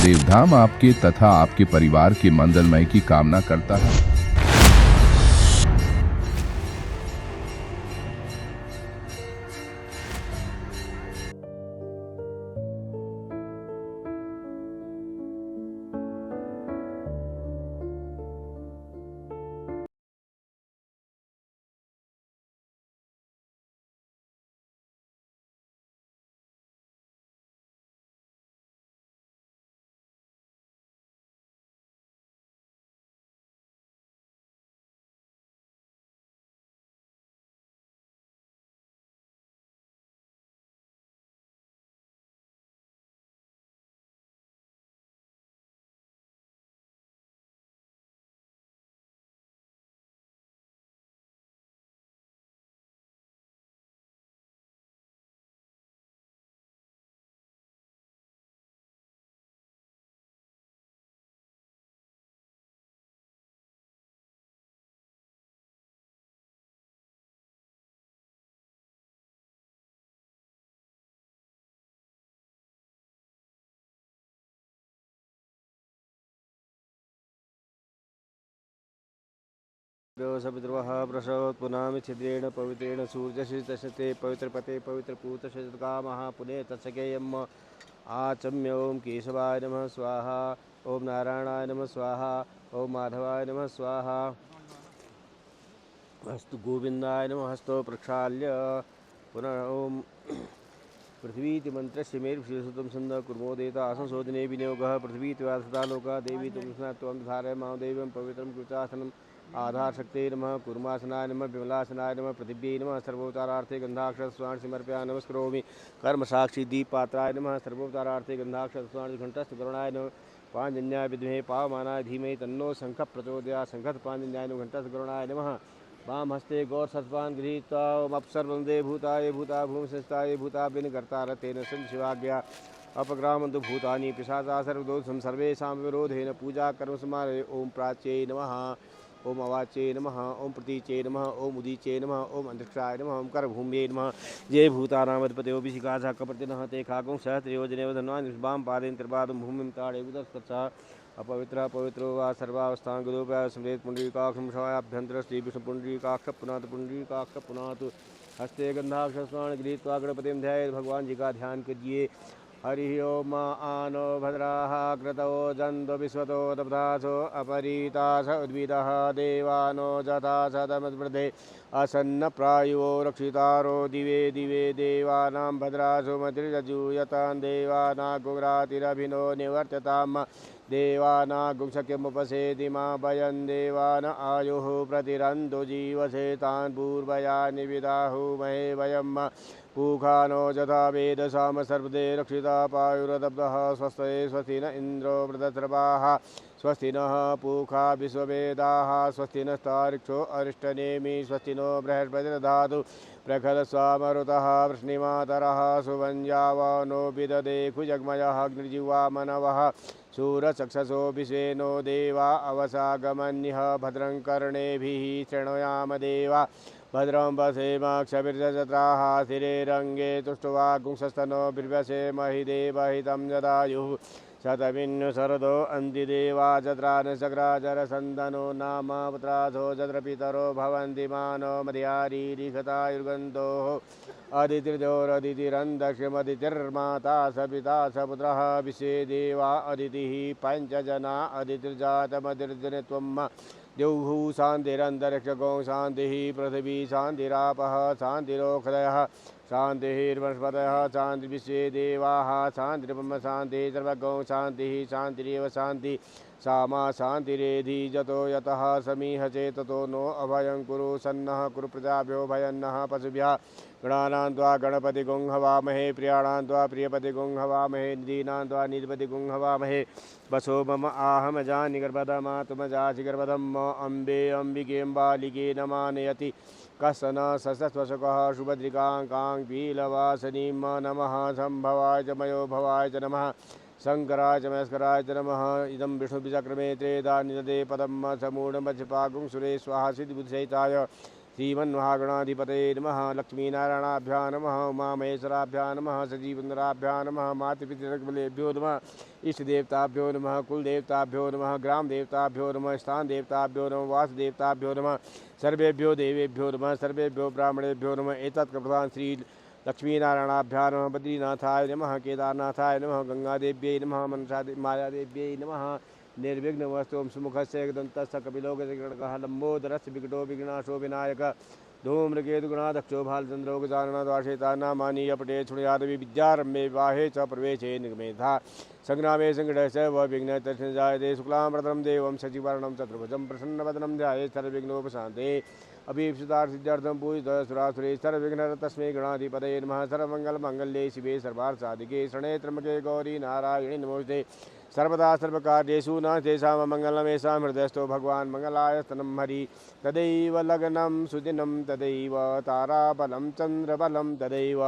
देवधाम आपके तथा आपके परिवार के मंगलमय की कामना करता है। सपितृवः प्रसवोत्पुनामि छिद्रेण पवित्रेण सूर्यशितशते पवित्रपते पवित्रपूतशतकामः पुने तत्सकेयम् आचम्य ओं केशवाय नमः स्वाहा, ओं नारायणाय नमः स्वाहा, ओं माधवाय नमः स्वाहा, हस्तु गोविंदाय नमः। हस्तो प्रक्षाल्य पुनः ओं पृथ्वीति मंत्रस्य मेरुशिरसुतं छन्दः कुर्मोदेता असंशोधने विनियोगः। पृथ्वीति वासता लोका देवी त्वं स्नात्वं धारय मां देवं पवित्रं कृतासनम् आधारशक्ते नमः। कुर्मासनाय नमः, विमलासनाय नमः, पृथिव्यै नमः। सर्वोत्तरार्थे गन्धाक्षरस्वान् समर्पयामि नमस्करोमि। कर्मसाक्षी दीपपात्राय नमः। सर्वोत्तरार्थे गन्धाक्षरस्वान् घण्टस्थकरुणाय नमः। पाञ्जन्याय विद्महे पावमानाय धीमहि तन्नो शङ्खः प्रचोदयात्। शङ्खपाञ्जन्याय नमः, घण्टस्थकरुणाय नमः। वाम हस्ते गौर सत्पान गृहीत्वा अप्सर वंदे भूताय भूता भूमि संस्थाय भूताभिन कर्तार तेन सन् शिवाज्ञा अपग्रामन्तु भूतानि पिशाचा सर्वदोषं सर्वेषां विरोधेन पूजा कर्म समारे। ओम प्राच्ये नमः, ओम अवाच्ये नमः, ओम प्रतीचे नमः, ओम उदीचे नमः, ओम अंतरिक्षाय नमः, ओम करभूम्ये नमः। जय भूतानामधिपतयो विशिखासा कपर्तिनः ते खागुं सहस्रयोजनेव धन्वान् विश्वां पादेन त्रिपादं भूमिं ताडे उदस्तत्सः अपवित्र पवित्रो वा सर्वावस्थांगदोप्य स्मृत पुंडरीकाक्षं शवाभ्यंतर श्री विष्णु पुंडरीकाक्ष पुनात पुंडरीकाक्ष पुनात। हस्ते गंधाक्षस्वान गृहीत्वा गणपतिं ध्यायेत्। भगवान जी का ध्यान कीजिए। हरि ओम आनो भद्राः क्रतो जन्तो विश्वतो दब्धासो अपरीतास उद्भिदः देवानो जथा सदमस्मृते असन्न प्रायो रक्षितारो दिवे दिवे देवानां भद्रासो मतिर्यजूयतां देवानागुरातिरभिनो निवर्त्यताम् देवानागुंशक्यमुपसेति मा भयन् देवान आयुः प्रतिरन्तो जीवसे तान् पूर्वया निविदाहुमहे वयम् पूखानो यथा वेदसाम सर्वदे रक्षिता पायुरदब्धः स्वस्ते स्वस्ति न इन्द्रो वृतस्रवाः स्वस्ति नः पूखा विश्ववेदाः स्वस्ति नस्तार्क्ष्यो अरिष्टनेमि स्वस्ति नो बृहस्पतिर्दधातु प्रखरस्वामरुतः वृष्णिमातरः सुवञ्जावानो विदधे खुजग्मयः अग्निर्जिह्वा मनवः शूरचक्षसो विश्वेनो देवा अवसागमन्यः भद्रं कर्णेभिः शृणुयाम देवा भद्रं वसेमाक्षभिर्जत्राः स्थिरेरङ्गे तुष्टुवा गुंसस्तनो बिर्वसे महि देवहितं जदायुः शतमिन्नु शरदो अन्तिदेवा जत्रान चक्राचरसन्दनो नाम पुत्रासो जत्र पितरो भवन्ति मानो मध्यारीरिखतायुर्गन्तोः अदितिर्जोरदितिरन्दक्ष्यमदितिर्माता सपिता सपुत्रः विश्वे देवा अदितिः पञ्चजना अदितिर्जातमदिर्जनत्वम् द्यौः शान्तिरन्तरिक्षगो शान्तिः पृथिवी शान्तिरापः शान्तिरोक्षदयः शान्तिर्वनस्पतयः शान्तिर्विश्वे देवाः शान्तिर्ब्रह्म शान्तिः सर्वगौ शान्तिः शान्तिरेव शान्तिः सामा शान्तिरेधि जतो यतः समीह चेततो नो अभयं कुरु सन्नः कुरु प्रजाभ्यो भयन्नः पशुभ्यः गणानां त्वा गणपतिगुं हवामहे प्रियाणां त्वा प्रियपतिगुं हवामहे निधीनां त्वा निधिपतिगुं हवामहे वसो मम आहमजानि गर्भधमातुमजासि गर्भधम् अम्बे अम्बिकें बालिके नमानयति कसन सस्वशकः सुभद्रिकां कां पीलवासनीं नमः संभवाय च मयो भवाय च नमः शंकराय च महेश्वराय च नमः इदं विष्णुविचक्रमे त्रेधा निदधे पदं समूढमध्यपागुं सुरे स्वाहा सिद्धिबुद्धिसहिताय श्रीमन्महागणाधिपतये नमः। लक्ष्मीनारायणाभ्यां नमः। उमामहेश्वराभ्यां नमः। सजीवेन्द्राभ्यां नमः। मातृपितृबलेभ्यो नमः। इष्टदेवताभ्यो नमः। कुलदेवताभ्यो नमः। ग्रामदेवताभ्यो नमः। स्थानदेवताभ्यो नमः। वासदेवताभ्यो नमः। सर्वेभ्यो देवेभ्यो नमः। सर्वेभ्यो ब्राह्मणेभ्यो नमः। एतत् प्रधान श्री लक्ष्मीनारायणाभ्यां नमः। बद्रीनाथाय नमः। केदारनाथाय नमः। गंगादेव्यै नमः। मायादेव्यै नमः। निर्विघ्नवस्तु सुमुखस्य एकदन्तस्य कपिलो गजगणकः लम्बोदरस्य विकटो विघ्नाशो विनायकः धूम्रकेतुगुणाध्यक्षो भालचन्द्रो गजाननाद्वाशेतानामानि अपटे शृणुयादवि विद्यारम्भे विवाहे च प्रवेशे निगमेधा संग्रामे सङ्कटस्य विघ्न तस्मै जायते शुक्लाम्बरधरं देवं शशिवर्णं चतुर्भुजं प्रसन्नवदनं ध्यायेत् सर्वविघ्नोपशान्ते अभीप्सितार्थसिद्ध्यर्थं पूजितः सुरासुरे सर्वविघ्नहर तस्मै गणाधिपतये नमः। सर्वमङ्गलमाङ्गल्ये शिवे सर्वार्थसाधिके शरणे त्र्यम्बके गौरी नारायणी नमोस्ते सर्वदा सर्वकार्येषु न तेषां मङ्गलमेषां हृदयस्थो भगवान् मङ्गलायतनं हरि तदैव लग्नं सुदिनं तदैव ताराबलं चन्द्रबलं तदैव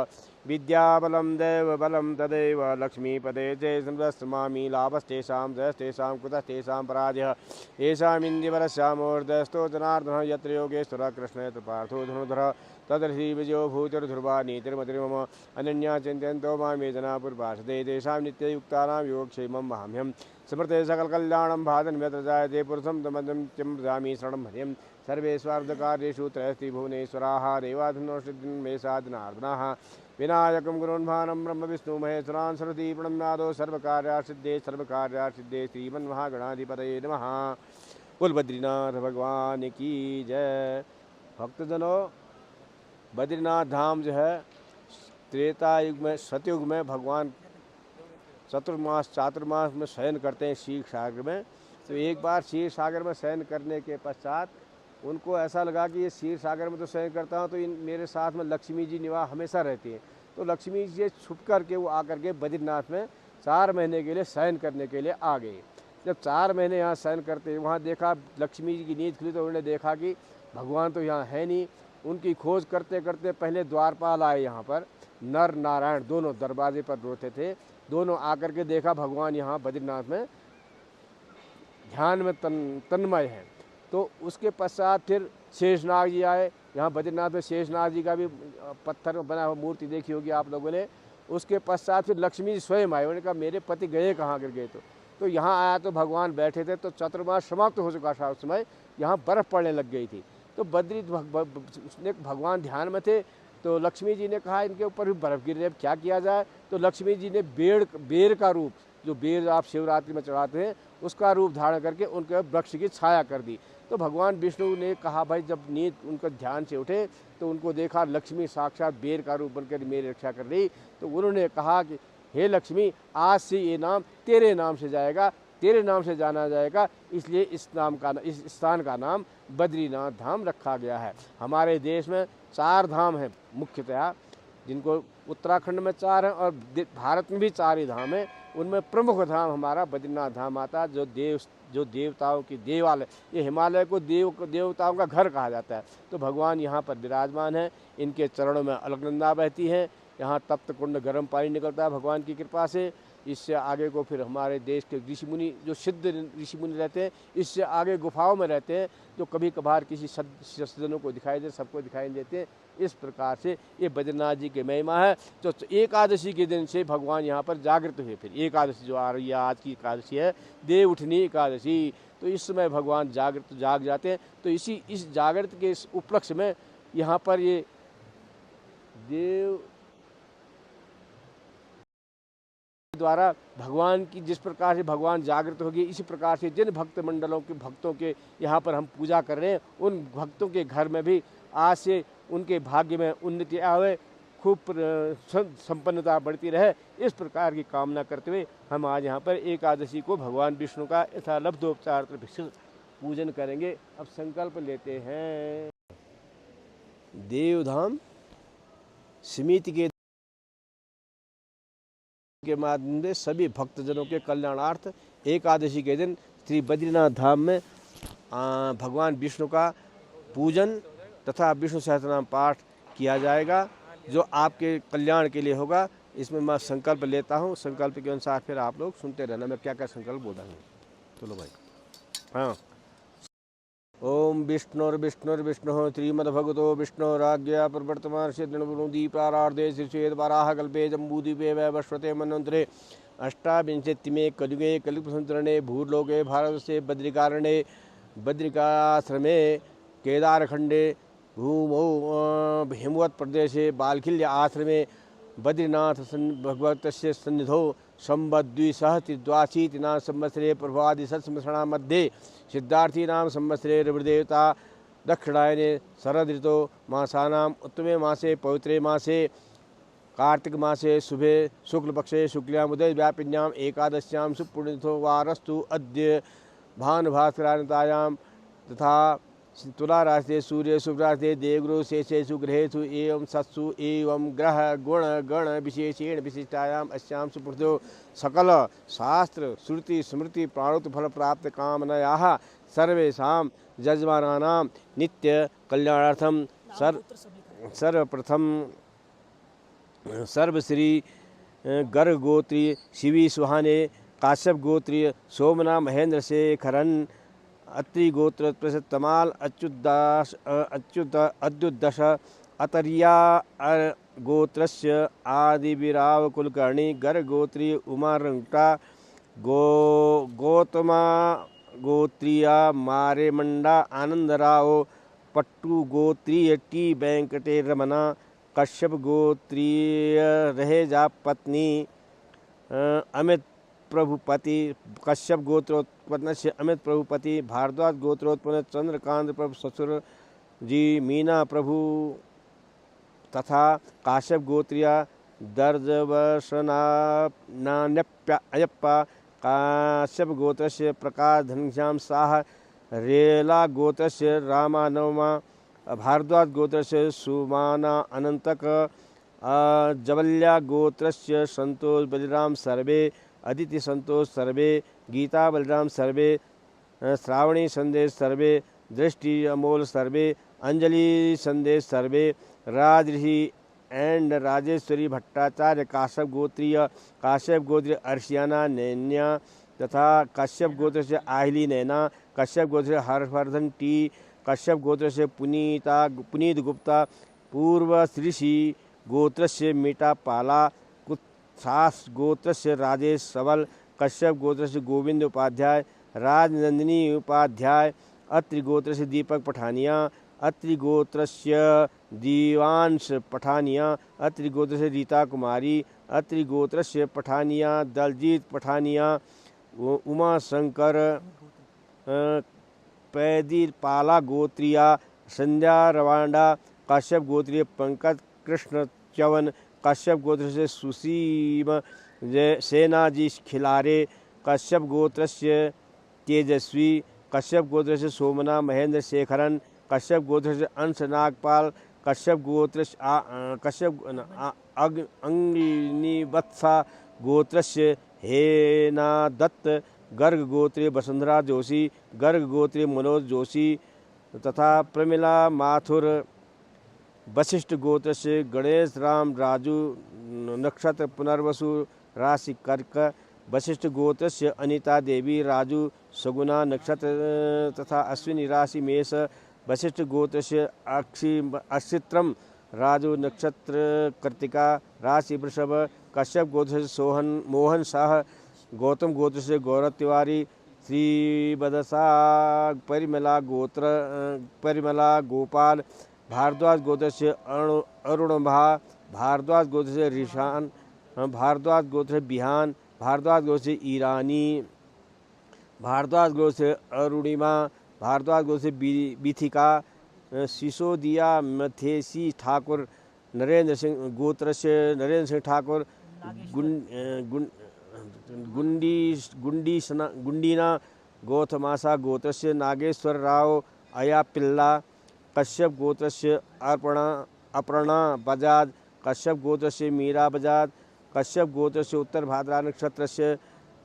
विद्याबलं दैवबलं तदैव लक्ष्मीपदे जय संवत्समामि लाभस्तेषां जयस्तेषां कुतस्तेषां पराजयः येषामिन्द्रिवरस्यामोर्धस्थो जनार्दनः यत्र योगेश्वरः कृष्णः यत्र पार्थो धनुर्धरः तदर्हि विजयो भूतिर्ध्रुवा नीतिर्मतिर्मम अनन्या चिन्तयन्तो मां ये जना पूर्वार्षदे तेषां नित्ययुक्तानां योगक्षेमं वहाम्यहं स्मृते सकलकल्याणं भादनं यत्र जायते पुरुषं तमजं चिं व्रजामि शरणं हरिं सर्वे स्वार्थकार्येषु त्रयस्ति भुवनेश्वराः देवाधिनोषिमेषादिनार्दनाः विनायकं गुरुन्भानं ब्रह्म विष्णु महेश्वरान् सरस्वती प्रणम्यादो सर्वकार्यासिद्धे श्रीमन्महागणाधिपतये नमः। बोल बद्रीनाथ भगवान की जय। भक्तजनों, बद्रीनाथ धाम जो है त्रेता युग में सतयुग में भगवान चातुर्मास में शयन करते हैं क्षीर सागर में। तो एक बार क्षीर सागर में शयन करने के पश्चात उनको ऐसा लगा कि ये क्षीर सागर में तो शयन करता हूँ तो इन मेरे साथ में लक्ष्मी जी निवास हमेशा रहती है। तो लक्ष्मी जी से छुप करके वो आकर के बद्रीनाथ में 4 महीने के लिए शयन करने के लिए आ गए। जब 4 महीने यहाँ शयन करते वहाँ देखा लक्ष्मी जी की नींद खुली तो उन्होंने देखा कि भगवान तो यहाँ है नहीं। उनकी खोज करते करते पहले द्वारपाल आए यहाँ पर, नर नारायण दोनों दरवाजे पर रोते थे। दोनों आकर के देखा भगवान यहाँ बद्रीनाथ में ध्यान में तन्मय है। तो उसके पश्चात फिर शेषनाग जी आए। यहाँ बद्रीनाथ में शेषनाग जी का भी पत्थर में बना हुआ मूर्ति देखी होगी आप लोगों ने। उसके पश्चात फिर लक्ष्मी जी स्वयं आए। उन्होंने कहा मेरे पति गए कहाँ कर गए। तो यहाँ आया तो भगवान बैठे थे। तो चतुर्मास समाप्त हो चुका था उस समय, यहाँ बर्फ़ पड़ने लग गई थी। तो उसने भगवान ध्यान में थे। तो लक्ष्मी जी ने कहा इनके ऊपर भी बर्फ़ गिर रही है, क्या किया जाए। तो लक्ष्मी जी ने बेर का रूप, जो बेर आप शिवरात्रि में चढ़ाते हैं उसका रूप धारण करके उनके वृक्ष की छाया कर दी। तो भगवान विष्णु ने कहा भाई जब नींद उनका ध्यान से उठे तो उनको देखा लक्ष्मी साक्षात बेर का रूप बनकर मेरी रक्षा कर रही। तो उन्होंने कहा कि हे लक्ष्मी, आज से ये नाम तेरे नाम से जाएगा, तेरे नाम से जाना जाएगा। इसलिए इस स्थान का नाम बद्रीनाथ धाम रखा गया है। हमारे देश में 4 धाम हैं मुख्यतया, जिनको उत्तराखंड में 4 हैं और भारत में भी 4 ही धाम हैं। उनमें प्रमुख धाम हमारा बद्रीनाथ धाम आता है, जो देवताओं की देवालय, ये हिमालय को देवताओं का घर कहा जाता है। तो भगवान यहाँ पर विराजमान है। इनके चरणों में अलकनंदा बहती है। यहाँ तप्त कुंड गर्म पानी निकलता है भगवान की कृपा से। इससे आगे को फिर हमारे देश के ऋषि मुनि, जो सिद्ध ऋषि मुनि रहते हैं, इससे आगे गुफाओं में रहते हैं, जो कभी कभार किसी सज्जनों को दिखाई दे, सबको दिखाई देते हैं। इस प्रकार से ये बद्रीनाथ जी की महिमा है। तो एकादशी के दिन से भगवान यहाँ पर जागृत हुए। फिर एकादशी जो आ रही है, आज की एकादशी है देवउठनी एकादशी। तो इस समय भगवान जाग जाते हैं। तो इस जागृत के इस उपलक्ष्य में यहाँ पर ये देव द्वारा भगवान की जिस प्रकार से भगवान जागृत होगी, इसी प्रकार से जिन भक्तों के यहाँ पर हम पूजा कर रहे हैं, उन भक्तों के घर में भी आज से उनके भाग्य में उन्नति आवे, खूब संपन्नता बढ़ती रहे, इस प्रकार की कामना करते हुए हम आज यहाँ पर एकादशी को भगवान विष्णु का यथालब्धोपचार पूजन करेंगे। अब संकल्प लेते हैं। देवधाम समिति के माध्यम से सभी भक्तजनों के कल्याणार्थ एकादशी के दिन श्री बद्रीनाथ धाम में भगवान विष्णु का पूजन तथा विष्णु सहस्त्रनाम पाठ किया जाएगा, जो आपके कल्याण के लिए होगा। इसमें मैं संकल्प लेता हूँ। संकल्प के अनुसार फिर आप लोग सुनते रहना मैं क्या क्या संकल्प बोल रहा हूँ। चलो भाई। हाँ, ओम विष्णुर्विष्णुर्विष्णुः श्रीमद्भगवतो विष्णोराज्ञया प्रवर्तमानस्य तृणबुनुदी प्रारार्धे श्रीश्वेत वराह कल्पे जम्बूद्वीपे वैवस्वते मन्वन्तरे अष्टाविंशतिमे कलियुगे कलियुगसंतरणे भूर्लोके भारतस्य बद्रिकारणे बद्रिकाश्रमे केदारखण्डे भूमौ हिमवत् प्रदेशे बाल्खिल्य आश्रमे बद्रीनाथ भगवतस्य सन्निधौ संवद्विसहस्रद्वाशीतिनाम संवत्सरे प्रभवादि षट्संवत्सराणां मध्ये सिद्धार्थीनां संवत्सरे रविदेवता दक्षिणायने शरदृतो मासानाम् उत्तमे मासे पवित्रे मासे कार्तिक मासे शुभे शुक्लपक्षे शुक्ल्याम् उदयव्यापिन्याम् एकादश्यां सुपुण्यतिथौ वारस्तु अद्य भानुभास्करान्तायां तथा तुला राशि सूर्य शुभ राशि देवगुरु शेषेषु ग्रहेषु एवं सत्सु एवं ग्रह गुण गण विशेषेण विशिष्टायाम् अस्यां सुपृथ्वो सकल शास्त्र श्रुति स्मृति प्राणोत फल प्राप्त कामनायाः सर्वेषां यजमानानां नित्य कल्याणार्थं सर्वप्रथम सर्वश्री गर्ग गोत्रीय शिवी सुहाने काश्यप गोत्रीय सोमना महेंद्र शेखरन अत्रि गोत्र प्रसिद्धमाल अच्युतदश अतरिया गोत्रस्य आदिविराव कुलकर्णी गर्ग गोत्रीय उमारंगटा गौतमा गोत्रीय मारेमंडा आनंदराव पट्टू गोत्रीय टी वेंकटेरमना कश्यप गोत्रीय रहेजा पत्नी अमित प्रभुपति कश्यप गोत्रोत्पन्न से अमित प्रभुपति भारद्वाज गोत्रोत्पन्न चंद्रकांत प्रभु ससुर जी मीना प्रभु तथा काश्यप गोत्रिया दर्जवसनान्यप्पा काश्यप गोत्रस्य प्रकाश धनश्याम शाह रेला गोत्रस्य रामानवमा भारद्वाज गोत्रस्य सुमाना अनंतक जवल्या गोत्रस्य संतोष बलिराम सर्वे अदिति संतोष सर्वे गीता बलराम सर्वे श्रावणी संदेश सर्वे दृष्टि अमोल सर्वे अंजलि संदेश सर्वे राजऋषि एंड राजेश्वरी भट्टाचार्य काश्यप गोत्रीय अर्शियाना नैन्या तथा कश्यप गोत्र से आहिली नैना कश्यप गोत्र से हर्षवर्धन टी कश्यप गोत्र से पुनीत गुप्ता पूर्व श्रीषि गोत्र से मीटा पाला सास गोत्र से राजेश सबल कश्यप गोत्र से गोविंद उपाध्याय राजनंदिनी उपाध्याय अत्रि गोत्र से दीपक पठानिया अत्रि गोत्र से दीवांश पठानिया अत्रि गोत्र से रीता कुमारी अत्रि गोत्र से पठानिया दलजीत पठानिया उमा शंकर पैदीर पाला गोत्रिया संध्या रवांडा कश्यप गोत्रीय पंकज कृष्ण च्यवन कश्यप गोत्र से सुसीम सेनाजी खिलारे कश्यप गोत्र से तेजस्वी कश्यप गोत्र से सोमना महेंद्र शेखरन कश्यप गोत्र से अंश नागपाल कश्यप गोत्र अंगिनीवत्सा गोत्र से हेना दत्त गर्ग गोत्रीय वसुंधरा जोशी गर्ग गोत्रीय मनोज जोशी तथा प्रमिला माथुर वशिष्ठ गोत्र से गणेश राम राजू नक्षत्र पुनर्वसु राशि कर्क वशिष्ठ गोत्र से अनिता देवी राजू सगुना नक्षत्र तथा अश्विनी राशि मेष वशिष्ठ गोत्र से अक्षित्रम राजू नक्षत्र कृतिका राशि वृषभ कश्यप गोत्र से मोहन शाह गौतम गोत्र से गौरव तिवारी श्रीबदसा परिमला गोपाल भारद्वाज गोत्र से अरुणभा भारद्वाज गोत्र से रिशान भारद्वाज गोत्र से बिहान भारद्वाज गोत्र से ईरानी भारद्वाज गोत्र से अरुणिमा भारद्वाज गोत्र से बिथिका सिसोदिया मथेसी ठाकुर नरेंद्र सिंह गोत्र से नरेंद्र सिंह ठाकुर गुंडीना गौतमासा गोत्र से नागेश्वर राव अया पिल्ला कश्यप गोत्र से अपर्णा बजाज कश्यप गोत्र से मीरा बजाज कश्यप गोत्र से उत्तर भाद्रा नक्षत्र से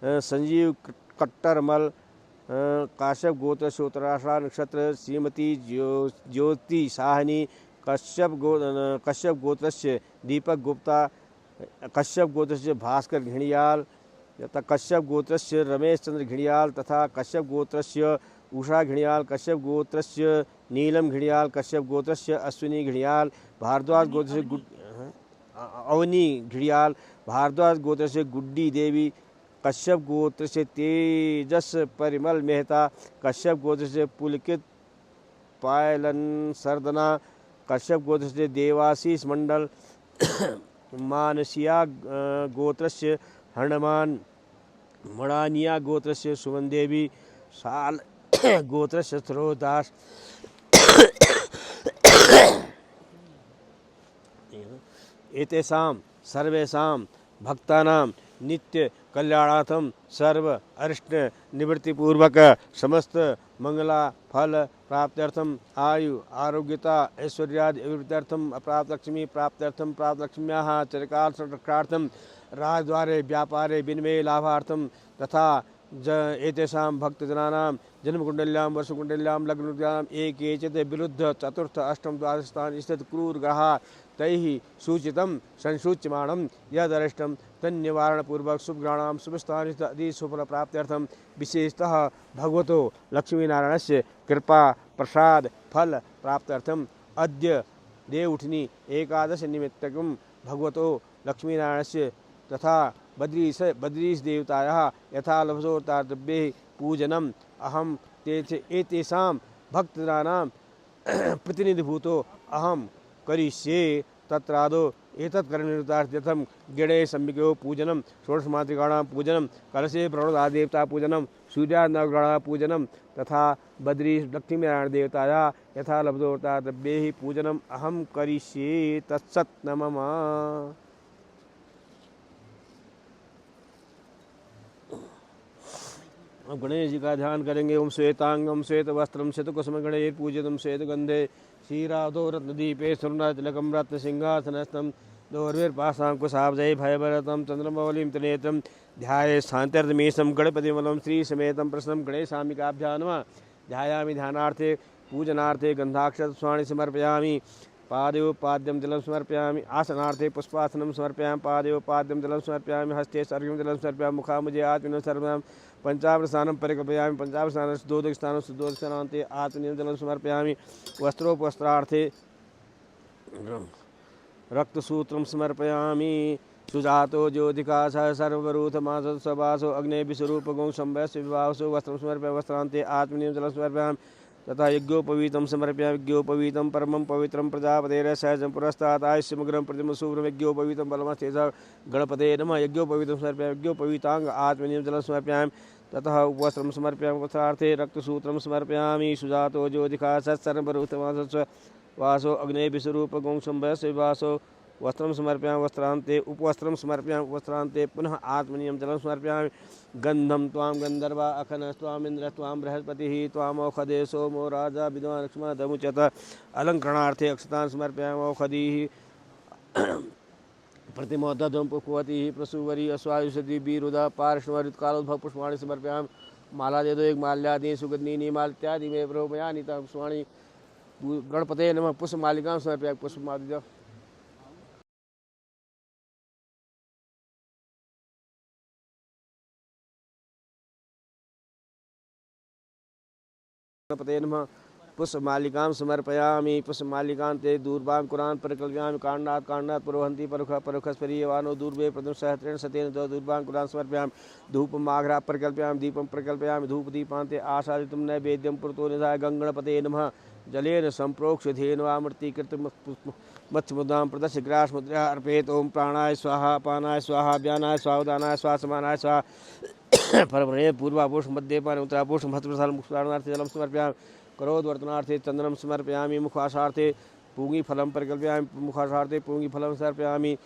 संजीव कट्टरमल काश्यप गोत्र से उत्तराषाढ़ नक्षत्र श्रीमती ज्योति साहनी कश्यप गोत्र से दीपक गुप्ता कश्यप गोत्र से भास्कर घिणियाल तथा कश्यप गोत्र से रमेश चंद्र घिणियाल तथा कश्यप गोत्र से उषा घिणियाल कश्यप गोत्रस्य नीलम घिणियाल कश्यप गोत्रस्य अश्विनी घिणियाल भारद्वाज गोत्रस्य अवनी घिणियाल भारद्वाज गोत्रस्य गुड्डी देवी कश्यप गोत्र से तेजस परिमल मेहता कश्यप गोत्र से पुलकित पायलन सरदना कश्यप गोत्र से देवाशीष मंडल मानसिया गोत्रस्य हनुमान मणानिया गोत्रस्य सुमन देवी साल गोत्रस्य सरोदास एतेषां सर्वेषां भक्तानां नित्य कल्याणार्थम सर्व अरिष्ट निवृत्तिपूर्वक समस्त मंगला फल प्राप्त्यर्थम आयु आरोग्यता ऐश्वर्यादि अभिवृद्ध्यर्थम अप्राप्त लक्ष्मी प्राप्त लक्ष्म्याः चिरकाल संरक्षणार्थम राजद्वारे व्यापारे विनिमये लाभार्थम तथा एतेषां भक्तजनानां जन्मकुंडल्यां वर्षकुंडल्यां लग्नकुंडल्यां एकेचित् विरुद्ध चतुर्थ अष्टम द्वादश स्थान स्थित क्रूर ग्रहा तैः सूचितं संसूच्यमाणं यदरिष्टं तन्निवारणपूर्वक शुभग्रहाणां शुभस्थाने अधिशुफल प्राप्त्यर्थं विशेषतः भगवतो लक्ष्मीनारायणस्य कृपा प्रसाद फल प्राप्त्यर्थम् अद्य देवउठनी एकादश निमित्तकं भगवतो लक्ष्मीनारायणस्य तथा बद्रीश देवतायाः यथालभसोताद्रव्ये पूजनम् अहं एतेषां भक्तजनानां प्रतिनिधिभूतो अहं करिष्ये तत्रादौ एतत् कर्मनिरतार्थं गणे सम्यक्यो पूजनं षोडशमातृकाणां पूजनं कलशे प्रणोदादेवता पूजनं सूर्यानवग्रहाणां पूजनं तथा बद्रीश लक्ष्मीनारायण देवतायाः यथा लब्धोताद्रव्यैः पूजनम् अहं करिष्ये तत्सत् न मम। अब गणेश जी का ध्यान करेंगे। ओम श्वेतांगम श्वेत वस्त्रम शतकुसुम गणेर पूजितम श्वेत गंधे क्षीरादो रत्नदीपे सुवर्णतिलकं रत्नसिंहासनस्थं दोर्भिर्पाशांकुशाब्जैः भयभरतं चन्द्रमौलिं त्रिनेत्रं ध्याये शान्त्यर्थमीशं गणपतिमलं श्रीसमेतं प्रसन्नं गणेशाम्बिकाभ्यां नमः। ध्यायामि ध्यानार्थे पूजनार्थे गन्धाक्षतपुष्पाणि समर्पयामि। पादयोपाद्यं जलं समर्पयामि। आसनार्थे पुष्पासनं समर्पयामि। पादयोपाद्यं जलं समर्पयामि। हस्ते सर्घ्यं जलं समर्पयामि। मुखामुजे आत्मनं समर्पयामि। पंचामृतस्नानं परिकल्पयामि। पंचामृतस्नानं सुदोदकस्नानं सुदोदकस्नान्ते आत्मनीयं जलं समर्पयामि। वस्त्रोपवस्त्रार्थे रक्तसूत्रं समर्पयामि। सुजातो ज्योतिका सह सर्वरूथमासो सवासो अग्ने विश्वरूपगो संवयस्य विवाहसो वस्त्रं समर्पयामि। वस्त्रान्ते आत्मनीयं जलं समर्पयामि। तथा यज्ञोपवीतं समर्पयामि। यज्ञोपवीतं परमं पवित्रं प्रजापतेः सहजं पुरस्तात् आयुष्यमग्रं प्रतिम शुभ्रं यज्ञोपवीतं बलमस्तेजः गणपते नमः। यज्ञोपवीतं समर्पयामि। यज्ञोपवीतांग आत्मनीयं जलं समर्पयामि। ततः उपवस्त्रं समर्पयामि। वस्त्रार्थे रक्तसूत्रं समर्पयामि। सुजातो ज्योतिका सत्सर्वरूथमासो वासो अग्ने विश्वरूपगो संवयस्य विवासो वस्त्रं समर्पयामि। वस्त्रान्ते उपवस्त्रं समर्पयामि। वस्त्रान्ते पुनः आत्मनीयं जलं समर्पयामि। गन्धं त्वां गन्धर्वा अखनस्त्वामिन्द्रः त्वां बृहस्पतिः त्वामौषधे सोमो राजा विद्वान् लक्ष्मणमुच्यत। अलङ्करणार्थे अक्षतान् समर्पयामि। औषधीः प्रतिमोदधं पुष्पवतीः प्रसूवरी अश्वायुषधि बीरुदा पार्श्वऋत्कालोद्भव पुष्पाणि समर्पयामि। माला दे दो एक माल्यादि सुगन्धिनी माल इत्यादि में प्रोमयानि पुष्पाणि। गणपते नमः। पुष्पमालिकां समर्पयामि। पुष्पमालिका गणपते नमः। पुष्पमालिकां समर्पयामि। पुष्पमालिकान्ते दूर्वां कुरान् परिकल्पयामि। काण्डात् काण्डात् पुरोहन्ति परुखस्परीयवानो दूर्वे प्रथम सहस्रेण शतेन दूर्वां कुरान् समर्पयामि। धूपम् आघ्राः परिकल्पयामि। दीपं परिकल्पयामि। धूपदीपान्ते आसादितं नैवेद्यं पुरतो निधाय गणपते नमः। जलेन सम्प्रोक्ष्य धेनुवामृतीकृत मत्स्यमुद्रां प्रदर्श्य ग्रासमुद्रा अर्पयेत्। ओम प्राणाय स्वाहा अपानाय स्वाहा व्यानाय स्वाहा उदानाय स्वाहा समानाय स्वाहा परमणे पूर्वापोष मध्यपान उत्तरापोष महत्वसाल मुखारणार्थे जलं समर्पयामि। करोद्वर्तनार्थे चंदनं समर्पयामि। मुखाशार्थे पूगीफलं परिकल्पयामि। मुखाशार्थे पूगीफलं समर्पयामि।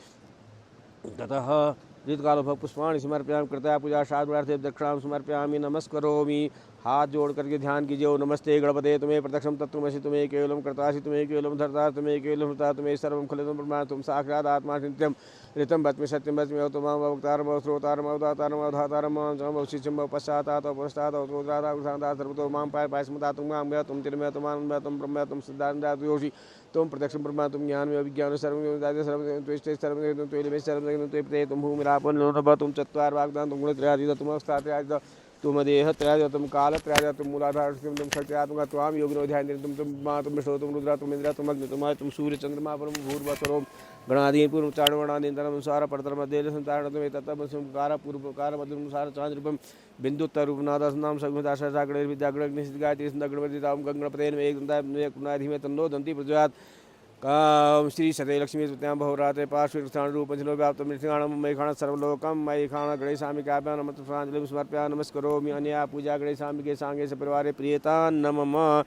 ततः ऋतुकालोद्भव पुष्पाणि समर्पयामि। कृतया पूजा शाद्वार्थे दक्षिणां समर्पयामि। नमस्करोमि। हाथ जोड़ करके ध्यान कीजिए। ओम नमस्ते गणपते तुम्हें प्रत्यक्षं तत्त्वमसि तुम्हें केवलं कर्तासि तुम्हें केवलं धर्ता तुम्हें केवलं हृता तुम्हें सर्वं खलितं ब्रह्म तुम साक्षात् आत्मा नित्यं ऋतं बच्मि सत्यं बच्मि अवतमां अवक्तारम् अवश्रोतारम् अवधातारम् अवधातारम् अवशिष्यं पश्चातात् अपश्चात् अवतोद्रातात् सर्वतो मां पाय पायस्मता तुम मां तुम तिरमय तुमान् तुम ब्रह्म तुम सिद्धान्त योषि तुम प्रत्यक्षं ब्रह्म तुम ज्ञान में अभिज्ञान सर्वं सर्वं त्वष्टे सर्वं त्वैलमे सर्वं त्वैपते तुम भूमिरापो नभ तुम चत्वार वाग्दान तुम गुणत्रयादि तुम अवस्थात्रयादि तुमदेह त्रयजातं काल त्रयजातं मूलाधार तुम शक्त्यात्मका त्वां योगिनो ध्यान तुम मातुम विष्णु तुम रुद्रा तुम इंद्र तुम अग्नि तुम सूर्य चंद्रमा परम भूर्भुवस्वरो गणादीन पूर्व चारणवर्णादीन तरमनुसार परतरमध्ये संतारणतमे तत्तम संकार पूर्वकार मध्यनुसार चांद्ररूपम बिंदुत्तरूपनादासनाम सगुदाशागणे विद्यागणग्निसिद्ध गायत्री गणपतिताम गंगणपतेन एक तन्नो दंती प्रज्वात काम श्री सते लक्ष्मी प्रत्याम बहुराते पार्श्वस्थान रूप जनो व्याप्त मृत्युणाम मयखाण सर्वलोकम मयखाण गणेशामि काभ्यां नमः प्रांजलिं समर्पयामि नमस्करोमि अन्या पूजा गणेशामि के सांगे सपरिवारे प्रियता नमः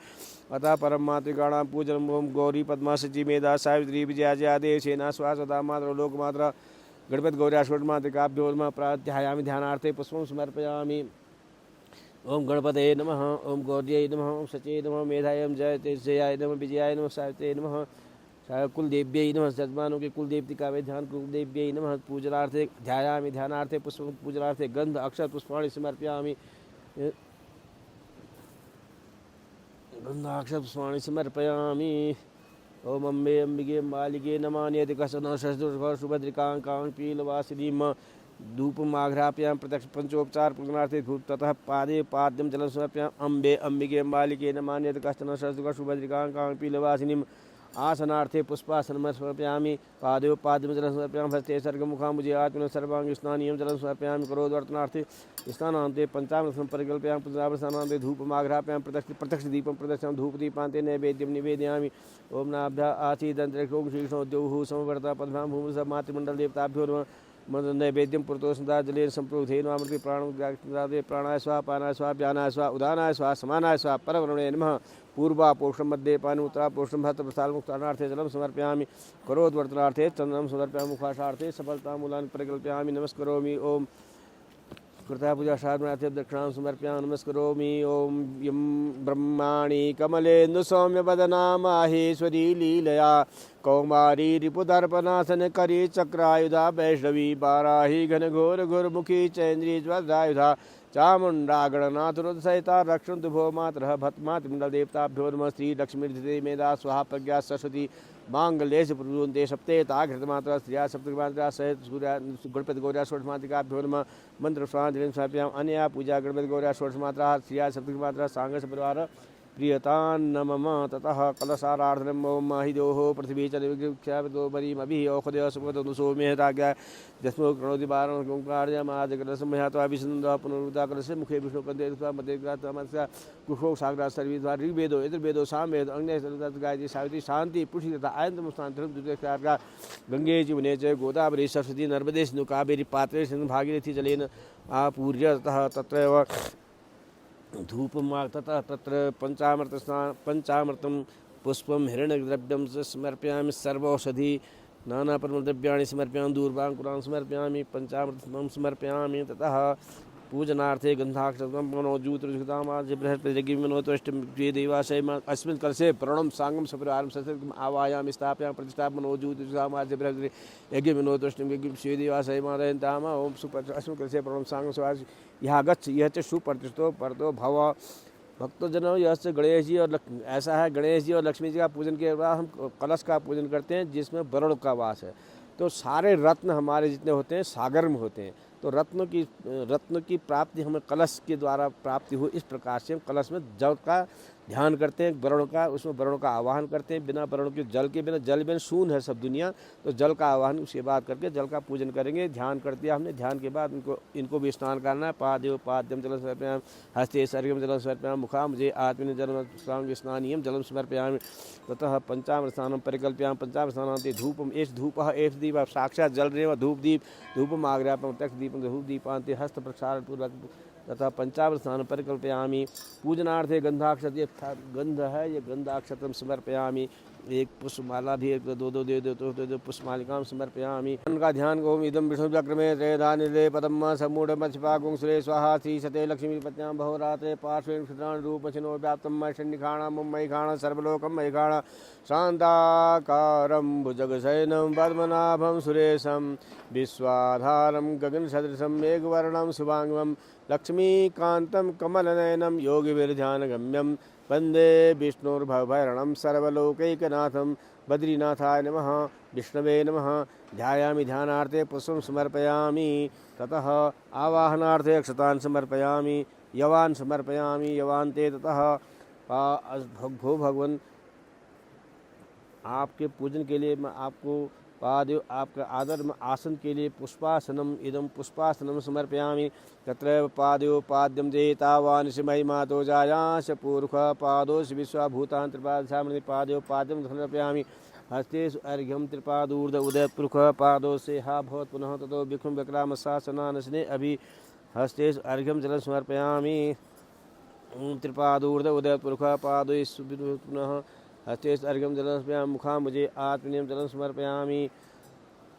अतः परम मातृगणां पूजनम ओम गौरी पद्मा सची मेधा सावित्री विजया जयादेव सेना स्वासदा मात्र लोकमात्र गणपति गौर्याश्वट मातृकाभ्यो नमः प्राध्यायामि ध्यानार्थे पुष्पं समर्पयामि ओम गणपते नमः ओम गौर्यै नमः ओम सचे नमः मेधायं जयते जयाय नमः विजयाय नमः सावित्रे नमः कुलदेव्यै नमः जजमानों के कुलदेवतिका में ध्यान कुलदेव्यै नमः पूजनार्थे ध्यायामि ध्यानार्थे पुष्प पूजनार्थे गंध अक्षर पुष्पाणि समर्पयामि गंधाक्षर पुष्पाणि समर्पयामि ओम अम्बे अंबिके मालिके नमान्यति कसन शस्त्र सुभद्रिकां कां पीलवासिनीं धूपमाघ्राप्यां प्रत्यक्ष पंचोपचार पूजनार्थे धूप ततः पादे पाद्यं जलं समर्पयामि अम्बे अंबिके मालिके नमान्यति कश्चन शस्त्र सुभद्रिकां कां पीलवासिनीं आसनार्थे पुष्पासनं समर्पयामि पादयो पाद्यं जलं समर्पयामि हस्ते सर्गमुखां मुझे आत्मन सर्वांग स्नानीयं जलं समर्पयामि करोदवर्तनार्थे स्नानान्ते पंचामृतं परिकल्पयामि पुनरावसानान्ते धूपमाघ्राप्यां प्रत्यक्ष दीपं प्रदर्शयामि धूपदीपान्ते नैवेद्यं निवेदयामि ओम नाभ्या आसीदन्तरिक्षों श्रीकृष्णो द्यौः समवर्ता पद्मां भूमिः मातृमण्डलदेवताभ्यो नमः नैवेद्यं पुरतोस्मदा जलेन संप्रोधेन अमृते प्राणोदे प्राणाय स्वाहा पानाय स्वाहा व्यानाय स्वाहा उदानाय स्वाहा समानाय स्वाहा परब्रह्मणे नमः पूर्वापोषण मध्ये पानी उत्तरापोषण भद्रप्रसादमुक्तानार्थे जलं समर्पयामि करोद्वर्तनार्थे चन्दनं समर्पयामि मुखाशार्थे सफलतामूलानि परिकल्पयामि नमस्करोमि ओम कृता पूजा साधनार्थे दक्षिणां समर्पयामि नमस्करोमि ओम यं ब्रह्माणि कमलेन्दु सौम्य वदना माहेश्वरी लीलया कौमारी रिपुदर्पनासन करी चक्रायुधा वैष्णवी बाराही घनघोर घोरमुखी चैन्द्री ज्वरायुधा चामुंडा गणनाथुरुदसहिता रक्षन्तु भो मातरः भत्मातिमण्डलदेवताभ्यो नमः श्रीलक्ष्मीर्धिते मेधा स्वाहा प्रज्ञा सरस्वती मांगल्येषु प्रपूजन्ते सप्तेता घृतमात्रा स्त्रिया सप्तमात्रा सहित सूर्या गणपति गौर्या षोडशमातृकाभ्यो नमः मंत्रपुष्पाञ्जलिं समर्पयामि अन्या पूजा गणपति गौर्या षोडशमात्रा स्त्रिया सप्तमात्रा सांगस परिवार प्रियतान्न मम ततः कलशाराधनम् ओम माहिदोः पृथ्वी च निर्विक्षापितो बरीमभिः औषधय सुमतो सोमेहताज्ञा जस्मो प्रणोति बारणं ओंकारजमाजकलसमयात्वाभिसन्दः पुनरुद्धा कलशे मुखे विष्णुकन्दे मध्ये ग्रातमस्य कुशो सागरा सर्विद्वार ऋग्वेदो यजुर्वेदो सामवेद अग्ने गायत्री सावित्री शांति पुष्टि तथा आयन्तम स्थानत्रयं द्वितीयकारका गंगे जीवने च गोदावरी सरस्वती नर्मदे सिन्धु कावेरी पात्रे सिन्धु भागीरथी जलेन आपूर्य ततः तत्रैव धूपमा तथा तत्र पंचामृतं पुष्पं हिरण्यद्रव्यं च समर्पयामि सर्वौषधि नानापरमद्रव्याणि समर्पयामि दूर्वाङ्कुरान् समर्पयामि पंचामृतं समर्पयामि ततः पूजनार्थे गन्धाक्षतं मनोजूतृतामाज्य बृहस्पतिजगिमनोत्वष्टि देवाशय अस्मिन् कलशे प्रणं सांगं सपरिवारं सत्सर्गम् आवायामि स्थापयामि प्रतिष्ठा मनोजूतृतामाज्य बृहस्पति यज्ञविनोत्वष्टिं यज्ञं श्रीदेवाशय मादयन्ताम ओम सुपर अस्मिन् कलशे प्रणं सांगं सवाज यह गच्छ यह च सुप्रतिष्ठो परतो भव भक्तजनों यह से गणेश जी और ऐसा है गणेश जी और लक्ष्मी जी का पूजन के बाद हम कलश का पूजन करते हैं जिसमें वरुण का वास है। तो सारे रत्न हमारे जितने होते हैं सागर में होते हैं। तो रत्न की प्राप्ति हमें कलश के द्वारा प्राप्ति हो, इस प्रकार से हम कलश में जल का ध्यान करते हैं, वरुण का, उसमें वरुण का आवाहन करते हैं। बिना वरुण के जल बिना शून्य है सब दुनिया। तो जल का आवाहन उसके बाद करके जल का पूजन करेंगे। ध्यान कर दिया हमने, ध्यान के बाद इनको भी स्नान करना है। पाद्यम जलम समर्पयामि हस्ते सर्गम जलम समर्पयामि मुखा मुझे आत्मनि जलम स्नानीयम जलम समर्पयामि ततः पंचामृत स्नानं परिकल्पयामि पंचामृत स्नानान्ते धूपम एष धूपः एष दीपः साक्षात् जल रेव धूपदीप धूपम आग्रापं प्रत्यक्ष दीपं धूपदीपान्ते हस्त प्रक्षालन पूर्वक तथा पंचामृत स्नानं परिकल्पयामि पूजनार्थे गंधाक्षत ये गंध है, ये गंधाक्षतम समर्पयामि। एक पुष्पमाला भी एक दो दो पुष्पमालिकां समर्पयामि। का ध्यान ओम इदं विष्णुचक्रमे त्रयधानिले पदम समूढ़मच्छपाकुं सुरे स्वाहा श्री सते लक्ष्मीपत्यां भवरात्रे पार्श्वेण क्षुद्रान् रूपचिनो व्याप्तं मयषण्डिखाणां मयिखाणं सर्वलोकं मयिखाणं शान्ताकारं भुजगशयनं पद्मनाभं सुरेशं विश्वाधारं गगनसदृशं मेघवर्णं शुभांगं लक्ष्मीकान्तं कमलनयनं योगिविरध्यानगम्यं वंदे विष्णुर्भवभरणं सर्वलोकैकनाथं बद्रीनाथाय नमः विष्णवे नमः। ध्यायामि ध्यानार्थे पुष्पं समर्पयामि ततः आवाहनार्थे अक्षतान् समर्पयामि यवान समर्पयामि यवान ते ततः भो भगवन आपके पूजन के लिए मैं आपको पादयो आपका आदर में आसन के लिए पुष्पासनम इदम पुष्पासनम समर्पयामि तत्र पादयो पाद्यम जेतावान महिमातो जायाश पूर्ख पादोश विश्वभूतान त्रिपादशामि पादयो पाद्यम समर्पयामि हस्तेषु अर्घ्यम त्रिपादूर्ध उदय पुरुख पादो से हा भवत् पुनः ततो विक्रम विक्राम शासनानसने अभि हस्तेषु अर्घ्यम जलं समर्पयामि त्रिपादूर्ध उदय पुरुख पादो पुनः हस्तेषु अर्घ्यम जलं समर्पयामि मुखा मुझे आत्मनियम जलं समर्पयामि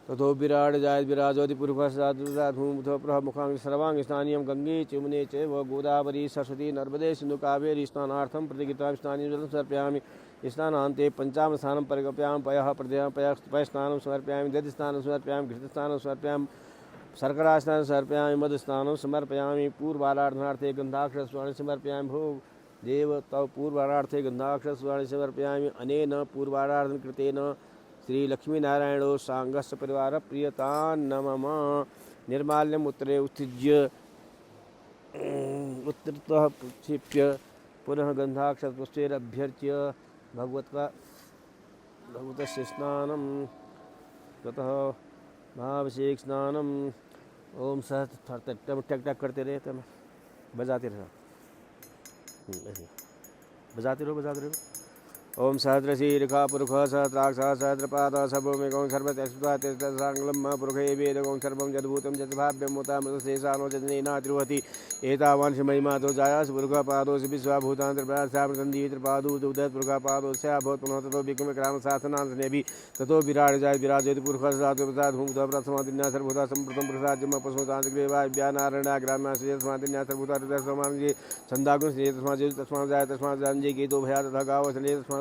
ततो विराट जायत विराजोति पुरुषाधूमधोप्रह मुखांग सर्वांग स्नानीयम गंगे चुमने च व गोदावरी सरस्वती नर्मदे सिंधु कावेरी स्नानार्थम प्रतिगितां स्नानीयं जलं समर्पयामि स्नानान्ते पंचाम स्नानं परिकल्पयामि पयः प्रदयामि पय स्नानं समर्पयामि दधिस्नानं समर्पयामि घृतस्नानं समर्पयामि शर्करा स्नानं समर्पयामि मधुस्नानं समर्पयामि पूर्वाराधनार्थे गन्धाक्षरस्वाणि समर्पयामि भो देव तव पूर्वारार्थे गन्धाक्षरस्वाणि समर्पयामि अनेन पूर्वाराधन कृतेन श्री लक्ष्मीनारायणो सांगस्य परिवार प्रियतान्नमम निर्माल्यम उत्तरे उत्थिज्य उत्तरतः प्रक्षेप्य पुनः गन्धाक्षरपुष्पैरभ्यर्च्य भगवतस्य स्नानं ततः महाभिषेक स्नानम ओम सहस्र टक टक करते रहे तब बजाते रहो बजाते रहो ओम सहस्रशीर्षा पुरुष सहस्राक्ष सहस्रपाद सर्वमेकं सर्वत्यस्वांगलम पुरुषे वेदगं सर्वं जद्भूतं जद्भाव्यमुतामृतशेषानो जनेनातिरुहति एतावान् महिमातो जायास पुरुषपादोस विश्वाभूतान्तर्प्रासामृतन्दी त्रिपादूदुदत् पुरुषपादोस्या भवत् पुनः ततो विक्रमक्राम शासनान्तनेभि ततो विराट जाय विराजयति पुरुषसात्वप्रसाद भूमधप्रथमादिन्या सर्वभूता सम्प्रथम पुरुषाज्यम पशुतान्त्रिग्रेवाभ्यानारण्या ग्राम्या सर्वभूता समानजे छन्दागुण तस्मात् जाय तस्मात् जानजे केतो भया तथा गावो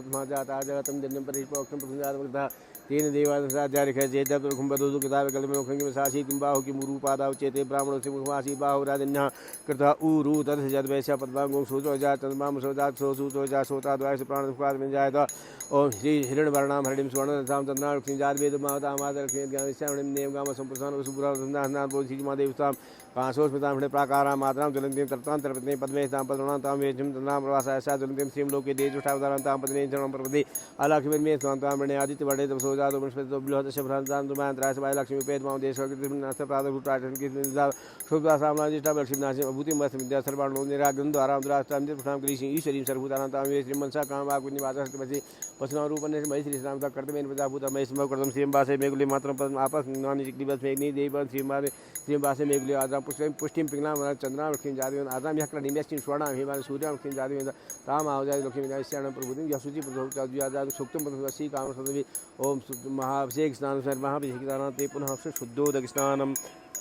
तस्मात् जाता जगतं जन्यं परिष्पोक्षं प्रसंजातमग्धा तेन देवाचार्य चेतुर्खुं बधुः किताब कलमेखंग सासी किंबाहु कि मुरूपादाव चेते ब्राह्मणों से मुखवासी बाहु राजन्या कृता ऊरू तद जद्वैश्य पद्मांगों सूचो जा चंद्रमा मुसोजात सूचो जा सोता द्वाय से प्राण सुखाद में जायता ओम श्री हिरण्यवर्णाम हरिम स्वर्ण धाम चंद्रा लक्ष्मी जात वेद माता माता लक्ष्मी ज्ञान श्यामणिम नेम गाम संप्रसारण सुपुरा सुंदर बोधि महादेवताम कांसोस्मिताम हृदय प्राकारा मात्राम ज्वलंतीम तर्तां तर्पत्ने पद्मे तां पद्मनां वेजम तन्नाम प्रवासायसा ज्वलंतीम श्रीम लोके देजुष्टावतारां तां पद्मे चरणं प्रपदे अलक्ष्मीर्मे स्वान्तां वृणे आदित्य वडे तपसो जातो वनस्पतितो बिलहत शभ्रान्तां तुमान्त्राय सबाय लक्ष्मी पेद मां देशकृतिनाथ प्रातभूताटन की निजा शुभदा साम्राज्यष्टा लक्ष्मीनाशि अभूति मस्त विद्या सर्वाणो निरागन द्वारां द्राष्टां प्रथम कृषि ईश्वरीं सर्वभूतानां तां वे श्रीमंसा कामवाग निवासः सत्यवसी पशुनां रूपन्ने महि श्री राम तक कर्तमेन प्रजाभूता महि स्मव कर्तम श्रीं वासे मेघुले मात्रं पद्म आपस नानि जिग्दिवस मेघ्नि देवन श्रीं वासे मेघुले आदां पुष्टिं पिंगलां चंद्रां लक्ष्मीं जातवेन आदां यक्र निम्यस्टिं स्वर्णां हिमालय सूर्यां लक्ष्मीं जातवेन ताम आवजाय लक्ष्मी विनाश्याणं प्रभुतिं यशुचि प्रभुताद्व्याजां सुक्तं पद्मवसी काम सदवि ओम महाभिषेक स्नानं सर्व महाभिषेक स्नानं ते पुनः शुद्धोदक स्नानम्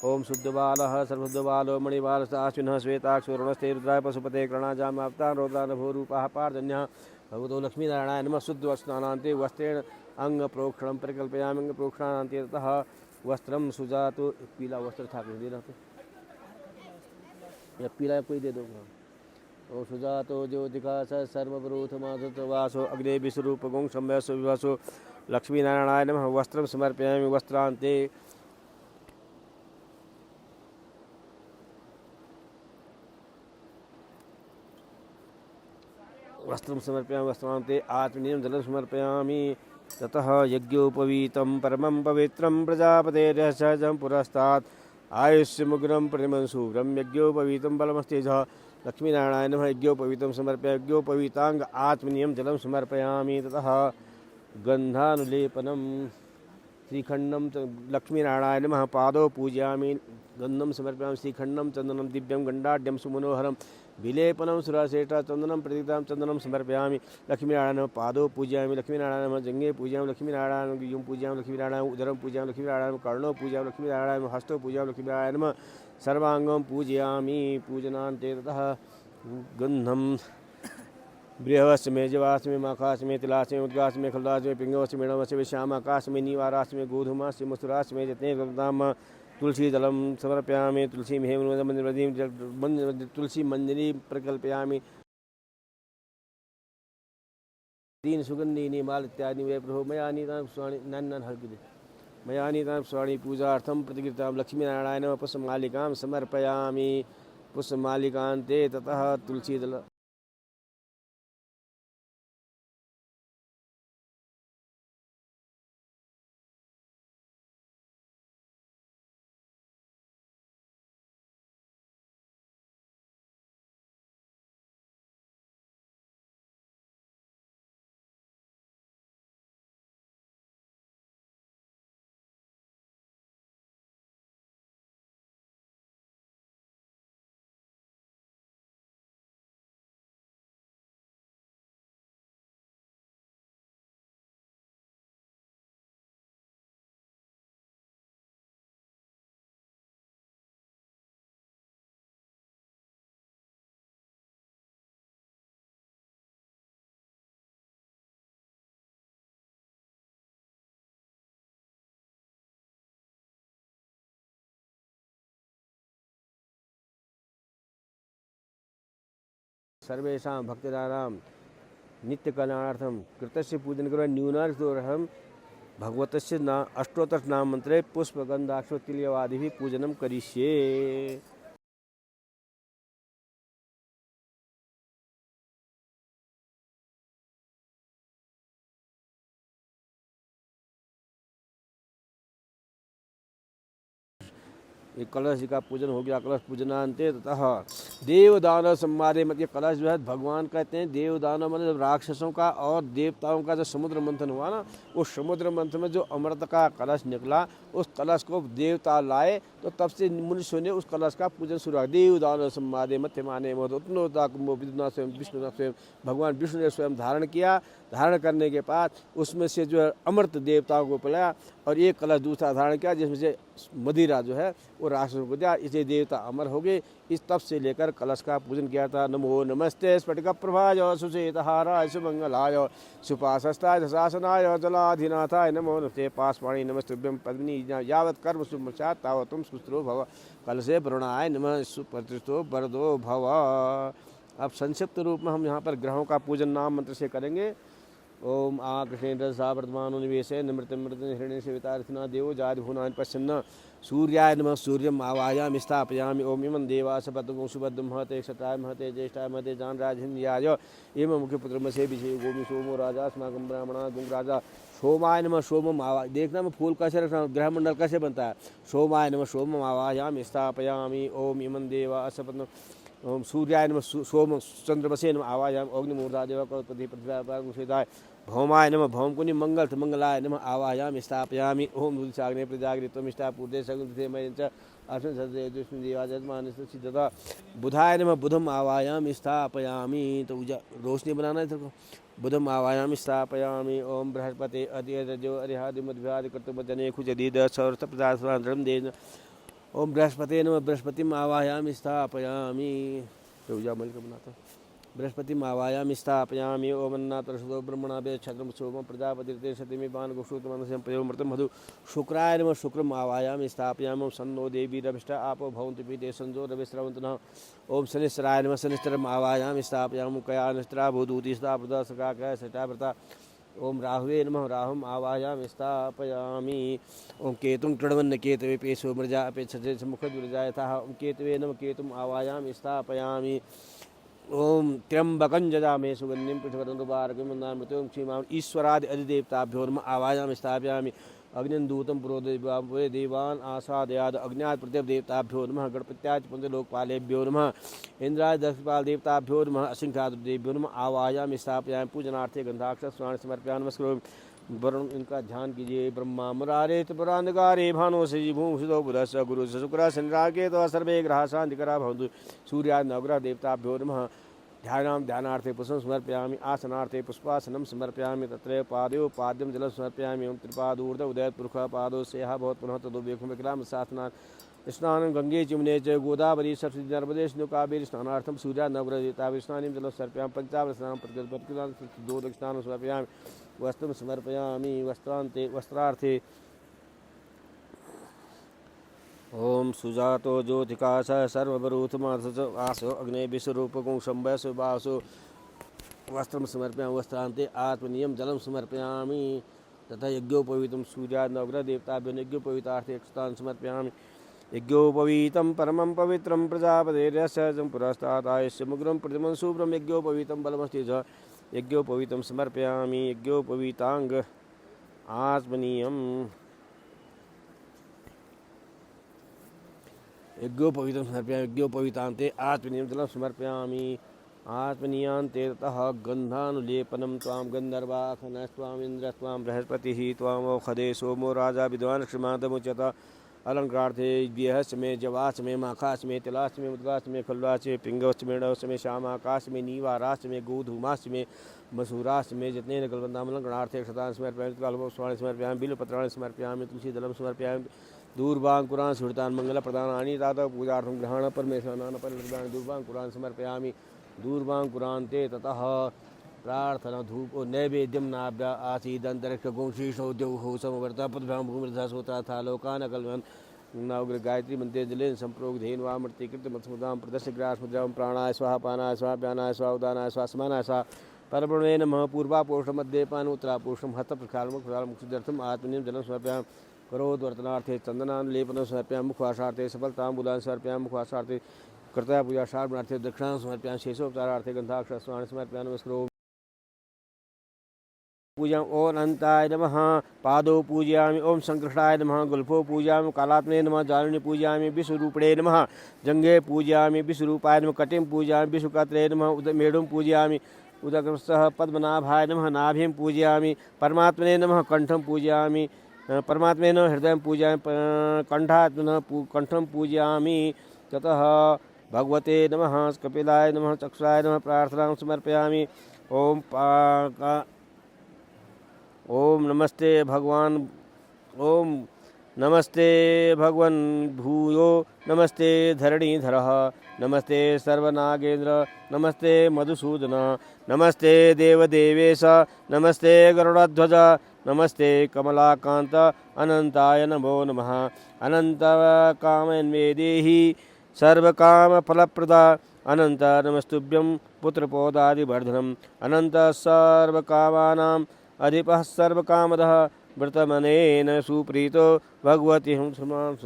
ओम शुद्धबालः सर्वशुद्धबालो मणिबालः आश्विनः श्वेताक्षुर्णस्ते रुद्राय पशुपते कर्णाजामाप्तान् रौद्रान् भूरूपाः पार्जन्यः भगवतो लक्ष्मीनारायणाय नमः शुद्ध स्नानान्ते वस्त्रेण अंगप्रोक्षणं परिकल्पयामि अंगप्रोक्षणान्ते ततः वस्त्रं सुजातो पीला वस्त्र था दे रहा या पीला कोई दे दो ओ सुजातो ज्योतिका सर्वप्रोथमासो अग्ने विश्वरूपगुं सम्यसो विवासो लक्ष्मीनारायणाय नमः वस्त्रं समर्पयामि वस्त्रान्ते वस्त्रं समर्पयामि वस्त्रान्ते आत्मनीयं जलं समर्पयामि ततः यज्ञोपवीतं परमं पवित्रं प्रजापतेर्यः सहजं पुरस्तात् आयुष्यमुग्रं प्रतिमं शूरं यज्ञोपवीतं बलमस्तेजः लक्ष्मीनारायणाय नमः यज्ञोपवीतं समर्पयामि यज्ञोपवीतांग आत्मनीयं जलं समर्पयामि ततः गन्धानुलेपनं श्रीखण्डं लक्ष्मीनारायणाय नमः पादौ पूजयामि गन्धं समर्पयामि श्रीखण्डं चन्दनं दिव्यं गण्डाढ्यं सुमनोहरं विलेपनं सुराश्रेष्ठा चन्दनं प्रतीतां चन्दनं समर्पयामि लक्ष्मीनारायण पादौ पूजयामि लक्ष्मीनारायण जंगे पूजयामि लक्ष्मीनारायण गिरिं पूजयामि लक्ष्मीनारायण उदरं पूजयामि लक्ष्मीनारायण कर्णौ पूजयामि लक्ष्मीनारायण हस्तौ पूजयामि लक्ष्मीनारायण सर्वांगं पूजयामि पूजनान्ते ततः गन्धं बृहस्मे जवास्मे माखास्मे तिलास्मे उद्गास्मे खलदास्मे पिंगवस्मे मेणवस्मे श्यामाकास्मे नीवारास्मे गोधूमास्मे मसुरास्मे जतने गन्धाम तुलसी दलं समर्पयामि तुलसी हेमवतीं तुलसी मंजरी प्रकल्पयामि तीन सुगंधीनि माल इत्यादि वे प्रभो मया नीतां स्वाणि नन्नन हल्किदे मया नीतां स्वाणि पूजार्थं प्रतिकृतां लक्ष्मीनारायण पुष्पमालिकां समर्पयामि पुष्पमालिकान्ते ततः तुलसीदल सर्वेषां भक्तिदानां नित्यकल्याणार्थं कृतस्य पूजन करो न्यूनार्थ भगवतस्य अष्टोत्तर नाम मंत्रे पुष्पगंधाक्षोतिल्यवादिभिः पूजनं करिष्ये। ये कलश जी का पूजन हो गया। कलश पूजनांते ततः देव दानव संवादे मत, ये कलश जो है भगवान कहते हैं देव दानव मतलब जब राक्षसों का और देवताओं का जो समुद्र मंथन हुआ ना, उस समुद्र मंथन में जो अमृत का कलश निकला, उस कलश को देवता लाए तो तब से मनुष्यों ने उस कलश का पूजन शुरू किया। देव दानव संवादे मध्य माने मोदोत्नोता कुंभो विदुना स्वयं विष्णु स्वयं, भगवान विष्णु ने स्वयं धारण किया। धारण करने के बाद उसमें से जो है अमृत देवताओं को पिलाया और एक कलश दूसरा धारण किया जिसमें से मदिरा जो है वो राक्षसों को दिया। इसे देवता अमर हो गए। इस तब से लेकर कलश का पूजन किया था। नमो नमस्ते स्फटिक प्रभाय सुचेतहाराय सुमंगलाय सुपाशस्ताय शासनाय जलाधिनाथाय नमो नमस्ते पासपाणी नमस्तुभ्यं पद्मिनी यावत् कर्म सुमचात् तावत् तुम सुस्त्रो भव कलशे वरुणाय नमः सुप्रतिष्ठो वरदो भव। अब संक्षिप्त रूप में हम यहाँ पर ग्रहों का पूजन नाम मंत्र से करेंगे। ओम आ कृष्णेन्द्र सा वर्तमान निवेशे नमृतमृत हिरण्य सेवितार्थिना देवो जादिभुवनानि पश्यन्न सूर्याय नमः सूर्यम आवायामि स्थापयामि। ओम इमं देवा सपत्गो सुभद्रं महते क्षत्राय महते ज्येष्ठाय महते जानराजहिन्द्याय एवं मुख्यपुत्रमसे विषय गोमि सोमो राजा अस्माकं ब्राह्मणा गुंराजा। सोमाय नमः सोमम आवा, देखना मैं फूल कैसे रखना, ग्रह मंडल कैसे बनता है। सोमाय नमः सोमम आवायामि स्थापयामि। ओम इमं देवा सपत्न ओम सूर्याय नमः सोम चंद्रमसे नमः आवायामि। अग्निमूर्धादेव करोत्पति पृथ्व्यापाय भौमाय नमः भौम कुनि मंगलाय नमः आवायामि स्थापयामि। ओम दूलसाग्ने प्रजाग्रे त्वमिष्टा पूर्दे सगुंधे मयं च अस्मिन् सदे दुष्मिन् देवाजमानस्य सिद्धता। बुधाय नमः बुधम आवायामि स्थापयामि। तो रोशनी बनाना है तेरे बुधम आवायामि स्थापयामि। ओम बृहस्पति अधिरजो अरिहादि मध्यादि कर्तुमजने खुजदीद सर्वत प्रदासरांद्रम देन। ओम बृहस्पति नमः बृहस्पतिम आवायामि स्थापयामि। तो पूजा मल का बनाता बृहस्पतिम आवायामि स्थापयामि। ओम अन्नातरसो ब्रह्मणाभ्य छत्रम सोम प्रजापतिर्ते सतिमि बाण गोश्रुतमनसं पयोमृतं मधु। शुक्राय नमः शुक्रम आवायामि स्थापयामि। ओम सन्नो देवी रविष्ठ आपो भवन्तु पीते संजो रविश्रवन्तनः। ओम शनिश्चराय नमः शनिश्चरम आवायामि स्थापयामि। कयानिष्ठा भूदूति स्थापदा सकाकय सटाव्रता। ओम राहुवे नमः राहुम आवायामि स्थापयामि। ओम केतुं कृण्वन्न केतवे पेशो मृजा अपेक्षते मुखद्विरजा यथा। ओम केतवे नमः केतुम आवायामि स्थापयामि। ओम त्र्यंबकं जजामहे सुगन्धिं पुष्टिवर्धनमुबारकं वन्दामि क्षीमां। ईश्वरादि अधिदेवताभ्यो नमः आवायामि स्थापयामि। अग्निन्दूतं पुरोदेवां देवान् आसादयाद अग्न्यात् प्रतिदेवताभ्यो नमः। गणपत्याच पंचलोकपालेभ्यो नमः। इंद्राय दक्षपाल देवताभ्यो नमः। असंख्यादेव्यो नमः आवायामि स्थापयामि। पूजनार्थे गंधाक्षराणि समर्पयामि। नमस्कार वरुण इनका ध्यान कीजिए। ब्रह्मा मुरारे त्रिपुरान्धकारे भानो सजी भूषितो बुधश्च गुरु शुक्र शनिराके तो सर्वे ग्रह शांतिकरा भवन्तु। सूर्यादि नवग्रह देवताभ्यो नमः। ध्यानार्थे पुष्पं समर्पयामि। आसनार्थे पुष्पासनं समर्पयामि। तत्र पादयो पाद्यं जलं समर्पयामि। ओम त्रिपादूर्ध उदयत् पुरुषः पादो सेहा भवत् पुनः तदो विक्रम शासनात् स्नानं गंगे चिमने च गोदावरी सरस्वती नर्मदे सिन्धु कावेरी स्नानार्थं सूर्यादि नवग्रह देवताभ्यो स्नानं जलं समर्पयामि। पंचामृत स्नानं प्रतिगतं दो दक्षिणानं समर्पयामि। वस्त्रं समर्पयामि। वस्त्रार्थे ओम सुजातो ज्योतिकाश सर्वरूथमास आसो अग्ने विश्वरूपको शंभसो वासो। वस्त्रं समर्पयामि। वस्त्रान्ते आत्मनियम जलं समर्पयामि। तथा यज्ञोपवीतं सूर्यादि नवग्रह देवताभ्यो यज्ञोपवीतार्थे स्थानं समर्पयामि। यज्ञोपवीतं परमं पवित्रं प्रजापतेर्यस्य पुरस्तादायस्य मुग्रं प्रतिमं शुभ्रं यज्ञोपवीतं बलमस्ति च यज्ञोपवीतं समर्पयामि यज्ञोपवीतांग आत्मनीयम् यज्ञोपवीतं समर्पयामि यज्ञोपवीतान्ते आत्मनीयं जलं समर्पयामि आत्मनीयान्ते ततः गन्धानुलेपनं त्वां गन्धर्वाखनस्त्वाम् इन्द्रस्त्वां बृहस्पतिः त्वामोखदे सोमो राजा विद्वान् श्रीमादमुच्यत अलङ्कार्थे व्यहस्य मे जवास्य मे माखास्य मे तिलास्य मे मुद्गास्य मे खल्वास्य मे पिङ्गवस्य मे णवस्य मे श्यामाकास्य मे नीवारास्य मे गोधूमास्य मे मसूरास्य मे जत्नेन कल्पन्तामलङ्कणार्थे क्षतान् समर्पयामि कालभोस्वाणि समर्पयामि बिल्वपत्राणि समर्पयामि तुलसीदलं समर्पयामि दूर्वाङ्कुरान् सुहृतान् मङ्गलप्रदानानि तातः पूजार्थं ग्रहण परमेश्वरान् परिवृतानि दूर्वाङ्कुरान् समर्पयामि दूर्वाङ्कुरान्ते ततः प्रार्थना धूप नैवेद्यं नाभ्य आसीदन्तरिक्षगुंशीषो द्यौः समवर्तः पद्भ्यां भूमिर्धा सोता था लोकान् अकल्पन् नाग्र गायत्री मंत्रे जलेन संप्रोग धेन वामृतिकृत मत्समुदां प्रदर्श्य ग्रासमुद्रां प्राणाय स्वाहा पानाय स्वाहा व्यानाय स्वाहा उदानाय स्वाहा समानाय स्वाहा परब्रह्मणे नमः पूर्वापोषण मध्यपान उत्तरापोषण हस्तप्रक्षालमुखसिद्धर्थम् आत्मनियं जलं समर्पयामि करोद्वर्तनार्थे चन्दनान् लेपनं समर्पयामि मुखवासार्थे सफलताम्बूलान् समर्पयामि मुखवासार्थे कर्तव्य पूजा शार्पणार्थे दक्षिणां समर्पयामि शेषोपचारार्थे गन्धाक्षरस्वान् समर्पयामि नमस्करो पूजा ओम अनंताय नमः पादौ पूजयामि ओम संकृष्टाय नमः गुल्फो पूजयामि कालात्मने नमः जालिनी पूजयामि विश्वरूपिणे नमः जंगे पूजयामि विश्वरूपाय नमः कटिं पूजयामि विश्वकत्रे नमः मेढुं पूजयामि उदकस्थः पद्मनाभाय नमः नाभिं पूजयामि परमात्मने नमः कंठं पूजयामि परमात्मने नमः हृदयं पूजयामि कंठं पूजयामि ततः भगवते नमः कपिलाय नमः चक्षुराय नमः प्रार्थनां समर्पयामि ओम नमस्ते भगवान ओम नमस्ते भगवन् भूयो नमस्ते धरणीधरः नमस्ते सर्वनागेन्द्र नमस्ते मधुसूदन नमस्ते देवदेवेश नमस्ते गरुडध्वज नमस्ते कमलाकांत अनंताय नमो नमः अनन्तकामन्वेदेहि सर्वकामफलप्रदा अनंत नमस्तुभ्यं पुत्रपौदादिवर्धनम् अनंत सर्वकामानां अधिपः सर्वकामदः वर्तमनेन सुप्रीतो भगवती हं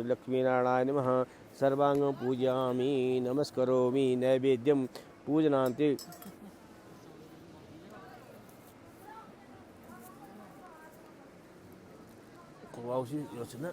लक्ष्मीनारायण नमः सर्वांगं पूजयामि नमस्करोमि नैवेद्यं पूजनान्ते योजना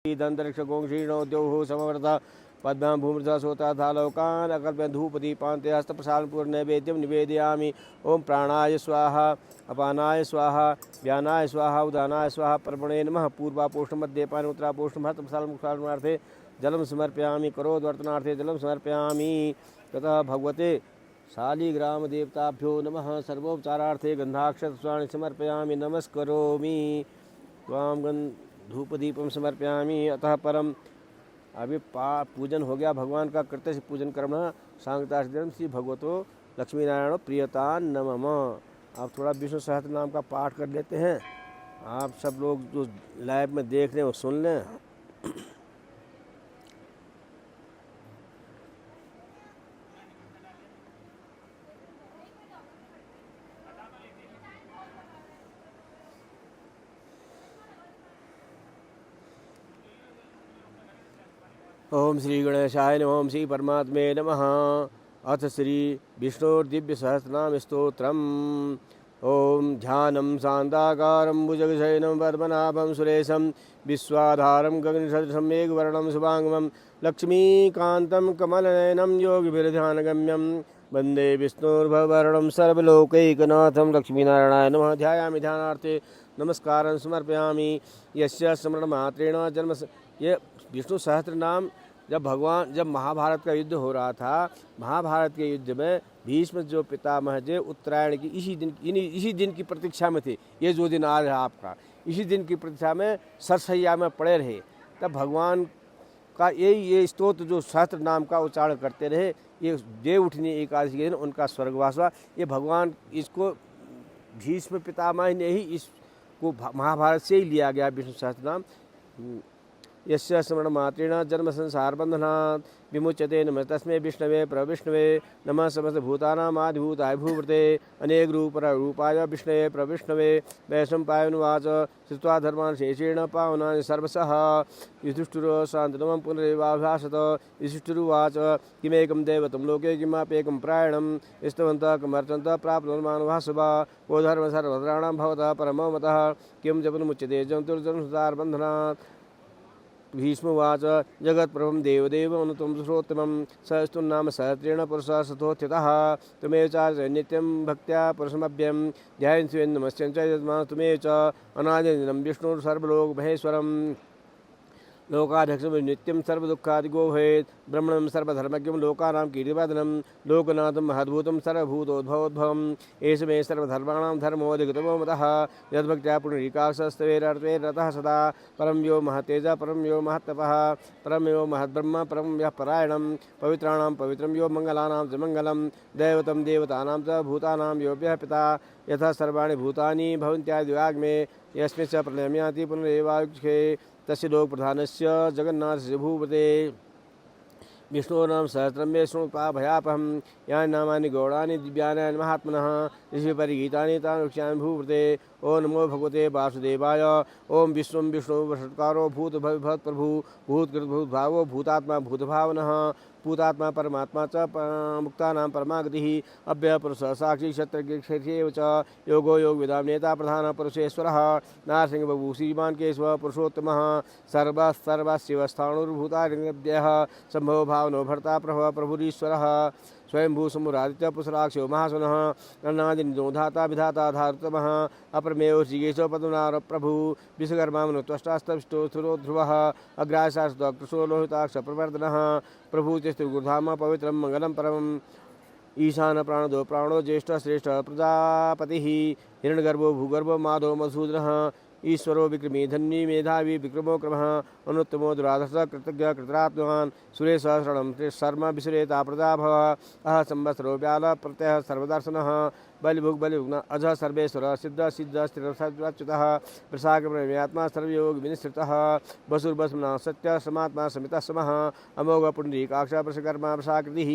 दन्तरिक्षगोक्षीणो द्यौः समवर्तः पद्भ्यां भूमृतः सोता था लोकान् अकल्प्यन् धूपदीपान्ते हस्तप्रसारणपूर्णनैवेद्यं निवेदयामि ओम प्राणाय स्वाहा अपानाय स्वाहा व्यानाय स्वाहा उदानाय स्वाहा परमणे नमः पूर्वापोष्णमध्यपान उत्तरापोष्णं हस्तप्रसारणमुखार्थे जलं समर्पयामि करोद्वर्तनार्थे जलं समर्पयामि ततः भगवते शालिग्रामदेवताभ्यो नमः सर्वोपचारार्थे गन्धाक्षरपुष्पाणि समर्पयामि नमस्करोमि त्वां धूपदीपम समर्पयामि अतः परम अभी पूजन हो गया भगवान का कृत्य से पूजन करना सांगता श्री भगवतो लक्ष्मी नारायण प्रियता नमः। आप थोड़ा विष्णु सहस्त्र नाम का पाठ कर लेते हैं। आप सब लोग जो लाइव में देख रहे हैं वो सुन लें। ओम श्री गणेशाय नमः। ओम श्री परमात्मे नमः। अथ श्री विष्णुर्दिव्य सहस्रनाम स्तोत्रम्। ओम ध्यानं शान्ताकारं भुजगशयनं पद्मनाभं सुरेशं विश्वाधारं गगनसदृशं मेघवर्णं शुभांगमं लक्ष्मीकान्तं कमलनयनं योगिभिर्ध्यानगम्यं वन्दे विष्णुर्भववर्णं सर्वलोकैकनाथं लक्ष्मीनारायणाय नमः। ध्यायामि ध्यानार्थे नमस्कारं समर्पयामि। यस्य स्मरणमात्रेण जन्म ये विष्णु सहस्त्र नाम जब महाभारत का युद्ध हो रहा था, महाभारत के युद्ध में भीष्म जो पितामह जे उत्तरायण की इसी दिन की प्रतीक्षा में थे। ये जो दिन आज है आपका, इसी दिन की प्रतीक्षा में सरसैया में पड़े रहे। तब भगवान का ये स्तोत्र जो सहस्त्र नाम का उच्चारण करते रहे, ये देव उठनी एकादशी के दिन उनका स्वर्गवास हुआ। ये भगवान, इसको भीष्म पितामह ने ही इसको महाभारत से ही लिया गया विष्णु सहस्त्र नाम। यस्य स्मरणमात्रेण जन्म संसार बंधनात् विमुच्यते नमः तस्मै विष्णवे प्रविष्णवे नमः समस्त भूतानामादिभूताय भूवृते अनेक रूपाय विष्णवे प्रविष्णवे। वैशंपायनुवाच श्रुत्वा धर्मान् शेषेण पावनानि सर्वशः युधिष्ठिरो शान्तनुमं पुनरेवाभाषत। युधिष्ठिरुवाच किमेकं दैवतं लोके किमाप्येकं प्रायणं स्तवन्तः किमर्चन्तः प्राप्नुर्मानुभासवा को धर्म सर्वधर्माणां भवतः परमो मतः किं जपन्मुच्यते जन्तुर्जन्मसंसार बन्धनात्। भीष्मवाच जगत्प्रभं देवदेवमनुतं सुरोत्तमं सहस्तुन्नाम सहस्रेण पुरुषः सतोत्थितः त्वमेव च नित्यं भक्त्या पुरुषमभ्यं ध्यायन् स्वेन नमस्यञ्च यजमानं त्वमेव च अनादिनं विष्णुः सर्वलोकमहेश्वरं लोकाध्यक्षं नित्यं सर्वदुःखादिगो भवेत् ब्रह्मणं सर्वधर्मज्ञं लोकानां कीर्तिवर्धनं लोकनाथं महद्भूतं सर्वभूतोद्भवोद्भवम् एष मे सर्वधर्माणां धर्मोऽधिगतमो मतः यद्भक्त्या पुनरीकाक्षस्त्वेरर्थः सदा परं यो महत्तेज परं यो महत्तपः परं यो महद्ब्रह्म परं यः परायणं पवित्राणां पवित्रं यो मङ्गलानां च मङ्गलं दैवतं देवतानां च भूतानां योऽप्यः पिता यथा सर्वाणि भूतानि भवन्त्यादिवाग्मे यस्मिन् च प्रलयम्याति पुनरेवायुक्षे तस्य लोकप्रधानस्य जगन्नाथस्य भूपते। विष्णोर्नाम सहस्रं मे शृणुपाभयापहं यानि नामानि गौणानि दिव्यानि महात्मनः ऋषिपरिगीतानि तानि वक्ष्यामि भूपते। ओं नमो भगवते वासुदेवाय। ओं विष्णुं विष्णुवषट्कारो भूतभवत्प्रभु भूतकृतभूतभावो भूतात्मा भूतभावनः भूतात्मा परमात्मा च मुक्तानां परमागतिः अव्ययः पुरुषः साक्षी क्षत्रक्षेत्रैव च योगो योगविदां नेता प्रधानः पुरुषेश्वरः नारसिंहबभूः श्रीमान् केशवः पुरुषोत्तमः सर्वशिवस्थाणुर्भूतादिभ्यः सम्भवो भावनो भर्ता प्रभवः प्रभुरीश्वरः स्वयंभू समुरादित्य पुष्पराक्षो महासुनः अन्नादिनिधोधाता विधाता धारुतमः अपरमेव श्रीकेशव पद्मनाभ प्रभु विश्वकर्मा मनुत्वष्टास्तविष्टो सुरो ध्रुवः अग्राशास्त्रकृशो लोहिताक्ष प्रवर्धनः प्रभु तिस्त्रिगुरुधाम पवित्रं मंगलम परमम् ईशान प्राणदो प्राणो ज्येष्ठ श्रेष्ठ प्रजापतिः हिरण्यगर्भो भूगर्भो माधव मधुसूदनः ईश्वरो विक्रमी धन्वी मेधावी विक्रमो क्रमः अनुत्तमो दुराधर्ष कृतज्ञ कृतरात्मवान् सुरेशः शरणं शर्म विसुरेता प्रजा भव अह संवत्सरो व्याल प्रत्ययः सर्वदर्शनः बलिभुग बलिभुग्न अज सर्वेश्वर सिद्ध सिद्ध स्थिर सच्युतः प्रसाग्रमेत्मा सर्वयोग विनिश्रितः वसुर्वसुना सत्य समात्मा समितः समः अमोघ पुण्डरीकाक्ष प्रसकर्मा प्रसाकृतिः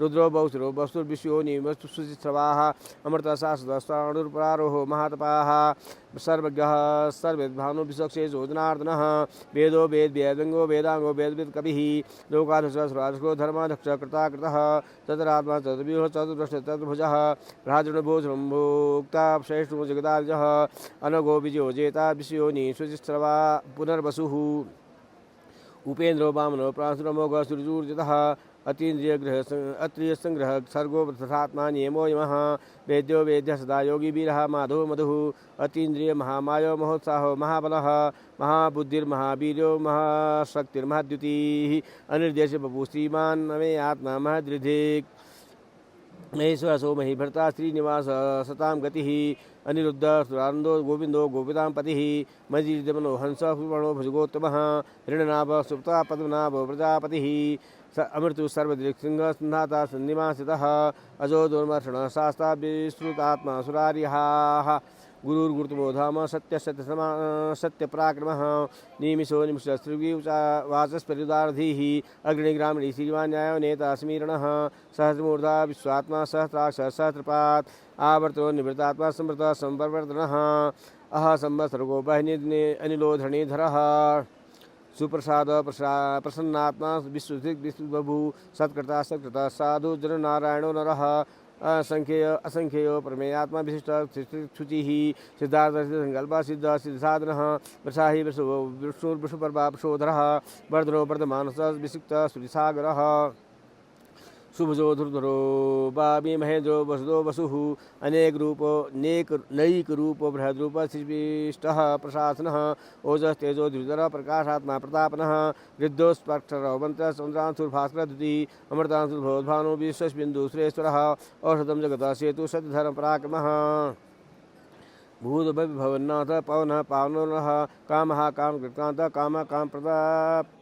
रुद्रो बहुसुरो वसुर्विश्योनि वस्तुसुचिस्रवाः अमृतः शाश्वतस्वाणुर्परारोहो महातपाः सर्वज्ञः सर्वविद्भानु विचक्षेषो जनार्दनः वेदो वेद वेदंगो वेदांगो वेदविद कविः लोकाध्यक्षो धर्माध्यक्ष कृता कृतः ततरात्मा चतुर्व्यूह चतुर्दश चतुर्भुजः भोक्ता श्रेष्ठो जगदाजः अनगो विजयो जेता विषयोनि शुचिस्रवा पुनर्वसुः उपेन्द्रो वामनो प्रासुरमोघ सुरजूर्जितः अत्रिय संग्रह सर्गो तथात्मा नियमो यमः वेद्यो वेद्य सदा योगी वीरः माधो मधुः अतीन्द्रिय महामायो महोत्साहो महाबलः महाबुद्धिर्महावीर्यो महाशक्तिर्महाद्युतिः अनिर्देश बभू श्रीमान् मे आत्मा महदृधिक् महेश्वरसो मही भर्ता श्रीनिवास सतां गतिः अनिरुद्ध सुरानंदो गोविंदो गोपितां पतिः मजीदमनो हंस सुवर्णो भुजगोत्तमः हिरण्यनाभ सुप्ता पद्मनाभ प्रजापतिः अमृतु सर्वदृक्सिंह स्नाता सन्निवासितः अजो दुर्मर्षण शास्ता विश्रुतात्मा सुरारिहाः गुरुर्गुरुतमो धाम सत्य सत्यपराक्रमः निमिषो निमिषस्त्रिगी वाचस्परिदारधीः अग्निग्रामिणी श्रीमान्यायो नेता स्मीरणः सहस्रमूर्धा विश्वात्मा सहस्राक्ष सहस्रपात् आवर्तो निवृत्तात्मा समृतः संप्रवर्तनः अह संवत्सर्गो बहिनी अनिलो धरणीधरः सुप्रसाद प्रसन्नात्मा विश्वबभू सत्कृता सत्कृता साधु जननारायणो नरः असंख्येय परमेयात्मा विशिष्ट शुचिः सिद्धार्थ संकल्प सिद्ध सिद्धाधनः वृषाहि विष्णुर्विष्णुपर्वा प्रशोधरः वर्धनो वर्धमानस विसिक्त सुरिसागरः शुभजो धुर्धरो बाबी महेन्द्रो वसुदो वसुः अनेक रूपो नैक रूपो बृहद रूप शिष्टः प्रशासनः ओजस् तेजो द्विधर प्रकाशात्मा प्रतापनः रिद्धोस्पर्क्षरो मंत्र समुद्रांशुर्भास्कर द्युति अमृतांशुर्भोद्भानो विश्वस्बिन्दु सुरेश्वरः औषधं जगतः सेतु सत्यधर्म पराक्रमः भूतभविभवन्नाथ पवनः पावनः कामः कामकृतान्त काम प्रदा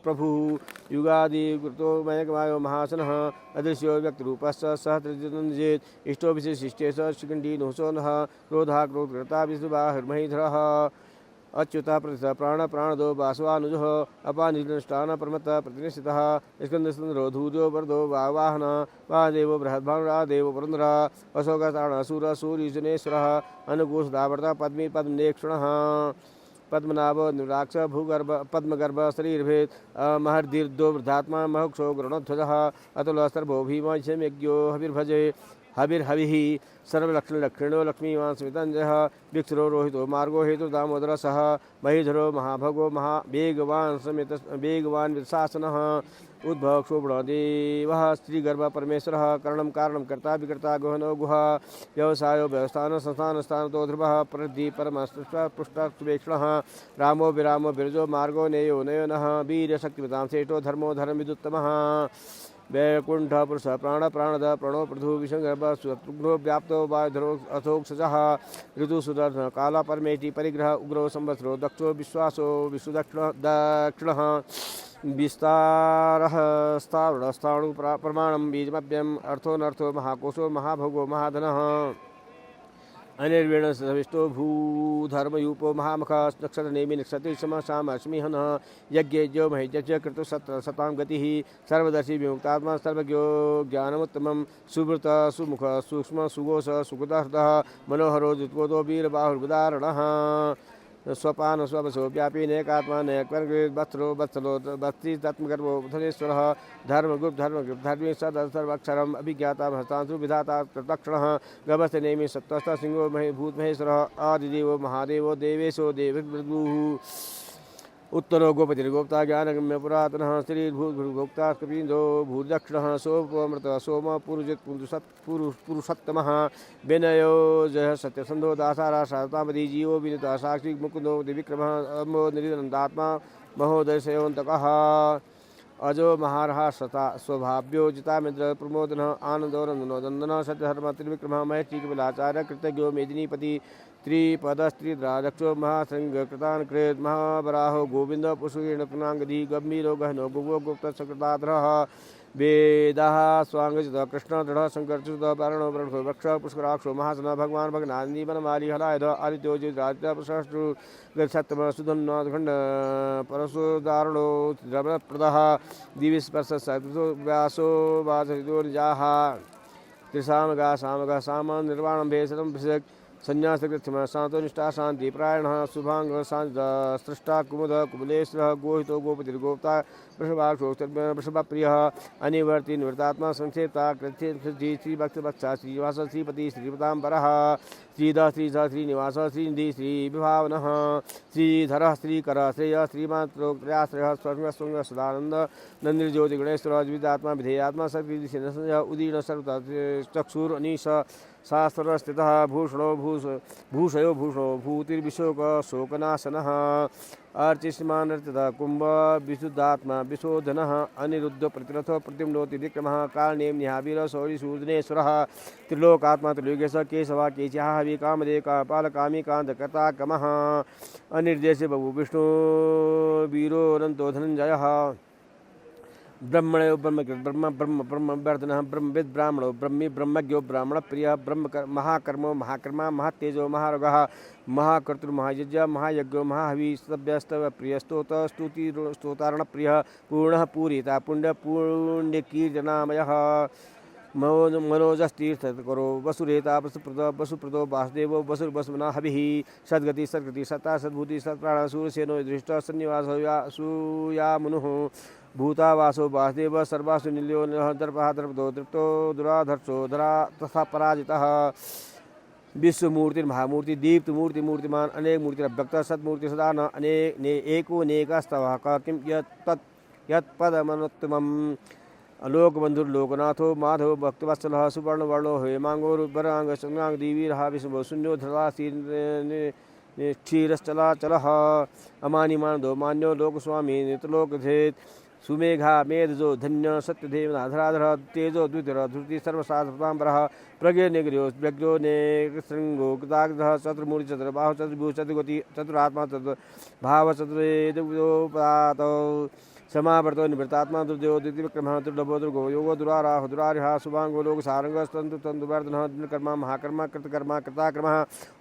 प्रभुः युगादि कृतो मयकमायो महासनः अदृश्यो व्यक्तिरूपश्च सह त्रिजनजित् इष्टो विशिष्टे स शिखण्डी नुसो नः क्रोधः क्रोधकृता विष्णुबाहिर्महीधरः अच्युता प्रतिष्ठा प्राण प्राणदो वासवानुजः अपानिष्ठान परमतः प्रतिनिष्ठितः स्कंदस्कंदरो धूर्यो वरदो वाहन वादेवो बृहद्भानुरादेवो पुरंदरः अशोकतारणसूरः सूर्यजनेश्वरः अनुकोशदावर्तः पद्मी पद्मनेक्षणः पद्मनाभो निराक्ष भूगर्भ पद्मगर्भ शरीरभेद महर्दीर्दो वृद्धात्मा महक्षो गरुणध्वजः अतुल सर्वो भीम यज्ञो हविर्भजे हविर्हविः सर्वलक्षणलक्षिणो लक्ष्मीवान् स्मितञ्जयः विक्षरो रोहितो मार्गो हेतु दामोदर सह महीधरो महाभगो महावेगवान् समेत वेगवान् विशासनः उद्भव क्षोभणदेवः श्रीगर्भ परमेश्वरः करणं कारणं कर्ता विकर्ता गहनो गुहा व्यवसायो व्यवस्थान संस्थान स्थानतो ध्रुवः प्रदि परमपृष्ठवेक्षणः रामो विरामो बिरजो मार्गो नेयो नयनः वीर्यशक्तिमतां श्रेष्ठो धर्मो धर्मविदुत्तमः वैकुंठ पुरुष प्राण प्राणद प्रणो पृथु विषंगर्भ शत्रुघ्नो व्याप्तो वायुधरो अथोक्षजः ऋतुसुदर्शन काला परमेटी परिग्रह उग्रो संवत्सरो दक्षो विश्वासो दक्षिणः विस्तारः स्थावरस्थाणु प्रमाणं बीजमभ्यम् अर्थोनर्थो महाकोशो महाभोगो महाधनः अनिर्वीण सविष्टो भूधर्मयूपो महामख नक्षत्र नेमि नक्षत्र श्याम अश्मिहनः यज्ञो महेज्य कृत सतां गतिः सर्वदर्शी विमुक्तात्मा सर्वज्ञो ज्ञानमुत्तमं सुवृत सुमुख सूक्ष्म सुगोष सुकृतहृदः मनोहरो द्युत्पोतो वीरबाहुर्बुदारणः स्वपान स्वपसो व्यापी नेकात्मा नेकवर्गेद वत्सलो वत्सलो वत्सी तत्मगर्भो धनेश्वरः धर्मगुप्त धर्मी सर्वाक्षरम् अभिज्ञाता हस्तांशु विधाता तत्क्षणः गभस्थ नेमि सत्तस्थ सिंहो भूत महेश्वरः आदिदेवो महादेवो देवेशो देवगुः उत्तरो गोपतिर्गोप्ता ज्ञानगम्य पुरातनः श्रीभूतभूगोप्ता कपीन्द्रो भूर्दक्षिणः सोपमृत सोम पुरुषोत्तमः विनयो जय सत्यसन्धो दासारा शातामदी जीवो विनुता साक्षी मुकुन्दो विक्रमः अम्बो निरिनन्दात्मा महोदय सेवन्तकः अजो महारः सता स्वभाव्यो जितामिन्द्र प्रमोदनः आनन्दो नन्दनो नन्दनः सत्यधर्म त्रिविक्रमः महेशी कपिलाचार्य कृतज्ञो मेदिनीपति त्रिपदस्त्रिद्राजक्षो महासृङ्गकृतान् कृत महावराहो गोविन्द पुष्पेण पुनाङ्गधी गम्भीरो गहनो गुगो गुप्तसकृताधरः वेदाः स्वाङ्गजित कृष्ण दृढ शङ्करच्युत वारणो वृक्षो वृक्ष पुष्कराक्षो महासन भगवान् भगनान्दी वनमाली हलायध आदित्यो जिद्रादित्य प्रशस्तु गच्छत्तम सुधन्वाखण्ड परशुदारुणो द्रवप्रदः दिविस्पर्श सततो व्यासो वासहितो निजाः त्रिसामगा सामगा साम निर्वाणं भेषजं पृषक् संन्यासकृत्य शांतो निष्ठा शांति प्रायणः शुभांग सृष्टा कुमुद कुमुलेश्वरः गोहितो गोपतिर्गोप्ता वृषभाक्षो वृषभप्रियः अनिवर्ति निवृत्तात्मा संक्षेप्ता कृति श्रीभक्तवत्सा श्रीनिवास श्रीपति श्रीपताम्बरः श्रीधः श्रीधः श्रीनिवास श्रीनिधि श्रीविभावनः श्रीधरः श्रीकरः श्रेयः श्रीमात्रोक्त्र्याश्रयः स्वर्ग सदानंद नंदिर्ज्योतिगणेश्वर विदात्मा विधेयात्मा सर्वविधि उदीर्ण सर्वचक्षुरनीश शास्त्रस्थितः भूषणो भूषयो भूषणो भूतिर्विशोक शोकनाशनः अर्चिष्मानर्चितः कुंभ विशुद्धात्मा विशोधनः अनिरुद्ध प्रतिरथ प्रतिम्नोति विक्रमः कालनेम निहावीर शौरी सूर्यनेश्वरः त्रिलोकात्मा त्रिलोकेश केशवा केशः हवि कामदे पालकामी कांतकर्ता कमः अनिर्देश बभु विष्णु वीरो अनंतो धनंजयः ब्रह्मणो ब्रह्म ब्रह्म ब्रह्म वर्धनः ब्रह्मविद् ब्राह्मणो ब्रह्मी ब्रह्मज्ञो ब्राह्मण प्रिय ब्रह्म महाकर्मो महाकर्मा महातेजो महारगः महाकर्तृमहायज्ञ महायज्ञो महाहवि सभ्यस्तव प्रियस्तोत स्तुति स्तोतारण प्रिय पूर्णः पूरिता पुण्य पुण्यकीर्तनामयः मनोजस्तीर्थकरो वसुरेता वसुप्रदो वासुदेवो वसुर्वसुना हविः सद्गति सद्गति सत्ता सद्भूति सत्प्राण सूर्यसेनो दृष्ट सन्निवास सूयामुनुः भूतावासो वासुदेव सर्वासु निल्यो दर्पः दर्पदो दृप्तो दुराधर्षो धरा तथा पराजितः विश्वमूर्तिर्महामूर्ति दीप्त मूर्ति मूर्तिमान अनेक मूर्तिरभ्यक्त सद्मूर्ति सदा न अनेक एको नेकस्तवः किं यत्पदमनुत्तमम् आलोक बंधुर लोकनाथो माधव भक्तवत्सलः सुवर्णवर्णो हेमांगो वरांग संगांग दिवीरः विष्णु शून्यो धरा क्षीरश्चलाचलः अमानिमानदो मान्यो लोकस्वामी नितलोकधेत सुमेघा मेधजो धन्य सत्यदेव नाधराधर तेजो द्वितीय धृति सर्वशास्त्रतांबरः प्रज्ञ निग्रहो व्यज्ञो नेशृंगो कृताग्रह चतुर्मूर्ति चतुर्बाहु चतुर्भुज चतुर्गति चतुरात्मा चतुर्भाव चतुर्वेदोपात समावर्तो निवृत्तात्मा दुर्देव द्वितीय विक्रमः दुर्लभो दुर्गो योगो दुराराह दुरारिहा शुभांगो लोक सारंगस्तंतु तंतुवर्धनः कर्मा महाकर्मा कृतकर्मा कृताकर्मः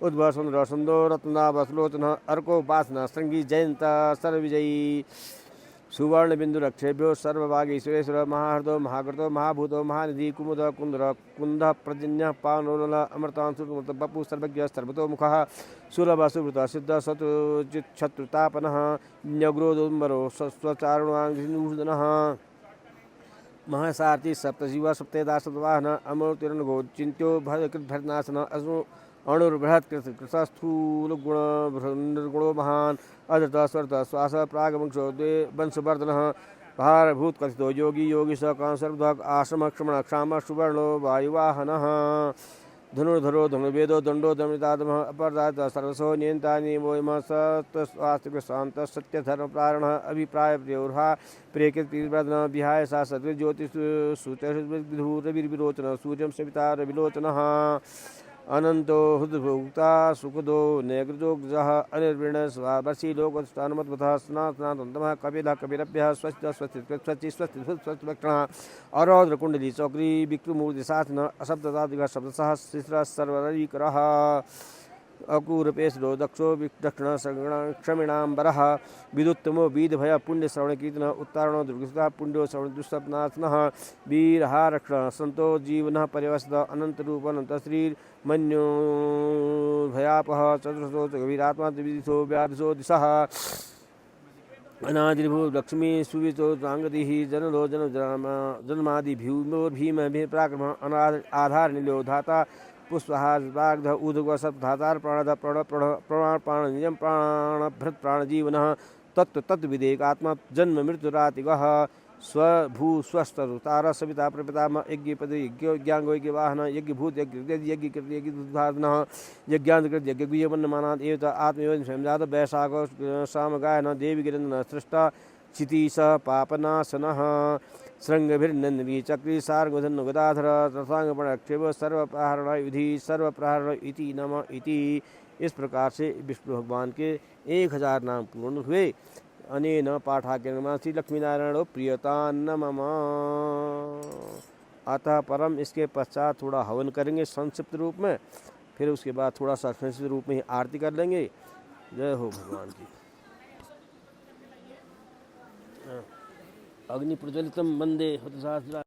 उद्भव सुंदर सुंदर रत्ना बसलोचन अर्को उपासना श्रृंगी जयंत सर्वविजयी सुवर्ण बिंदु रक्षेभ्यो सर्वभागी सुरेश्वर महाहृदो महाकृतो महाभूतो महानिधि कुमुद कुंदर कुंद प्रजन्य पानोल अमृतांशु बपु सर्वज्ञ सर्वतो मुखः सुलभ सुवृत सिद्ध शत्रुतापनः न्यग्रोदुम्बरो स्वचारुणांगनः महसारथी सप्तजीव सप्तेदा सप्तवाहन अमृतिरन गो चिंत्यो भरनाशन असु अणुर्बृहत् कृतस्थूल गुण निर्गुणो महान अधृत स्वर्त श्वास प्रागवंशो द्वे वंशवर्धनः भारभूत कथितो योगी योगी स कां सर्वधक आश्रम क्षमण क्षाम सुवर्णो वायुवाहनः धनुर्धरो धनुर्वेदो दंडो दमितादमः अपरदात सर्वसो नियंता नियमो इमः सत्वास्तिक शांत सत्य धर्म प्रारण अभिप्राय प्रियोर्हा प्रेकित तीव्रदन विहाय सा सत्व ज्योतिष सुचरविरोचन सूर्यं सविता रविलोचनः अनंतो हृदभुक्ता सुखदो नेग्रजोग्जः अनिर्वृण स्वावर्षी लोकस्थानमद्भुतः स्नातनतमः कपिलः कपिरभ्यः स्वस्ति स्वस्ति स्वस्ति स्वस्ति स्वस्तिवक्षणः अरौद्रकुण्डली चौक्री विक्रमूर्तिशासनः अशब्दतादिकः शब्दशः शिश्रः सर्वरीकरः अकूरपेशो दक्षो दक्षिण क्षमिणाम्बरः विदुत्तमो वीदभय पुण्यश्रवणकीर्तन उत्तारणो दुर्गुषता पुण्यो श्रवण दुष्टनाथनः वीरहा रक्षण संतो जीवनः परिवसत अनंतरूप अनंतश्री मन्यो भयापह चतुर्थो गभीरात्मा द्विदिशो व्याधिशो दिशः अनादिभू लक्ष्मी सुविचो जांगदिः जनलो जन्मादिभ्यूमो भीम प्राक्रम आधार निलो धाता पुष्पहार वाग्ध ऊर्ध्व सप्धातार प्राणद प्रण प्रमाण प्राण नियम प्राण भृत प्राण जीवनः तत्व तत्विदेक आत्मा जन्म मृत्युरातिगः स्वभू स्वस्तरुतार सविता प्रपितामह यज्ञ पद यज्ञ ज्ञांगो यज्ञ वाहन यज्ञ भूत यज्ञ यज्ञ कृत यज्ञ दुधारणः यज्ञांतकृत यज्ञ गुह्यमन्यमानात् एव आत्मयोनि स्वयंजात वैशाखो सामगायन देवी गिरन्दन सृष्टा क्षितीश पापनाशनः श्रृंगभिर्नंदिनी चक्री सार्गधन गदाधर रथांगपणक्षेप सर्वप्रहरण विधि सर्वप्रहरण इति नम इति। इस प्रकार से विष्णु भगवान के 1000 नाम पूर्ण हुए। अनेन पाठाख्यनमा श्री लक्ष्मीनारायण प्रियता नमः। अतः परम इसके पश्चात थोड़ा हवन करेंगे संक्षिप्त रूप में, फिर उसके बाद थोड़ा सा संक्षिप्त रूप में ही आरती कर लेंगे। जय हो भगवान की। अग्नि प्रज्वलितम वंदे हुतसास्त्र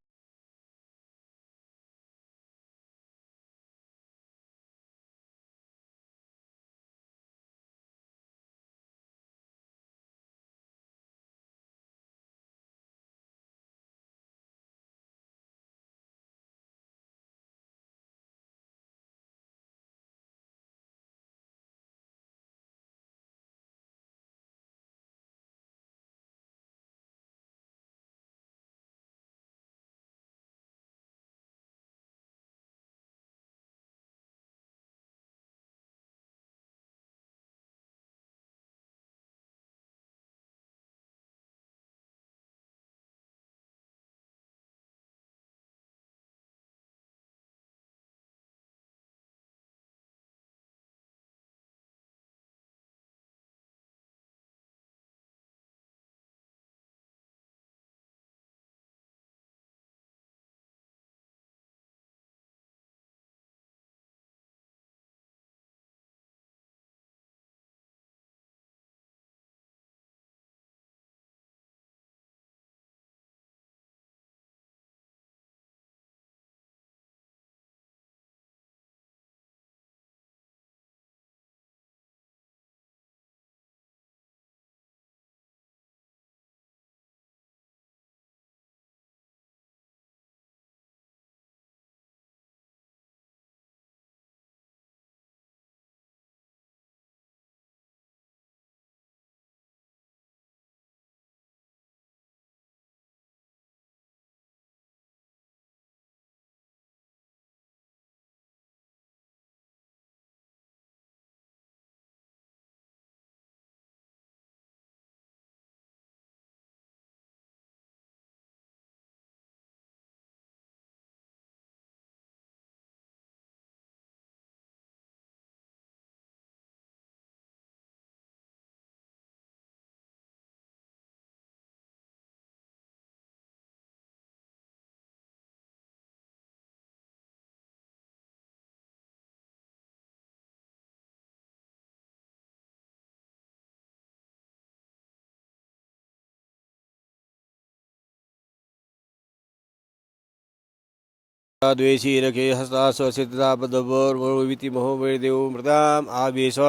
द्वेषीरके हस्ता स्वसिद्धापदवोर्विति महो वैदेवो मृताम् आवेश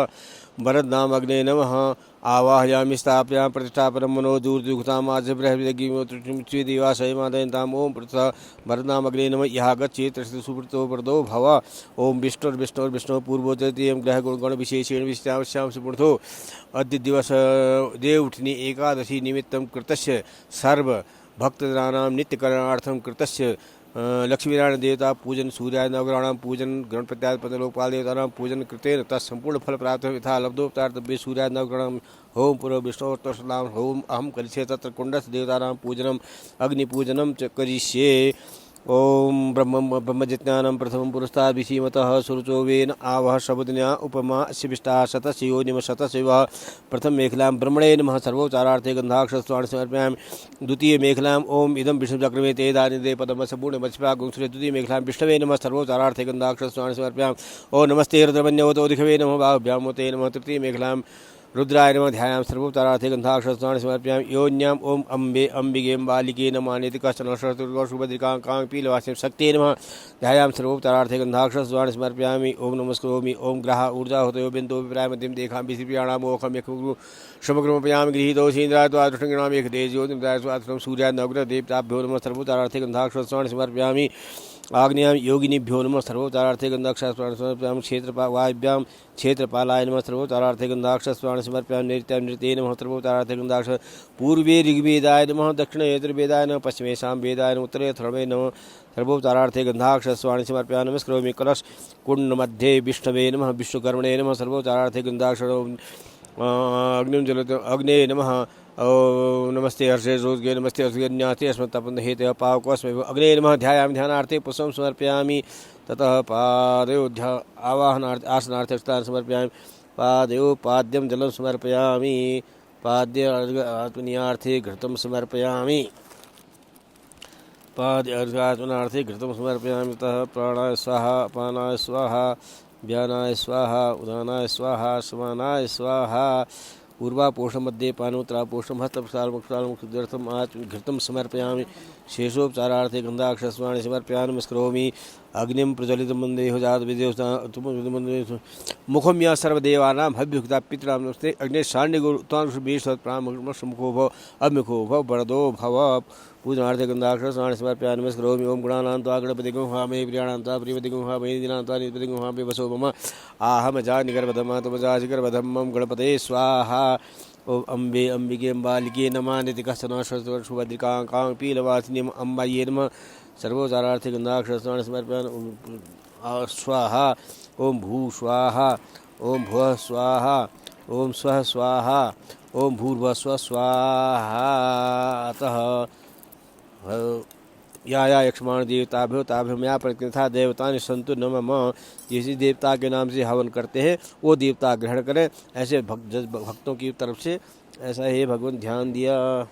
भरद्नाम अग्ने नमः आवाहयामि स्थापयां प्रतिष्ठापनं मनो दूरदुःखताम् आज्य बृहस्पतिदेवाशयमादयन्ताम् ओम प्रतिष्ठा भरद्नाम अग्ने नमः यः गच्छेत् सुवृतो वरदो भव ओम विष्णुर्विष्णुर्विष्णुः पूर्वोत्तरीयं ग्रहगुण विशेषेण विश्याम सुपूर्णो अद्य दिवस देवउठनी एकादशी निमित्तं कृतस्य सर्व भक्तजनानां नित्यकरणार्थं कृतस्य लक्ष्मीनारायण देवता पूजन सूर्याय नवग्रहाणां पूजन गणपत्यादि पंचलोकपाल देवतानां पूजन कृतेन तत्संपूर्ण फल प्राप्त यथा लब्धोपचारतव्ये सूर्याय नवग्रहाणां होम पूर्व विष्णोत्तरसलाम होम अहम करिष्ये तत्र कुंडस्य देवतानां पूजनम अग्निपूजनं च करिष्ये ओम ब्रह्मजिज्ञानं प्रथमं पुरस्ताद् विसीमतः सुरुचोवेन आवह शब्दन्या उपमा शिविष्टा शतस्य योनिम शतस्य वः प्रथम मेखलां ब्रह्मणे नमः सर्वोच्चारार्थे गन्धाक्षरस्वाणि समर्पयामि द्वितीय मेखलां ओम इदं विष्णुचक्रमे ते दानिदे पदमस्य पूर्णमच्छपा गुंसुरे द्वितीय मेखलां विष्णवे नमः सर्वोच्चारार्थे गन्धाक्षरस्वाणि समर्पयामि ओ नमस्ते रुद्रवन्यवतो दिखवे नमः बाहुभ्यां ते नमः तृतीय मेखलां रुद्राय नमः ध्यायां सर्वोच्चारार्थे गन्धाक्षरस्वाणि समर्पयामि योन्याम् ओम अम्बे अम्बिके बालिके नमानेति कश्चन शुभद्रिकां कां पीलवासिं शक्ते नमः ध्यायां सर्वोच्चारार्थे गन्धाक्षरस्वाणि समर्पयामि ओम नमस्करोमि ओम ग्रह ऊर्जा होतो बिन्दु विप्रायमतिं देखामि श्रीप्रियाणाम् ओखं यखं शुभक्रमपयामि गृहीतोषीन्द्राय द्वादृष्टङ्गणाम् एकदेशज्योतिर्दाय स्वात्मं सूर्याय नवग्रह देवताभ्यो नमः सर्वोच्चारार्थे गन्धाक्षरस्वाणि समर्पयामि आग्नेयां योगिनीभ्यो नमः सर्वोच्चारार्थे गन्धाक्षरस्वाणि समर्पयामि क्षेत्रपालाभ्यां क्षेत्रपालाय नमः सर्वोच्चारार्थे गन्धाक्षरस्वाणि समर्पयामि नैत्यां नृते नमः सर्वोच्चारार्थे गन्धाक्षर पूर्वे ऋग्वेदाय नमः दक्षिणे यजुर्वेदाय नमः पश्चिमे सामवेदाय नमः उत्तरे अथर्वे नमः सर्वोच्चारार्थे गन्धाक्षरस्वाणि समर्पयामि नमस्करोमि कलश कुंड मध्ये विष्णवे नमः विश्वकर्मणे नमः सर्वोच्चारार्थे गन्धाक्षर अग्निं जलत अग्ने नमः नमस्ते हर्षे रोजगे नमस्ते हर्षज्ञाते अस्मत्तापन्न हेते पावकोस्मै अग्ने नमः ध्यायामि ध्यानार्थे पुष्पं समर्पयामि ततः पादयोध्या आवाहनार्थे आसनार्थे स्थानं समर्पयामि पादयोपाद्यं जलं समर्पयामि पाद्य आत्मनीयार्थे घृतं समर्पयामि पाद्यात्मनार्थे घृतं समर्पयामि ततः प्राणाय स्वाहा अपानाय स्वाहा व्यानाय स्वाहा उदानाय स्वाहा समानाय स्वाहा पूर्वापोषण मध्ये पानोत्तरापोषण हस्तप्रसारमुक्षालमुक्षर्थम घृतं समर्पयामि शेषोपचारार्थे गन्धाक्षरस्वाणि समर्पयामि नमस्करोमि अग्निं प्रज्वलितं मन्देहो जातविदेव मुखं या सर्वदेवानां हव्युक्ता पितॄणां नमस्ते अग्ने शाण्डिगुरुत्वांशुभीष्टप्रामुखो भव अमुखो भव वरदो भव पूजनार्थे गन्धाक्षरस्वाणि समर्पयामि नमस्करोमि ओम गुणानां त्वा गणपतिगं हवामहे प्रियाणां त्वा प्रियपतिगं हवामहे दिनां त्वा निपतिगं हवामहे वसो मम आहमजानिगर्भधम तमजाजिगर्भधम मम गणपते स्वाहा ओम अम्बे अम्बिके अम्बालिके नमानिति कश्चन शुभद्रिकां कां पीलवासिनीं अम्बायै नमः सर्वोच्चारार्थे गन्धाक्षरस्वाणि समर्पयामि स्वाहा ओम भू स्वाहा ओम भुवः स्वाहा ओम स्वः स्वाहा ओम भूर्भुवः स्वः स्वाहा अतः या यक्ष्माण देवताभ्यो ताभ्यो मया प्रतिथा देवतानि सन्तु न मम जिस देवता के नाम से हवन करते हैं वो देवता ग्रहण करें ऐसे भक्तों की तरफ से ऐसा ही भगवान ध्यान दिया।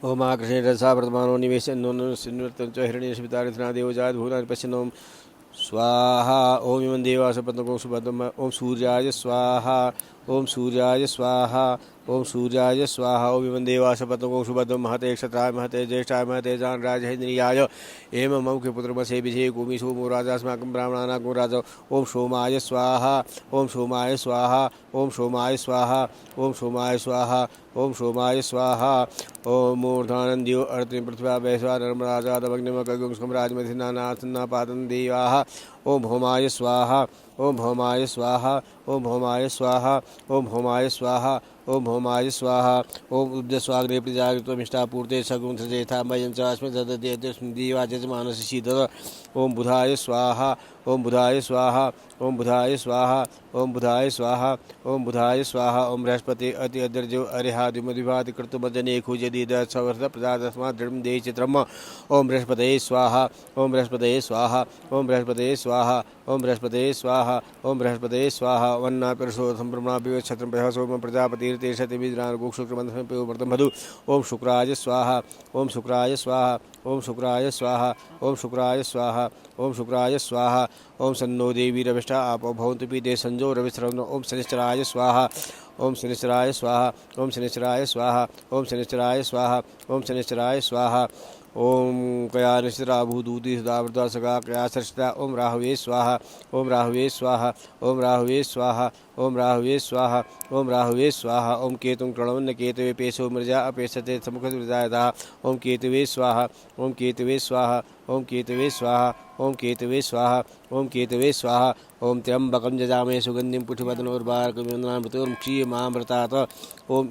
ओम आकृष्ण रसा वर्तमानो निवेश हिरण्यस्मिता देव जात भूतानि पश्यन् स्वाहा ओम इमं देवासपत्नकों सुबद्धम ओम सूर्याय स्वाहा ओम सूर्याय स्वाहा ओम सूर्याय स्वाहा ओम इमं देवासपत्नकों सुबद्धम महते क्षत्राय महते ज्येष्ठाय महते जानराजहेन्द्रियाय एवं मम के पुत्रमसे विजय भूमि सोमो राजास्माकं ब्राह्मणानां गो राजा ओम सोमाय स्वाहा ओम सोमाय स्वाहा ओम सोमाय स्वाहा ओम सोमाय स्वाहा ओम सोमाय स्वाहा ओम मूर्धानंदियो अर्तिं पृथ्व्या वैश्वा नर्मराजादवग्निमकगुंस्कं राजमथिनानाथन्ना पातन देवाः ओम भौमाय स्वाहा ओम भौमाय स्वाहा ओम भौमाय स्वाहा ओम भौमाय स्वाहा ओम भौमाय स्वाहा ओम उद्यस्वाग्ने प्रजागृतमिष्टापूर्ते सगुं सजेथा मयं च अस्मिन् सददेतस्मिन् दीवा जजमानस्य शीतल ओम बुधाय स्वाहा ओम बुधाय स्वाहा ओम बुधाय स्वाहा ओम बुधाय स्वाहा ओम बुधाय स्वाहा ओम बृहस्पति अति अदर्जो अरिहादिमदिभाति कृतुमजने खुजदि दशवर्ष प्रजातस्मात् दृढं देहि चित्रम् ओम बृहस्पतये स्वाहा ओम बृहस्पतये स्वाहा ओम बृहस्पतये स्वाहा ओम बृहस्पतये स्वाहा ओम बृहस्पतये स्वाहा वन्ना पुरुषोत्तम ब्रह्मणाभि क्षत्रं प्रजासोम प्रजापतिर्तेषति विद्रानुगुक्षुक्रमन्थं वर्तं मधु ओम शुक्राय स्वाहा ओम शुक्राय स्वाहा ओम शुक्राय स्वाहा ओम शुक्राय स्वाहा ओम शुक्राय स्वाहा ओम सन्नो देवी रविष्ठा आपो भवन्तु पीते संजो रविश्रवण ओम शनिश्चराय स्वाहा ओम शनिश्चराय स्वाहा ओम शनिश्चराय स्वाहा ओम शनिश्चराय स्वाहा ओम शनिश्चराय स्वाहा ओम कया निश्चिता भूदूति सदावृता सका कया सरस्ता ओम राहवे स्वाहा ओम राहवे स्वाहा ओम राहवे स्वाहा ओम राहवे स्वाहा ओम राहवे स्वाहा ओम केतुं प्रणवन्न केतवे पेशो मृजा अपेशते समुख मृजायता ओम केतवे स्वाहा ओम केतवे स्वाहा ओम केतवे स्वाहा ओम केतवे स्वाहा ओम केतवे स्वाहा ओम त्र्यंबकं जजामहे सुगंधिं पुष्टिवर्धनोर्वारुकमिन्द्रान् मृत्युर्मुक्षीयमामृतात् ओम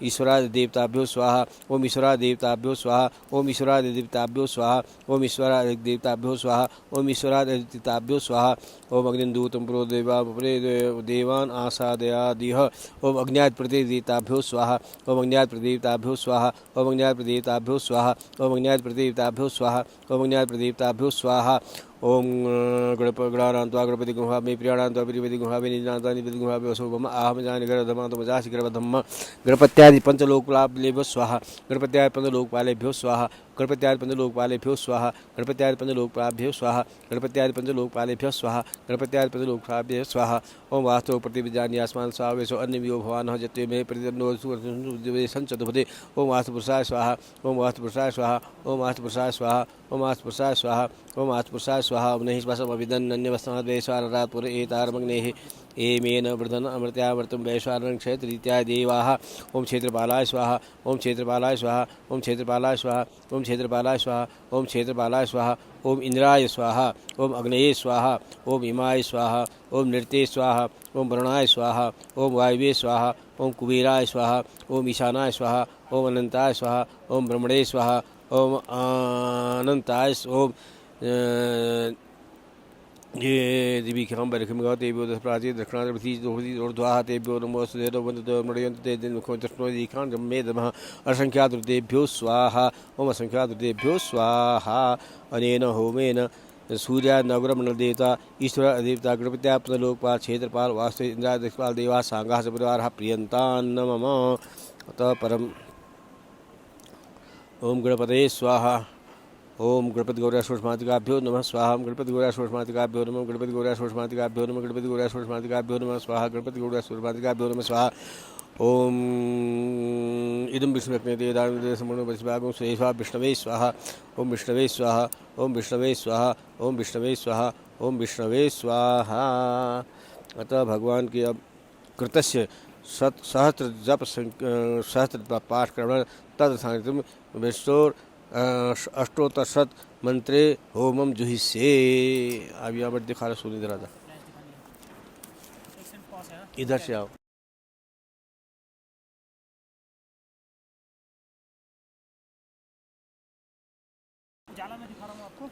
ईश्वरादि देवताभ्यो स्वाहा ओम ईश्वरादि देवताभ्यो स्वाहा ओम ईश्वरादि देवताभ्यो स्वाहा ओम ईश्वरादि देवताभ्यो स्वाहा ओम ईश्वरादि देवताभ्यो स्वाहा ओम अग्निदूतं प्रो देवान् आसादयादिह ओम अग्न्यात् प्रतिदेवताभ्यो स्वाहा ओम अग्न्यात् प्रतिदेवताभ्यो स्वाहा ओम अग्न्यात् प्रतिदेवताभ्यो स्वाहा ओम अग्न्यात् प्रतिदेवताभ्यो स्वाहा ओम अग्न्यात् प्रतिदेवताभ्यो स्वाहा ओम गणानान्त्वा गणपति गुहामि प्रियाणान्त्वा प्रियपति गुहामि निजान्त्वा निपति गुहामि वसुभम आहम जानि गणधमान्तमजासि गर्भधम्म गणपत्यादि पंचलोकपालेभ्यो स्वाहा गणपत्यादि पंचलोकपालेभ्यो स्वाहा गणपत्यादि पंचलोकपालेभ्यो स्वाहा गणपत्यादि पंचलोकपालेभ्यो स्वाहा गणपत्यादि पंचलोकपालेभ्यो स्वाहा गणपत्यादि पंचलोकपालेभ्यो स्वाहा ओम वास्तव प्रतिविजानि आसमान स्वावेशो अन्यवियो भवानः जत्वे मे प्रतिदन्नो संचतुपदे ओम वास्तुपुरुषाय स्वाहा ओम वास्तुपुरुषाय स्वाहा ओम वास्तुपुरुषाय स्वाहा ओम वास्तुपुरुषाय स्वाहा ओम वास्तुपुरुषाय स्वाहा ओम नहि वसम अभिदन् अन्यवस्माद्वैश्वानरात् पुर एतार्मग्नेः एमेन वृधन अमृत्यामृतं वैश्वानरं क्षेत्ररीत्याय देवाः ओम क्षेत्रपालाय स्वाहा ओम क्षेत्रपालाय स्वाहा ओम क्षेत्रपालाय स्वाहा ओम क्षेत्रपालाय स्वाहा ओम क्षेत्रपालाय स्वाहा ओम इंद्राय स्वाहा ओम अग्नये स्वाहा ओम इमाय स्वाहा ओम नृत्ये स्वाहा ओम वरुणाय स्वाहा ओम वायवे स्वाहा ओम कुबेराय स्वाहा ओम ईशानाय स्वाहा ओम अनंताय स्वाहा ओम ब्रह्मणे स्वाहा ओम अनंताय ओम ये दिवीक्षां बरखिमगा तेभ्यो दशप्राची दक्षिणादि दोहति ऊर्ध्वाः तेभ्यो नमो सुदेव वन्दतो मृयन्त ते मुखो दर्शनो दीखां जम्मे दमः असंख्यातृतेभ्यो स्वाहा ओम असंख्यातृतेभ्यो स्वाहा अनेन होमेन सूर्या नवग्रमणदेवता ईश्वर देवता गणपत्या लोकपाल क्षेत्रपाल वास्तु इंद्रा दिक्पाल देवा सांगाः सपरिवारः प्रियन्तान् मम अतः परम ओम गणपतये स्वाहा ओम गणपति गौरा सूक्ष्मातिकाभ्यो नमः स्वाहा गणपति गौरा सूक्ष्मातिकाभ्यो नमः गणपति गौरा सूक्ष्मातिकाभ्यो नमः गणपति गौरा सूक्ष्मातिकाभ्यो नमः स्वाहा गणपति गौरा सूक्ष्मातिकाभ्यो नमः स्वाहा ओम इदं विष्णुरत्ने दानदे समूर्ण बलिभागं स्वेषा विष्णवे स्वाहा ओम विष्णवे स्वाहा ओम विष्णवे स्वाहा ओम विष्णवे स्वाहा ओम विष्णवे स्वाहा। अतः भगवान के अब कृतस्य सहस्त्र जप सहस्त्र पाठ करना तद सांगितम विष्णुर अष्टोत्तर मंत्रे होमम जुहिष्ये। अब यहाँ पर दिखा रहा सुनी दरा इधर से आओ। जाला में दिखा रहा हूँ आपको।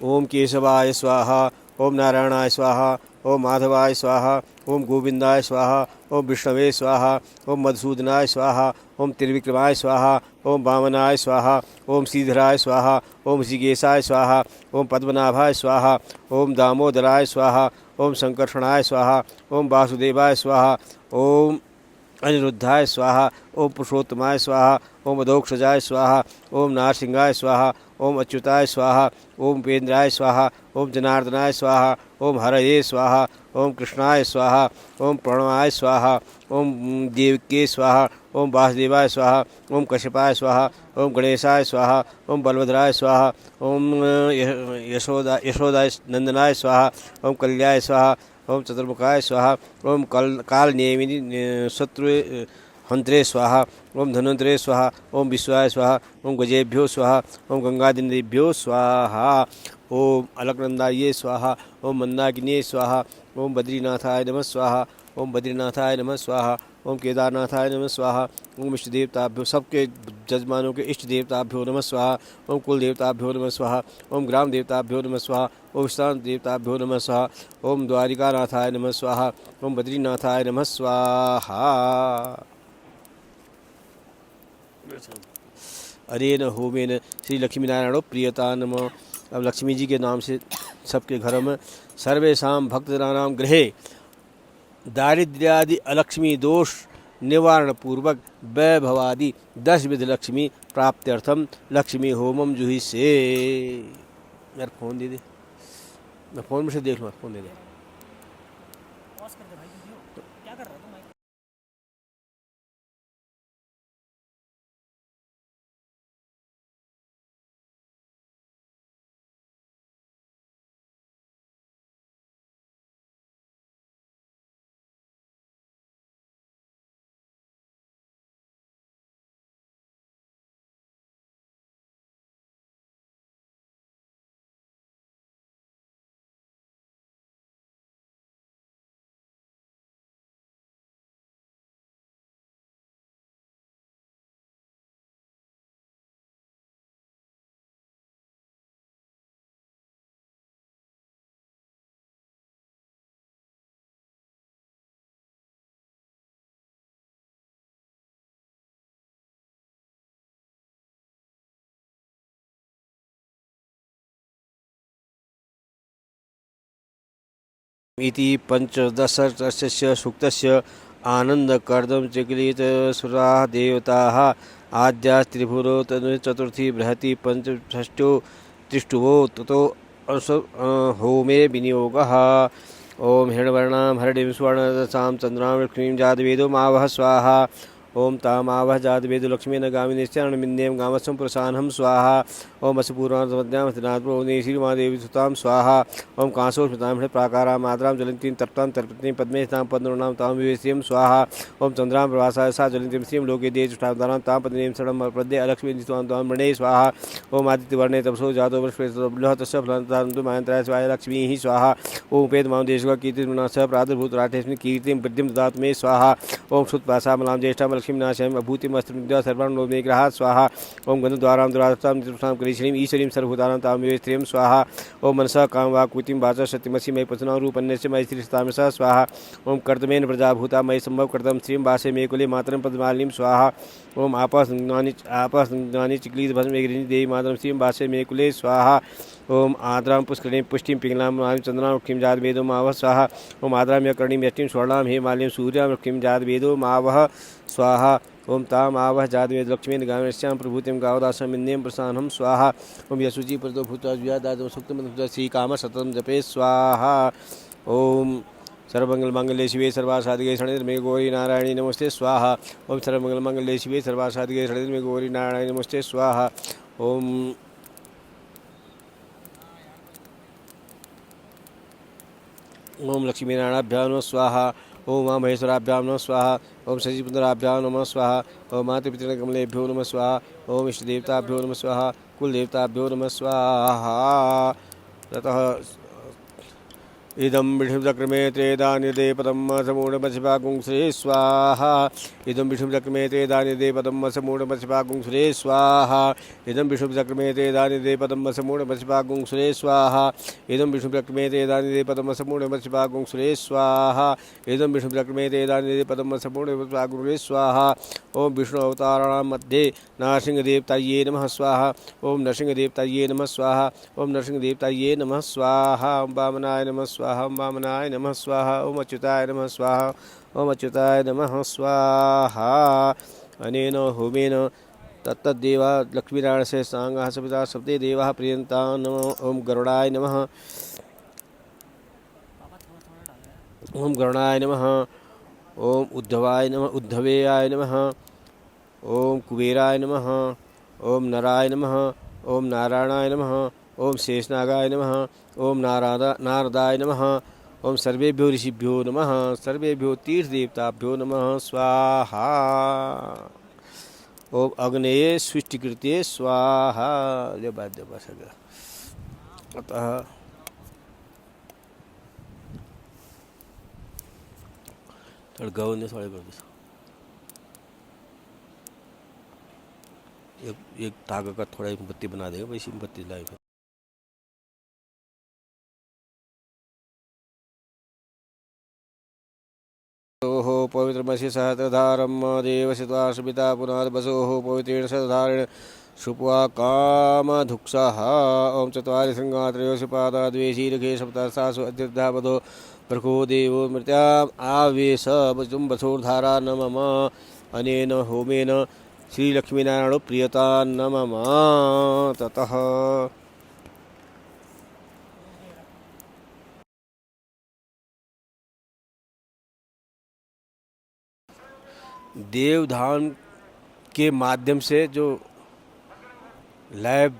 ओम केशवाय स्वाहा ओम नारायणाय स्वाहा ओम माधवाय स्वाहा ओम गोविंदाय स्वाहा ओम विष्णवे स्वाहा ओम मधुसूदनाय स्वाहा ओम त्रिविक्रमाय स्वाहा ओम वामनाय स्वाहा ओम श्रीधराय स्वाहा ओम ऋषिकेशाय स्वाहा ओम पद्मनाभाय स्वाहा ओम दामोदराय स्वाहा ओम संकर्षणाय स्वाहा ओम वासुदेवाय स्वाहा ओम अनिरुद्धाय स्वाहा ओम पुरुषोत्तमाय स्वाहा ओम अधोक्षजाय स्वाहा ओम नारसिंहाय स्वाहा ओम अच्युताय स्वाहा ओम उपेन्द्राय स्वाहा ओम जनार्दनाय स्वाहा ओम हरये स्वाहा ओम कृष्णाय स्वाहा ओम प्रणवाय स्वाहा ओम देवके स्वाहा ओम वासुदेवाय स्वाहा ओम कश्यपाय स्वाहा ओम गणेशाय स्वाहा ओम बलभद्राय स्वाहा ओम यशोदाय नंदनाय स्वाहा ओम कल्याय स्वाहा ओम चतुर्मुखाय स्वाहा ओम काल नियमिनी शत्रु हंत्रे स्वाहा ओम धन्वंतरे स्वाहा ओम विश्वाय स्वाहा ओम गजेभ्यो स्वाहा ओम गंगादिनेभ्यो स्वाहा ओम अलकनंदाये स्वाहा ओम मंदाकिने स्वाहा ओम बद्रीनाथाय नमः स्वाहा ओम बद्रीनाथाय नमः स्वाहा। ओम केदारनाथाय नमः स्वाहा। ओम इष्ट देवताभ्यो सबके जजमानों के इष्ट देवताभ्यो नमः स्वाहा। ओम कुल देवताभ्यो नमः स्वाहा। ओम ग्राम देवताभ्यो नमः स्वाहा। ओम स्थान देवताभ्यो नमः स्वाहा। ओम द्वारिकानाथाय नमः स्वाहा। ओम बद्रीनाथाय नमः स्वाहा। अरेन होमेन श्री लक्ष्मी नारायण प्रियता नमः। अब लक्ष्मी जी के नाम से सबके घरों में सर्वेशाम भक्तजनानां गृहे दारिद्र्यादि अलक्ष्मी दोष निवारण पूर्वक वैभवादि 10 विध लक्ष्मी प्राप्त्यर्थम लक्ष्मी होमम जूही से। यार फोन दे दे, मैं फोन में से देख लूँ, फोन दे दे। पॉज कर दे भाई वीडियो, क्या कर रहा है तू भाई? इति पंचदशस्य सूक्तस्य आनन्दकर्दं चिक्रीत सुराः देवताः आद्या त्रिपुरो तनु चतुर्थी बृहति पंचषष्ठो त्रिष्टुवो ततो होमे विनियोगः। ओम हिरण्यवर्णां हरिणीं सुवर्णरसां चन्द्रां लक्ष्मीं जातवेदो मावः स्वाहा। ओम तामावह जातवेदो लक्ष्मीन गामिनीश्चरणमिन्दें गामस्वं पुरुषान्हं स्वाहा। ओम असपूर्णाद्यामस्तिनाथ्रोने श्रीमादेवी सुतां स्वाहा। ओम कांसो स्मृतां प्राकारां मातरां ज्वलन्तीं तप्तां तर्पतीं पद्मे स्तां पद्मॄणां तां विवेश्रियं स्वाहा। ओम चन्द्रां प्रभासाय सा ज्वलन्तीं श्रीं लोके देशुष्ठावतारां तां पद्मीं शरणं प्रद्ये अलक्ष्मी त्वां मणे स्वाहा। ओम आदित्यवर्णे तपसो जातो वृषभेतः तस्य फलन्तान्तु मायन्त्राय स्वाहा लक्ष्मीः स्वाहा। ओम उपेतमां देशगा कीर्तिर्मणा स प्रादुर्भूत राठेस्मिन् कीर्तिं वृद्धिं ददातु मे स्वाहा। ओम श्रुतपाशामलां ज्येष्ठां लक्ष्मीनाशयम् अभूतिमस्त्रविद्या सर्वान् मेघ्राः स्वाहा। ओम गन्धद्वारां दुरास्तां निरुष्टां करीश्रीं ईश्वरीं सर्वभूतानां तां विवेश्रियं स्वाहा। ओम मनसा कामवाक्कृतिं वाचा सत्यमसि मयि पचनां रूपन्यस्य मयि श्रीस्तामसा स्वाहा। ओम कर्तमेन प्रजाभूता मयि संभव कर्तम श्रीं वासे मे कुले मातरं पद्मालिनीं स्वाहा। ओम आपस्नानि चिक्लीत भस्म मेघरिणी देवी मातरं श्रीं वासे मे कुले स्वाहा। ओम आद्रां पुष्करिणीं पुष्टिं पिंगलां चंद्रां लक्ष्मीं जातवेदो मावः स्वाहा। ओम आद्रां यकर्णीं यष्टिं स्वर्णां हेमालिनीं सूर्यां लक्ष्मीं जातवेदो मावः स्वाहा। ओम ताम आवह जातवेद लक्ष्मीन गामेश्याम प्रभूतिम गावदासमिन्नेम प्रसान्हं स्वाहा। ओम यशुचि प्रदो भूता जुयादादम सुक्तम श्री काम सततम जपे स्वाहा। ओम सर्वमंगल मंगले शिवे सर्वासाधिके शरणिर्मे गौरी नारायणी नमस्ते स्वाहा। ओम सर्वमंगल मंगले शिवे सर्वासाधिके शरणिर्मे गौरी नारायणी नमस्ते स्वाहा। ओम ओम लक्ष्मी नारायणाभ्यां नमः स्वाहा। ओम मां महेश्वराभ्यां नमः स्वाहा। ओम शशिपुत्राभ्यां नमः स्वाहा। ओम मातृपितृकमलेभ्यो नमः स्वाहा। ओम इष्टदेवताभ्यो नमः स्वाहा। कुलदेवताभ्यो नमः स्वाहा। ततः इदं विष्णुचक्रमे त्रेदानिदे पदं समूढमसिभागुं श्री स्वाहा। इदं विष्णुचक्रमे त्रेदानिदे पदं समूढमसिभागुं श्री स्वाहा। इदं विष्णुचक्रमे त्रेदानिदे पदं समूढमसिभागुं श्री स्वाहा। इदं विष्णुचक्रमे त्रेदानिदे पदं समूढमसिभागुं श्री स्वाहा। इदं विष्णुचक्रमे त्रेदानिदे पदं समूढमसिभागुं श्री स्वाहा। ओम विष्णु अवताराणां मध्ये नरसिंहदेवताये नमः स्वाहा। ओम नरसिंहदेवताये नमः स्वाहा। ओम नरसिंहदेवताये नमः स्वाहा। ओम वामनाय नमः स्वाहा। ओम वामनाय नमः स्वाहा। ओम अच्युताय नमः स्वाहा। ओम अच्युताय नमः स्वाहा। अनेन होमेन तत्तदेवा लक्ष्मीनारायणस्य सांगाः सविता सप्ते देवाः प्रियन्तां नमः। ओम गरुडाय नमः। ओम गरुडाय नमः। ओम उद्धवाय नमः उद्धवेयाय नमः। ओम कुबेराय नमः। ओम नराय नमः। ओम नारायणाय नमः। ओम शेषनागाय नमः। ओम नारदाय नमः। ओम सर्वेभ्यो ऋषिभ्यो नमः। सर्वेभ्यो तीर्थदेवताभ्यो नमः स्वाहा। ओम अग्नेये सृष्टिकृते स्वाहा। ले बाध्य बस अतः थोड़ा गवन ने थोड़े कर दिया एक तागा का थोड़ा बत्ती बना देगा वैसी बत्ती लाई ओह पवित्रमसि सहस्रधारं देवसित्वा सुपिता पुनर्वसोः पवित्रेण सहस्रधारेण शुप्वा कामधुक्सः ॐ चत्वारि शृङ्गा त्रयोदश पादा द्वे शीर्षे सप्तसासु अद्युद्धावधो प्रको देवो मृत्याम् आवेश वसुर्धारा न मम अनेन होमेन श्रीलक्ष्मीनारायण प्रियता न मम ततः देवधाम के माध्यम से जो लैब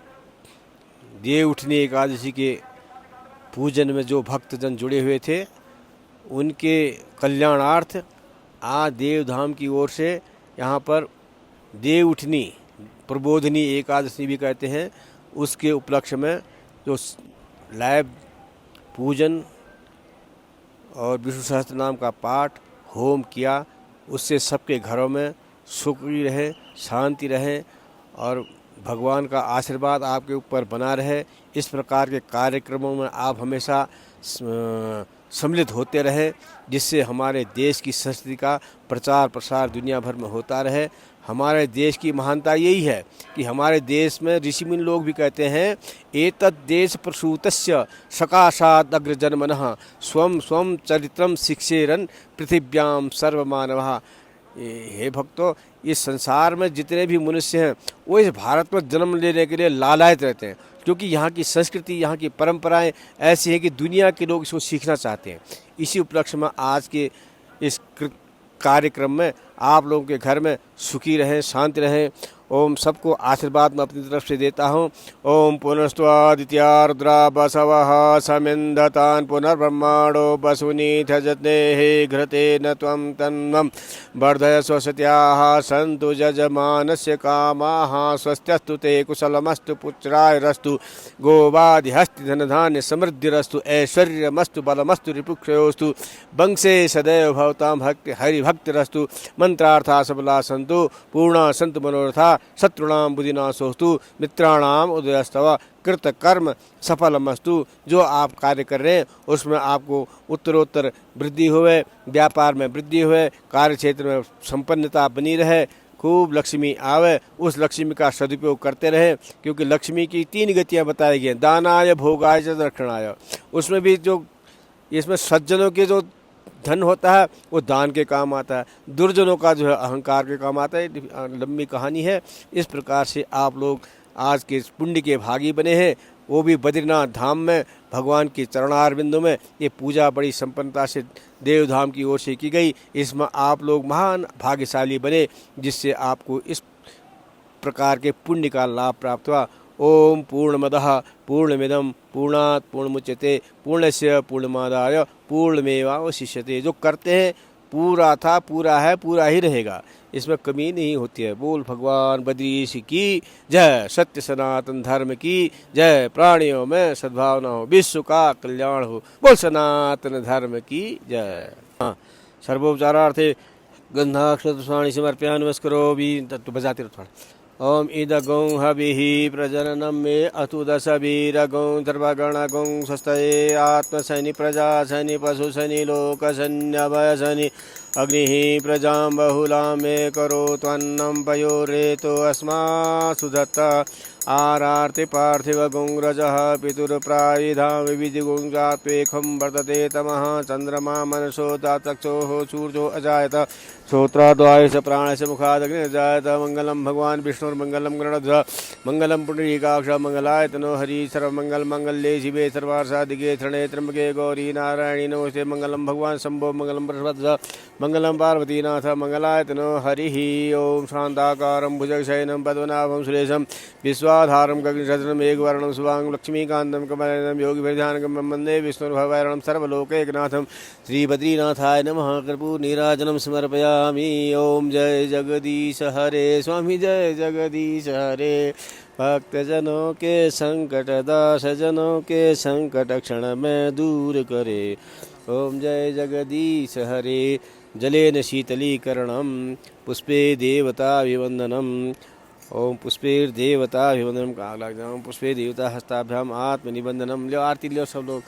देव उठनी एकादशी के पूजन में जो भक्तजन जुड़े हुए थे उनके कल्याणार्थ आज देवधाम की ओर से यहाँ पर देव उठनी प्रबोधनी एकादशी भी कहते हैं उसके उपलक्ष्य में जो लैब पूजन और विष्णु सहस्त्र नाम का पाठ होम किया उससे सबके घरों में सुख रहे शांति रहे और भगवान का आशीर्वाद आपके ऊपर बना रहे। इस प्रकार के कार्यक्रमों में आप हमेशा सम्मिलित होते रहे जिससे हमारे देश की संस्कृति का प्रचार प्रसार दुनिया भर में होता रहे। हमारे देश की महानता यही है कि हमारे देश में ऋषिमुनि लोग भी कहते हैं एतद् देश प्रसूतस्य सकाशात् अग्रजन्मनः स्वं स्वं चरित्रं शिक्षेरन् पृथिव्यां सर्वमानवः। हे भक्तों, इस संसार में जितने भी मनुष्य हैं वो इस भारत में जन्म लेने के लिए लालायित रहते हैं क्योंकि यहाँ की संस्कृति यहाँ की परंपराएं ऐसी हैं कि दुनिया के लोग इसको सीखना चाहते हैं। इसी उपलक्ष्य में आज के इस कार्यक्रम में आप लोगों के घर में सुखी रहें शांति रहें। ओम सबको आशीर्वाद मैं अपनी तरफ से देता हूँ। ओम पुनस्त्वादित्या रुद्रा बसवः समिन्धतान् पुनर्ब्रह्माणो वसुनीथ जत्नेहि घृतेन त्वं तन्वं वर्धय स्वसत्याः सन्तु जजमानस्य कामाः स्वस्त्यस्तु ते कुशलमस्तु पुत्रायरस्तु गोवादिहस्ति धनधान्य समृद्धिरस्तु ऐश्वर्यमस्तु बलमस्तु रिपुक्षयोस्तु वंशे सदैव भवतां भक्ति हरिभक्तिरस्तु मंत्रार्था सबला सन्तु पूर्णा सन्तु मनोरथा शत्रुणाम बुद्धिनाशोस्तु मित्राणाम उदयस्तव कृत कर्म सफलमस्तु। जो आप कार्य कर रहे हैं उसमें आपको उत्तरोत्तर वृद्धि हुए, व्यापार में वृद्धि हुए, कार्य क्षेत्र में संपन्नता बनी रहे, खूब लक्ष्मी आवे, उस लक्ष्मी का सदुपयोग करते रहे क्योंकि लक्ष्मी की 3 गतियाँ बताई गई हैं, दानाय भोगाय च दक्षिणाय। उसमें भी जो इसमें सज्जनों के जो धन होता है वो दान के काम आता है, दुर्जनों का जो है अहंकार के काम आता है। लंबी कहानी है। इस प्रकार से आप लोग आज के पुण्य के भागी बने हैं, वो भी बद्रीनाथ धाम में भगवान के चरणारविंदों में। ये पूजा बड़ी संपन्नता से देवधाम की ओर से की गई। इसमें आप लोग महान भाग्यशाली बने जिससे आपको इस प्रकार के पुण्य का लाभ प्राप्त हुआ। ओम पूर्णमदः पूर्णमिदं पूर्णात् पूर्णमुच्यते पूर्णस्य पूर्णमादाय पूर्णमेवावशिष्यते। जो करते हैं पूरा था, पूरा है, पूरा ही रहेगा, इसमें कमी नहीं होती है। बोल भगवान बद्रीश की जय, सत्य सनातन धर्म की जय, प्राणियों में सद्भावना हो, विश्व का कल्याण हो। बोल सनातन धर्म की जय। हाँ, सर्वोपचारार्थे गंधाक्षर समर्पया नमस्करो भी तत्व बजाते रहो थोड़ा। ओम इदगं हविः प्रजननं मे अतु दशवीरगं सर्वगणगं स्वस्तये आत्मशनि प्रजाशनि पशुशनि लोकशन्यभयशनि अग्निः प्रजां बहुलां मे करोत्वन्नं पयोरेतो अस्मासु दत्ता आरार्ति पार्थिव गुंग्रजः पितुर्प्रायिधा विविधिगुंजात्वेखं वर्तते तमः चन्द्रमा मनसो दातक्षोः सूर्यो अजायत श्रोत्राद्वायुष प्राणश मुखादग्निर्जायत। मंगलम भगवान विष्णुर्मंगलम गरुड़ध्वज मंगलम पुंडरीकाक्ष मंगलाय तनो हरि सर्वमंगल मंगल्ये शिवे सर्वार्थसाधिके शरणे त्र्यंबके गौरी नारायणी नमोस्ते। मंगलम भगवान शंभो मंगलम बृहस्पतिः मंगलम पार्वतीनाथ मंगलाय तनो हरिः। ओम शांताकारं भुजगशयनं पद्मनाभं सुरेशं विश्वाधारं गगनसदृशं मेघवर्णं शुभांगं लक्ष्मीकान्तं कमलनयनं योगिभिर्ध्यानगम्यं वन्दे विष्णुर्भवैरणं सर्वलोकैकनाथं। श्रीबद्रीनाथाय नमः। कर्पूरनीराजनं समर्पयामि। ओम जय जगदीश हरे स्वामी जय जगदीश हरे। भक्तजनों के संकट दास जनों के संकट क्षण में दूर करे। ओम जय जगदीश हरे। जलेन शीतलीकरणं पुष्पे देवताभिवन्दनम् ओम पुष्पेर्देवताभिवन्दनं कालाग्नां पुष्पे देवता हस्ताभ्याम आत्मनिबंधनम। लो आरती लो सब लोग।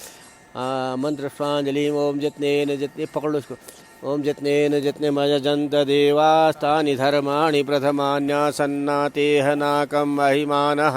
मंत्र स्वांजलि ओम जत्नेन जत्ने पकड़ लो इसको। ओम जत्नेन जत्ने मयजन्त देवास्तानि धर्माणि प्रथमान्यासन्नातेह नाकं महिमानः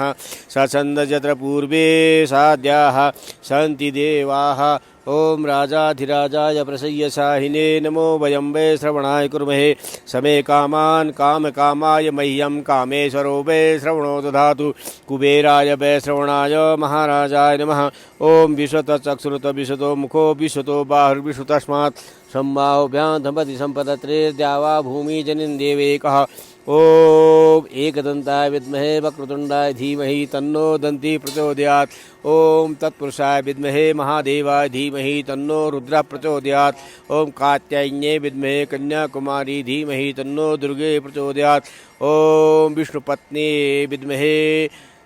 सचन्द जत्र पूर्वे साद्याः सन्ति देवाः। ओम राजाधिराजाय प्रसय्यसाहिने नमो वयं वै श्रवणाय कुर्महे समे कामान् कामकामाय मह्यं कामेश्वरो वै श्रवणो दधातु कुबेराय वै श्रवणाय महाराजाय नमः। ओम विश्वत चक्षुरुत विशतो मुखो विश्वतो बाहुर्विश्वतस्मात् सम्बाहुभ्यां धम्पति सम्पदत्रेर्द्यावा भूमि जनिन् देवेकः। ओम एकदन्ताय विद्महे वक्रतुण्डाय धीमहि तन्नो दन्ती प्रचोदयात्। ओम तत्पुरुषाय विद्महे महादेवाय धीमहि तन्नो रुद्रः प्रचोदयात्। ओम कात्यायन्ये विद्महे कन्याकुमारी धीमहि तन्नो दुर्गे प्रचोदयात्। ओम विष्णुपत्नी विद्महे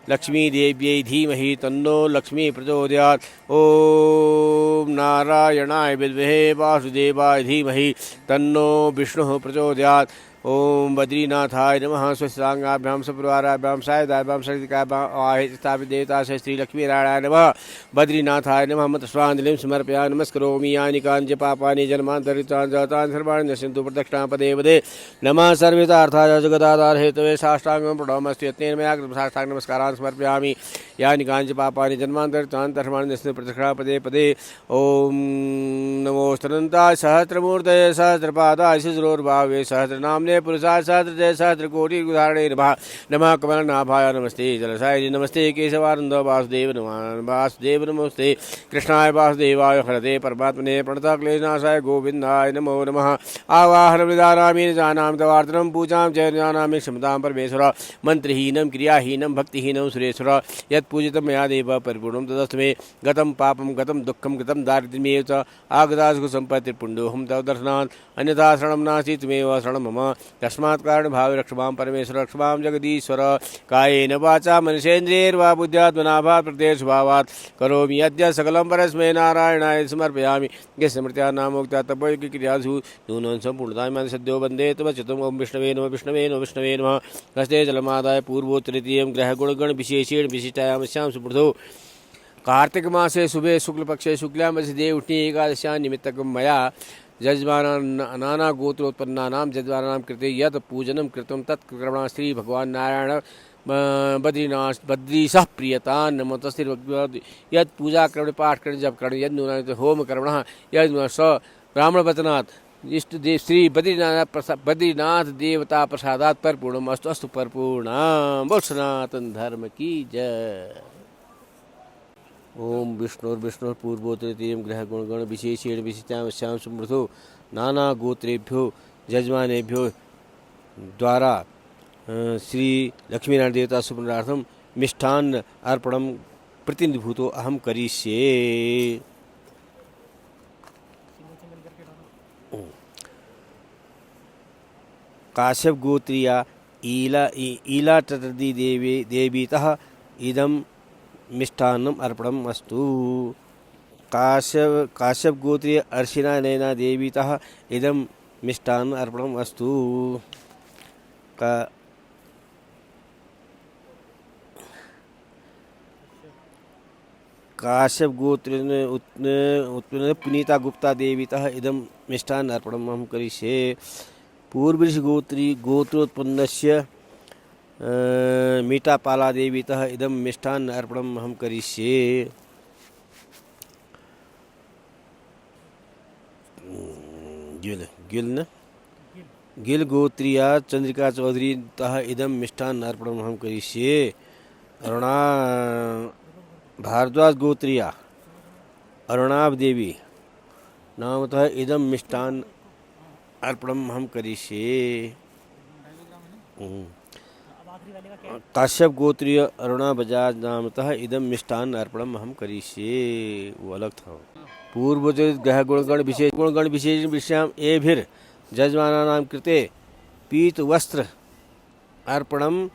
लक्ष्मी देव्यै धीमहि तन्नो लक्ष्मी प्रचोदयात्। ओम नारायणाय विद्महे वासुदेवाय धीमहि तन्नो विष्णुः प्रचोदयात्। ओम बद्रीनाथाय नमः। स्वस्तांगाभ्यां सपरिवाराभ्यां सायुधाभ्यां शक्तिकाभ्यां स्थापित देवता से श्री लक्ष्मीनारायण नमः। बद्रीनाथाय नमः। मंत्रस्वांजलिं समर्पयामि नमस्करोमि यानि काञ्च पापानि जन्मान्तरितानि जातानि सर्वाणि नश्यन्तु प्रदक्षिणां पदे पदे। नमः सर्वेतार्थाय जगदाधार हेतवे साष्टांगं प्रणमस्ति यत्नेन मया कृतं साष्टांग नमस्कारान् समर्पयामि यानि काञ्च पापानि जन्मान्तरितानि सर्वाणि नश्यन्तु प्रदक्षिणां पदे पदे। ओम नमोस्तनन्ताय सहस्रमूर्तये सहस्रपादाय शिशिरोर्भावे सहस्रनाम्ने पुरुषाय सहस्रजय सहस्रकोटि उदाहरणे नमः। नमः कमलनाभाय नमस्ते जलसाय नमस्ते केशवानंद वासुदेव वासुदेव नमस्ते कृष्णाय वासुदेवाय हरते परमात्मने प्रणतक्लेशनाशाय गोविंदाय नमो नमः। आवाहनं विदानामि जानामि तवार्तनं पूजां च जानामि क्षमतां परमेश्वर। मंत्रहीनं क्रियाहीनं भक्तिहीनं सुरेश्वर यत्पूजितं मया देव परिपूर्णं तदस्तु मे। गतं पापं गतं दुःखं गतं दारिद्र्यमेव च आगतासु सम्पत्तिर्पुण्योऽहं तव दर्शनात् अन्यथा शरणं नास्ति त्वमेव शरणं मम। तस्मात् कारणभावे रक्ष मां परमेश्वर रक्ष मां जगदीश्वर। कायेन वाचा मनुष्येन्द्रियैर्वा बुद्ध्यात्मना वा प्रत्यक्षभावात् करोमि यद्य सकलं परस्मै नारायणाय समर्पयामि। यस्य स्मृत्या नामोक्त्या तपोक्रियासु नूनं सम्पूर्णतां मां सद्यो वन्दे तवच्युतम्। ओम विष्णवे नमः विष्णवे नमः विष्णवे नमः। हस्ते जलमादाय पूर्वोत्तरीयं ग्रहगुणगण विशेषेण विशिष्टायामस्यां सुपुर्धो। कार्तिक मासे शुभे शुक्लपक्षे शुक्लांबसी देवउठनी एकादश्यां निमित्तकं मया यजमानां नाना गोत्रोत्पन्नानां यजमानां कृते यत् पूजनं कृतं तत्कर्मणा श्री भगवान नारायण बद्रीशः प्रियतान् नमो तस्तिर यत् पूजा करण पाठ करण जप करण यद नूना होम कर्मणः यद स ब्राह्मणवचनात् इष्ट देव श्री बद्रीनाथ देवता प्रसादात् परिपूर्णम् अस्तु अस्तु परिपूर्णम्। बोल सनातन धर्म की जय। ओम विष्णुर्पूर्वोत्तरीयं ग्रहगुणगण विशेषेण विशिष्टायां समृद्धो नाना गोत्रेभ्यो यजमानेभ्यो द्वारा श्री लक्ष्मीनारायण देवता सुमरणार्थं मिष्ठान्न अर्पणं प्रतिनिधिभूतो अहम करिष्ये। काश्यप गोत्रीया ईला तटदी देवीतः इदं मिष्ठान्नम अर्पणम अस्तु। काश्यप गोत्रीय अर्शिना नैना देवीतः इदं मिष्ठान्न अर्पणम अस्तु। काश्यप गोत्रेण उत्पन्न पुनीता गुप्ता देवीतः इदं मिष्ठान्न अर्पणम अहं करिष्ये। पूर्वऋषि गोत्रोत्पन्नस्य मीटापाला देवीतः इदं मिष्ठान्न अर्पणम् अहं करिष्ये। गिल गोत्रीया चंद्रिका चौधरीतः इदं मिष्ठान्न अर्पणम् अहं करिष्ये। अरुणा भारद्वाज गोत्रीया अरुणाभ देवी नामतः इदं मिष्ठान्न अर्पणम् अहं करिष्ये। काश्यप गोत्रीय अरुणा बजाज नामतः इदं मिष्ठान्न अर्पणम् अहं करिष्ये। वो अलग था। पूर्वोत्तरित ग्रह गुणगण विशेष विषयाम एभिर जजमानानां कृते पीत वस्त्र अर्पणम्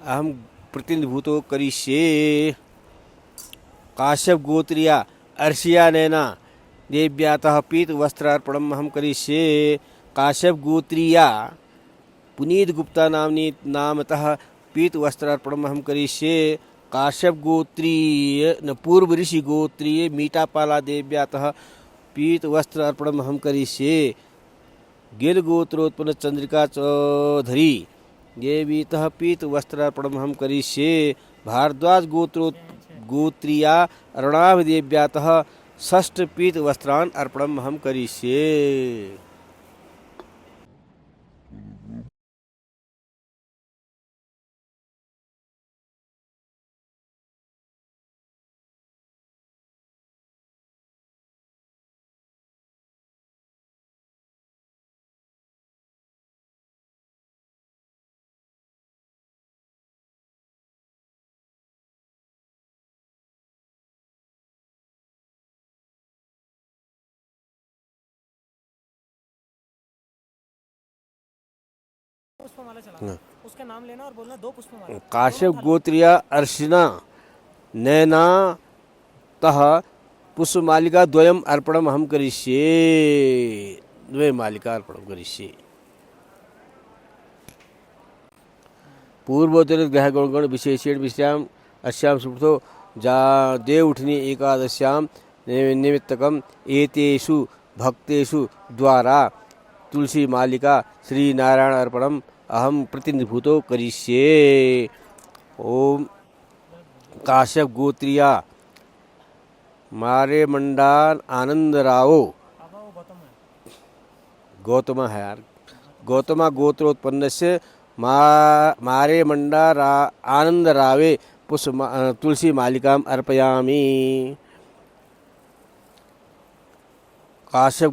अहं प्रतिनिधिभूतो करिष्ये। काश्यप गोत्रीया अर्शिया नैना देव्यातः पीत वस्त्र अर्पणम् अहं करिष्ये। काश्यप गोत्रीया पुनीत गुप्ता नामनी नामतः पीत वस्त्रार्पणम हम करिष्ये। काश्यप गोत्रीय न पूर्व ऋषि गोत्रीय मीटापाला देव्यातः पीत वस्त्र अर्पणम हम करिष्ये। गिल गोत्रोत्पन्न चंद्रिका चौधरी देवीतः पीत वस्त्रार्पणम हम करिष्ये। भारद्वाज गोत्रीया अरुणाभ देव्यातः षष्ठ पीत वस्त्रान अर्पणम हम करिष्ये। पुष्पमाला चला उसका नाम लेना और बोलना 2 पुष्पमाला। काश्यप गोत्रीया अर्शिना नैना तः पुष्पमालिका द्वयम अर्पणम हम करिष्ये। द्वय मालिका अर्पणम करिष्ये। पूर्वोत्तर ग्रह गुणगण विशेषेण विषयाम अस्याम सुब्धो जा देवउठनी एकादश्याम निमित्तकम एतेषु भक्तेषु द्वारा तुलसी मालिका श्री नारायण अर्पणम अहम प्रतिनिभूतो करिष्ये। ओम काश्यप गोत्रीया मारे मंडान आनंद रावो बाबा वो गौतम है। गौतमा है यार। गौतमा गोत्रोत्पन्न से मारे मंडा आनंद रावे तुलसी मालिकाम अर्पयामि। काश्यप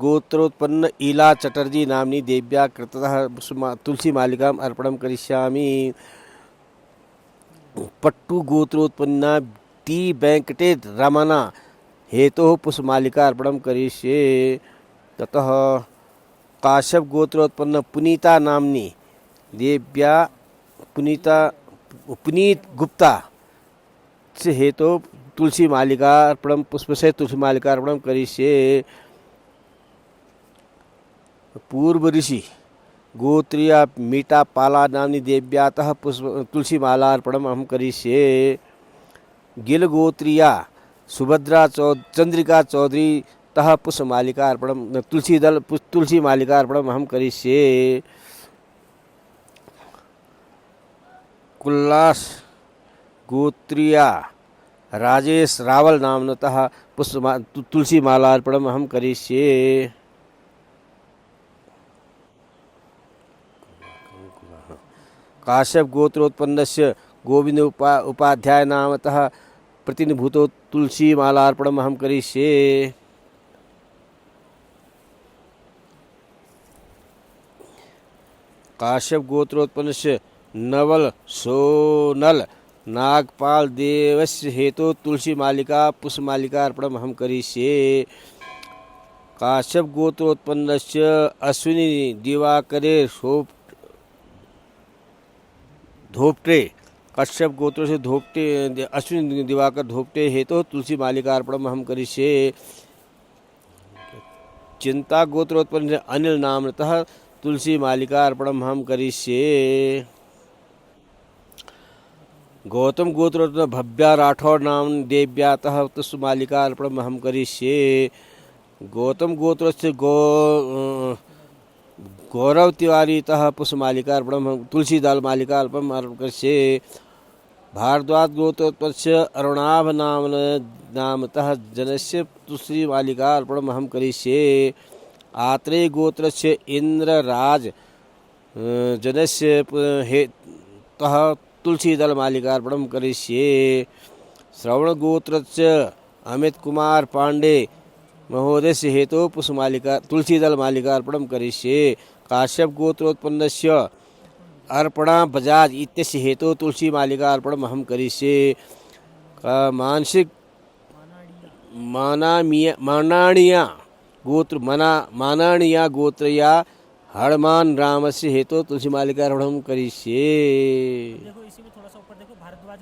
गोत्रोत्पन्न ईला चटर्जी नामनी देव्या कृतः तुलसी मालिकाम अर्पणम करिष्यामि। पट्टू गोत्रोत्पन्ना टी वेंकटेश रमना हेतु पुष्पमालिका अर्पणम करिष्ये। ततः काश्यप गोत्रोत्पन्न पुनीता नामनी देव्या पुनीत गुप्ता से हेतु तुलसी मालिका अर्पणम पुष्प से तुलसी मालिका अर्पणम करिष्ये। पूर्व ऋषि गोत्रीया मीटा पाला नामनी देव्यातः पुष्प तुलसी माला अर्पणम हम करिष्ये। गिल गोत्रीया सुभद्रा चंद्रिका चौधरी तः पुष्प मालिका अर्पणम तुलसी मालिका अर्पणम हम करिष्ये। कुल्लास गोत्रीया राजेश रावल नामनतः तुलसी माला अर्पणम हम करिष्ये। काश्यप गोत्रोत्पन्नस्य गोविंद उपाध्याय नामतः प्रतिनिभूतो तुलसी माला अर्पणम हम करिष्ये। काश्यप गोत्रोत्पन्नस्य नवल सोनल नागपाल देवस्य हेतु तुलसी मालिका पुष्पमालिका अर्पणम हम करिष्ये। काश्यप गोत्रोत्पन्नस्य अश्विनी दिवाकरे धोपटे कश्यप गोत्र से धोपटे अश्विनी दिवाकर धोपटे हेतु तुलसी मालिका अर्पणम हम करिष्ये। चिंता गोत्रोत्पन्न अनिल नामतः तुलसी मालिका अर्पणम हम करिष्ये। गौतम गोत्रोत्पन्न भव्या राठौर नाम देव्यातः तुलसी मालिका अर्पणम हम करिष्ये। गौतम गोत्र से गौरव तिवारी तः पुष्पमालिका अर्पणम तुलसी दल मालिका अर्पणम अर्पण करिष्ये। भारद्वाज गोत्रोत्पन्न अरुणाभ नामतः जनस्य तुलसी मालिका अर्पणम हम करिष्ये। आत्रेय गोत्र से इंद्रराज जनस्य तः तुलसी दल मालिका अर्पणम करिष्ये। श्रवण गोत्र से अमित कुमार पांडे महोदय से हेतु पुष्पमालिका तुलसी दल मालिका अर्पणम करिष्ये। काश्यप गोत्रोत्पन्नस्य अर्पणा बजाज इत्यस्य हेतु तुलसी मालिका अर्पणम हम करिष्ये। मानसिक मानाणिया गोत्रया हनुमान रामस्य हेतु तुलसी मालिका अर्पणम करिष्ये। देखो इसी में थोड़ा सा ऊपर देखो भारद्वाज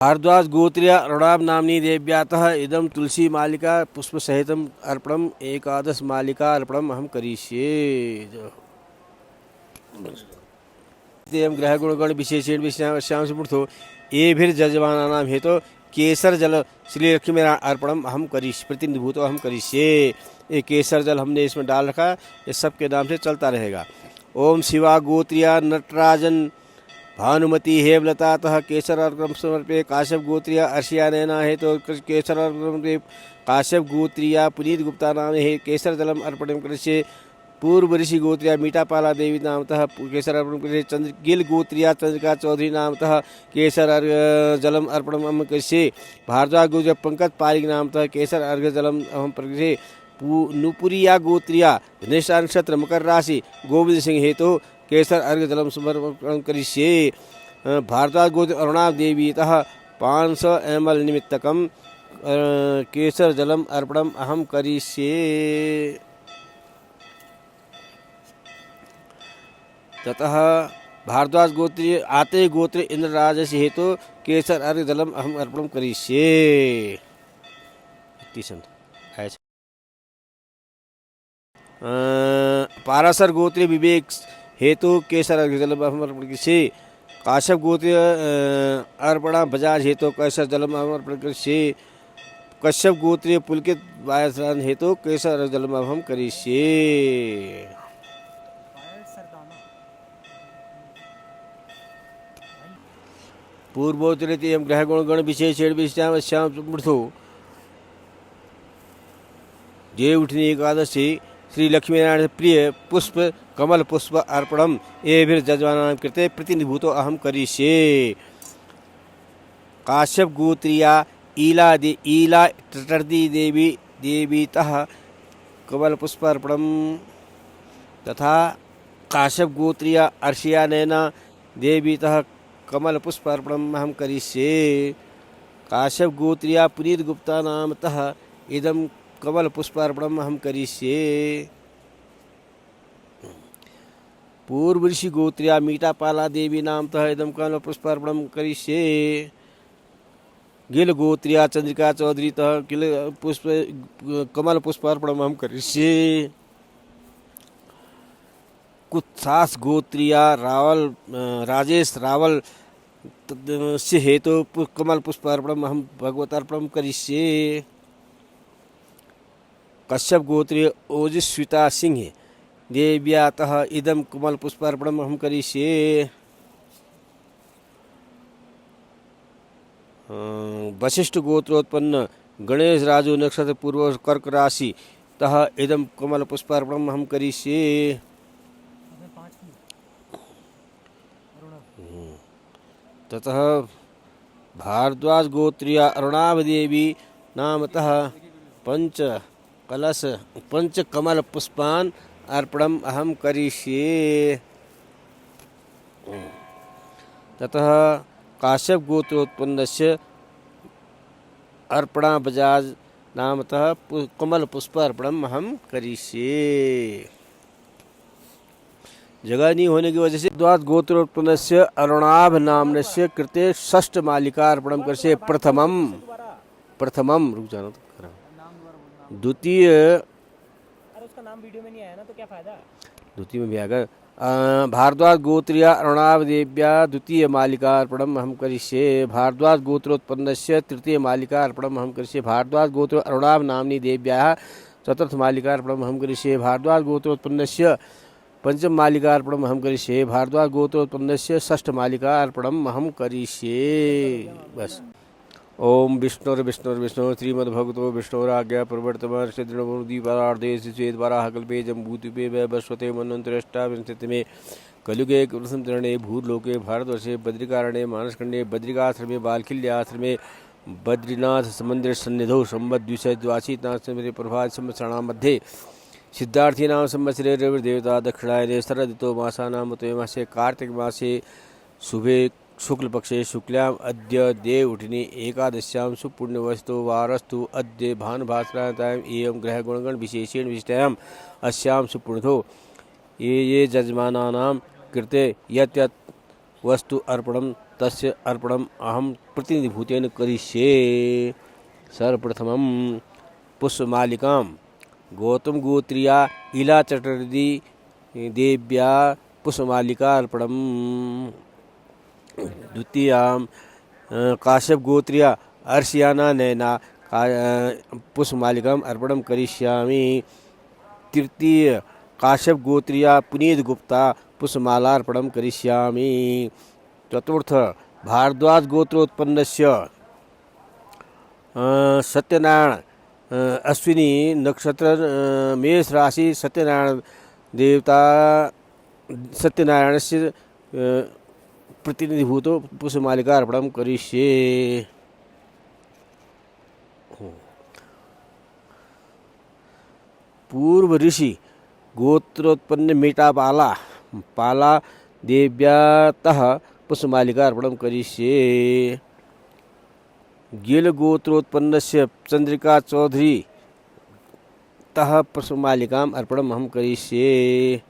भारद्वाज गोत्रीय अरुणाभ नाम्नी देव्यातः इदं तुलसी मालिका पुष्पसहितम् अर्पणम् एकादश मालिका अर्पणम् अहं करिष्ये। एवं ग्रह गुणगण विशेषेण विषयां समृद्धो एभिर्जजमानानां हेतु केसर जल श्री लक्ष्मी अर्पणम अहम करिष्ये प्रतिनिधिभूतो अहम करिष्ये। ये केसर जल हमने इसमें डाल रखा, ये सबके नाम से चलता रहेगा। ओम शिवा गोत्रिया नटराजन भानुमति हेमलतातः केसर अर्घ्यं समर्पये। काश्यप गोत्रिया अर्शिया नैना हेतु केसर अर्घ्यं काश्यप गोत्रिया पुनीत गुप्ता नाम हे केसर जलम अर्पणं करिष्ये। पूर्व ऋषि गोत्रिया मीठापाला देवी नामतः केसर अर्पणं करिष्ये। चंद्र गिल गोत्रिया चंद्रिका चौधरी नामतः केसर जलम अर्पणं करिष्ये। भारद्वाज गोत्रिया पंकज पारिक नामतः केसर अर्घ्य जलम अहम करिष्ये। नुपुरिया गोत्रिया निष्ठा नक्षत्र मकर राशि गोविंद सिंह हेतु केसर अर्घ्य जलम समर्पण करिष्ये। भारद्वाज गोत्र अरुणा देवीतः 500 ml निमित्तकम केसर जलम अर्पणम अहम करिष्ये। ततः भारद्वाज गोत्रीय आते गोत्र इंद्रराजस्य हेतु केसर अर्घ्य जलम अहम अर्पणम करिष्ये। पाराशर गोत्रीय विवेक हेतु केसर अर्घ्य जलम अहम अर्पण करिष्ये। काश्यप गोत्रीय अर्पणा बजाज हेतु केसर जलम अहम अर्पण करिष्ये। कश्यप गोत्रीय पुलकित वायसरान हेतु केसर अर्घ्य जलम अहम करिष्ये। पूर्वोत्तरेति एवं ग्रह गुण विशेषेण विश्याम समृद्धो देवउठनी एकादशी श्री लक्ष्मी नारायण प्रिय पुष्प कमल पुष्प अर्पणम एभिर्जजमानानां कृते प्रतिनिधिभूतो अहम करिष्ये। काश्यप गोत्रिया ईला तटर्दी देवी देवीतः कमल पुष्प अर्पणम तथा काश्यप गोत्रिया अर्शिया नैना देवीतः कमल पुष्प अर्पणम अहम करिष्ये। काश्यप गोत्रिया पुनीत गुप्ता नामतः इदम कमल पुष्प अर्पणम अहम करिष्ये। पूर्व ऋषि गोत्रिया मीठापाला देवी नामतः इदम कमल पुष्प अर्पणम करिष्ये। गिल गोत्रिया चंद्रिका चौधरीतः कमल पुष्प अर्पणम अहम करिष्ये। कुत्सास गोत्रिया राजेश रावल से हेतु कमल पुष्प अर्पणम अहम भगवत अर्पणम करिष्ये। कश्यप गोत्रीय ओजस्विता सिंह देव्यातः इदम कमल पुष्प अर्पणम अहम करिष्ये। वशिष्ठ गोत्रोत्पन्न गणेश राजु नक्षत्र पूर्व कर्क राशि तः इदम कमल पुष्प अर्पणम अहम करिष्ये। ततः भारद्वाज गोत्रिया अरुणाभ देवी नामतः पंच कमल पुष्पान अर्पणम अहम करिष्ये। ततः काश्यप गोत्रोत्पन्नस्य अर्पणा बजाज नामतः कमल पुष्प अर्पणम अहम करिष्ये। जगह नहीं होने की वजह से द्वाद गोत्रोत्पन्नस्य अरुणाभ नामनस्य कृते षष्ठ मालिका अर्पणम करिष्ये। प्रथमम रुक जाना तो द्वितीय उसका नाम वीडियो में नहीं आया ना, तो क्या फायदा। द्वितीय में भी आएगा। भारद्वाज गोत्रिया अरुणाभ देव्या द्वितीय मालिका अर्पणम अहम करिष्ये। भारद्वाज गोत्रोत्पन्नस्य तृतीय मालिका अर्पणम अहम करिष्ये। भारद्वाज गोत्र अरुणाभ नाम्नी देव्याः चतुर्थ मालिका अर्पणम अहम करिष्ये। भारद्वाज गोत्रोत्पन्नस्य पंचम मालिका अर्पणम अहम करिष्ये। भारद्वाज गोत्रोत्पन्नस्य षष्ठ मालिका अर्पणम अहम करिष्ये। बस। ओम विष्णुर्विष्णु श्रीमद्भगवतो विष्णुराज्ञा प्रवर्तमान दीपारार्धे स्वेद वराह कल्पे जम्बूतिपे वैवस्वते मन्वन्तरष्टाविंशति में कलियुगे कृष्णतरणे भूर्लोके भारतवर्षे बद्रिकारणे मानसखण्डे बद्रिकाश्रमे बालखिल्याश्रमे बद्रीनाथ मंदिर सन्निधौ संवत् द्विशद्वाशीनाथ प्रभात संवत्सराणां मध्ये सिद्धार्थीनां संवत्सरे रविर्देवता दक्षिणायने शरदितो मासानां मासे कार्तिक मासे शुभे शुक्ल पक्षे शुक्ल्याम अद्य देवउठिनी एकादश्यां सुपुण्यवस्तु वारस्तु अद्य भानुभास्करातायाम् एवं ग्रह गुणगण विशेषेण विशिष्टायाम् अस्यां सुपुण्यतो ये जजमानानां कृते यत् वस्तु अर्पणं तस्य अर्पणम् अहं प्रतिनिधिभूतेन करिष्ये। सर्वप्रथमं पुष्पमालिकां गौतमगोत्रीया इला चटर्जी देव्या पुष्पमालिका अर्पणम्। द्वितीयां काश्यपगोत्रीया अर्शियाना नैना पुष्पमालिकाम् अर्पणं करिष्यामि। तृतीय काश्यपगोत्रीया पुनीतगुप्ता पुष्पमालार्पणं करिष्यामि। चतुर्थ भारद्वाज गोत्रोत्पन्नस्य सत्यनारायण अश्विनी नक्षत्र मेष राशि सत्यनारायण देवता सत्यनारायणस्य प्रतिनिधिभूतो पुष्पमालिका अर्पणं करिष्ये। पूर्व ऋषि गोत्रोत्पन्न मेटापाला पाला देव्यातः पुष्पमालिका अर्पणं करिष्ये। गिल गोत्रोत्पन्नस्य चंद्रिका चौधरी तः पुष्पमालिकाम् अर्पणम् अहं करिष्ये।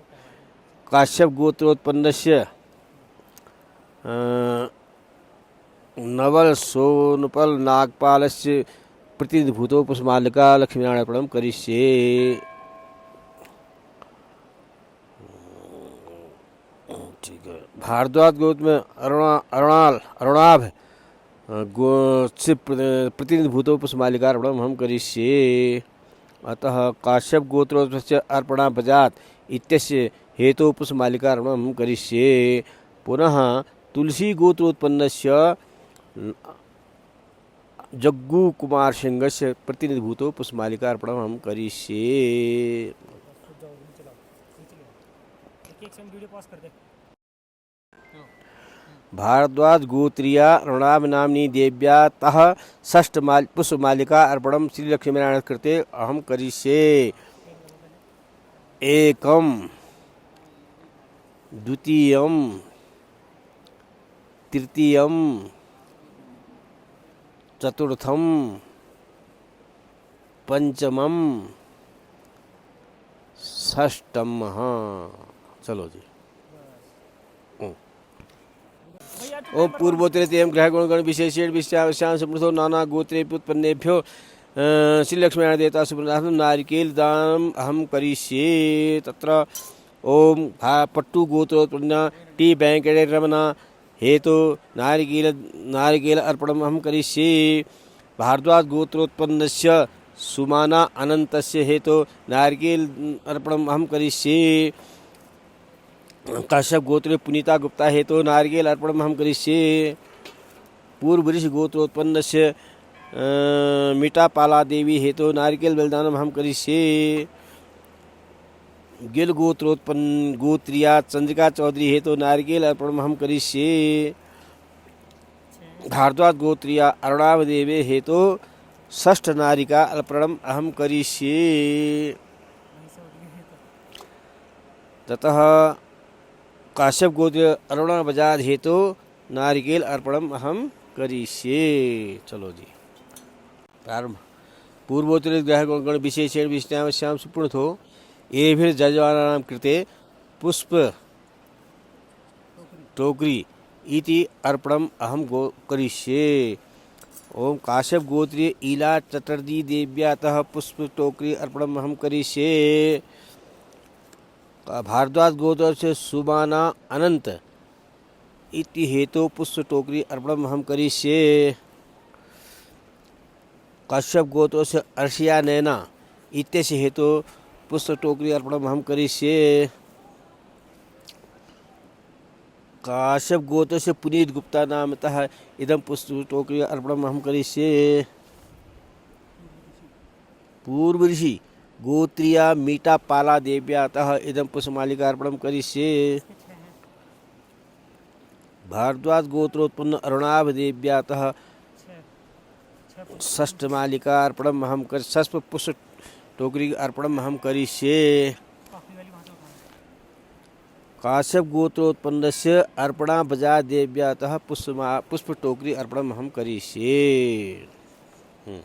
काश्यप गोत्रोत्पन्नस्य नवल सोनपल नागपालस्य प्रतिनिधिभूतो पुष्पमालिका लक्ष्मीनारायण अर्पणं करिष्ये। ठीक है। भारद्वाज गोत्र में अरुणाभ से प्रतिनिधिभूतो पुष्पमालिका अर्पणम् अहं करिष्ये। अतः काश्यप गोत्रोत्पन्नस्य अर्पणा बजात इत्यस्य हेतु पुष्पमालिका अर्पणम् अहं करिष्ये। पुनः तुलसी गोत्रोत्पन्नस्य जग्गू कुमार सिंहस्य प्रतिनिधिभूतो पुष्पमालिका अर्पणम् अहं करिष्ये। एक सेकंड वीडियो पॉज कर दे। भारद्वाज गोत्रीया ऋणाभ नाम्नी देव्या तः षष्ठ पुष्पमालिका अर्पणं श्रीलक्ष्मीनारायण कृते अहं करिष्ये। एकम द्वितीयम तृतीयम चतुर्थम पंचमम षष्ठम। चलो जी। ओम पूर्वोत्तरेत्ययं ग्रहगुणगण विशेषेण विश्यावश्यां समृद्धो नाना गोत्रे उत्पन्नेभ्यो श्रीलक्ष्मीनारायण देवता सुब्रह्मण्यं नारिकेल दानम् अहं करिष्ये। तत्र ओम पट्टू गोत्रोत्पन्न टी वेंकटेश रमना हेतु नारिकेल अर्पणम् अहं करिष्ये। भारद्वाज गोत्रोत्पन्नस्य सुमाना अनन्तस्य हेतु नारिकेल अर्पणम् अहं करिष्ये। काश्यप गोत्रे पुनीता गुप्ता हेतु नारिकेल अर्पणम् अहं करिष्ये। पूर्व ऋषि गोत्रोत्पन्नस्य मीटापाला देवी हेतु नारिकेल बलिदानम् अहं करिष्ये। गिल गोत्रोत्पन्न गोत्रीया चंद्रिका चौधरी हेतु नारिकेल अर्पणम् अहं करिष्ये। भारद्वाज गोत्रीया अरुणाभ देवी हेतु षष्ठ नारिका अर्पणम् अहं करिष्ये। ततः काश्यप गोत्र अरुणा बजाज हेतु नारिकेल अर्पणम् अहं करिष्ये। चलो जी प्रारंभ। पूर्वोत्तर ग्रहगण विशेषेण विष्णावश्याम सुपूर्णतो एभिर्जजमानानां कृते पुष्प टोकरी इति अर्पणम् अहं करिष्ये। ओम काश्यप गोत्रीय इला चटर्जी देव्यातः पुष्प टोकरी अर्पणम् अहं करिष्ये। भारद्वाज गोत्र से सुबाना अनंत इति हेतु पुष्प टोकरी अर्पणम् अहं करिष्ये। काश्यप गोत्र से अर्शिया नैना इत्यस्य हेतु पुष्प टोकरी अर्पणम् अहं करिष्ये। काश्यप गोत्र से पुनीत गुप्ता नामतः इदं पुष्प टोकरी अर्पणम् अहं करिष्ये। पूर्व ऋषि गोत्रीया मीटा पाला देव्यातः इदं पुष्पमालिका अर्पणं करिष्ये। भारद्वाज गोत्रोत्पन्न अरुणाभ देव्यातः षष्ठ मालिका अर्पणम् अहं षष्ठ पुष्प टोकरी अर्पणम् अहं करिष्ये। काश्यप गोत्रोत्पन्नस्य अर्पणा बजा देव्यातः पुष्प टोकरी अर्पणम् अहं करिष्ये।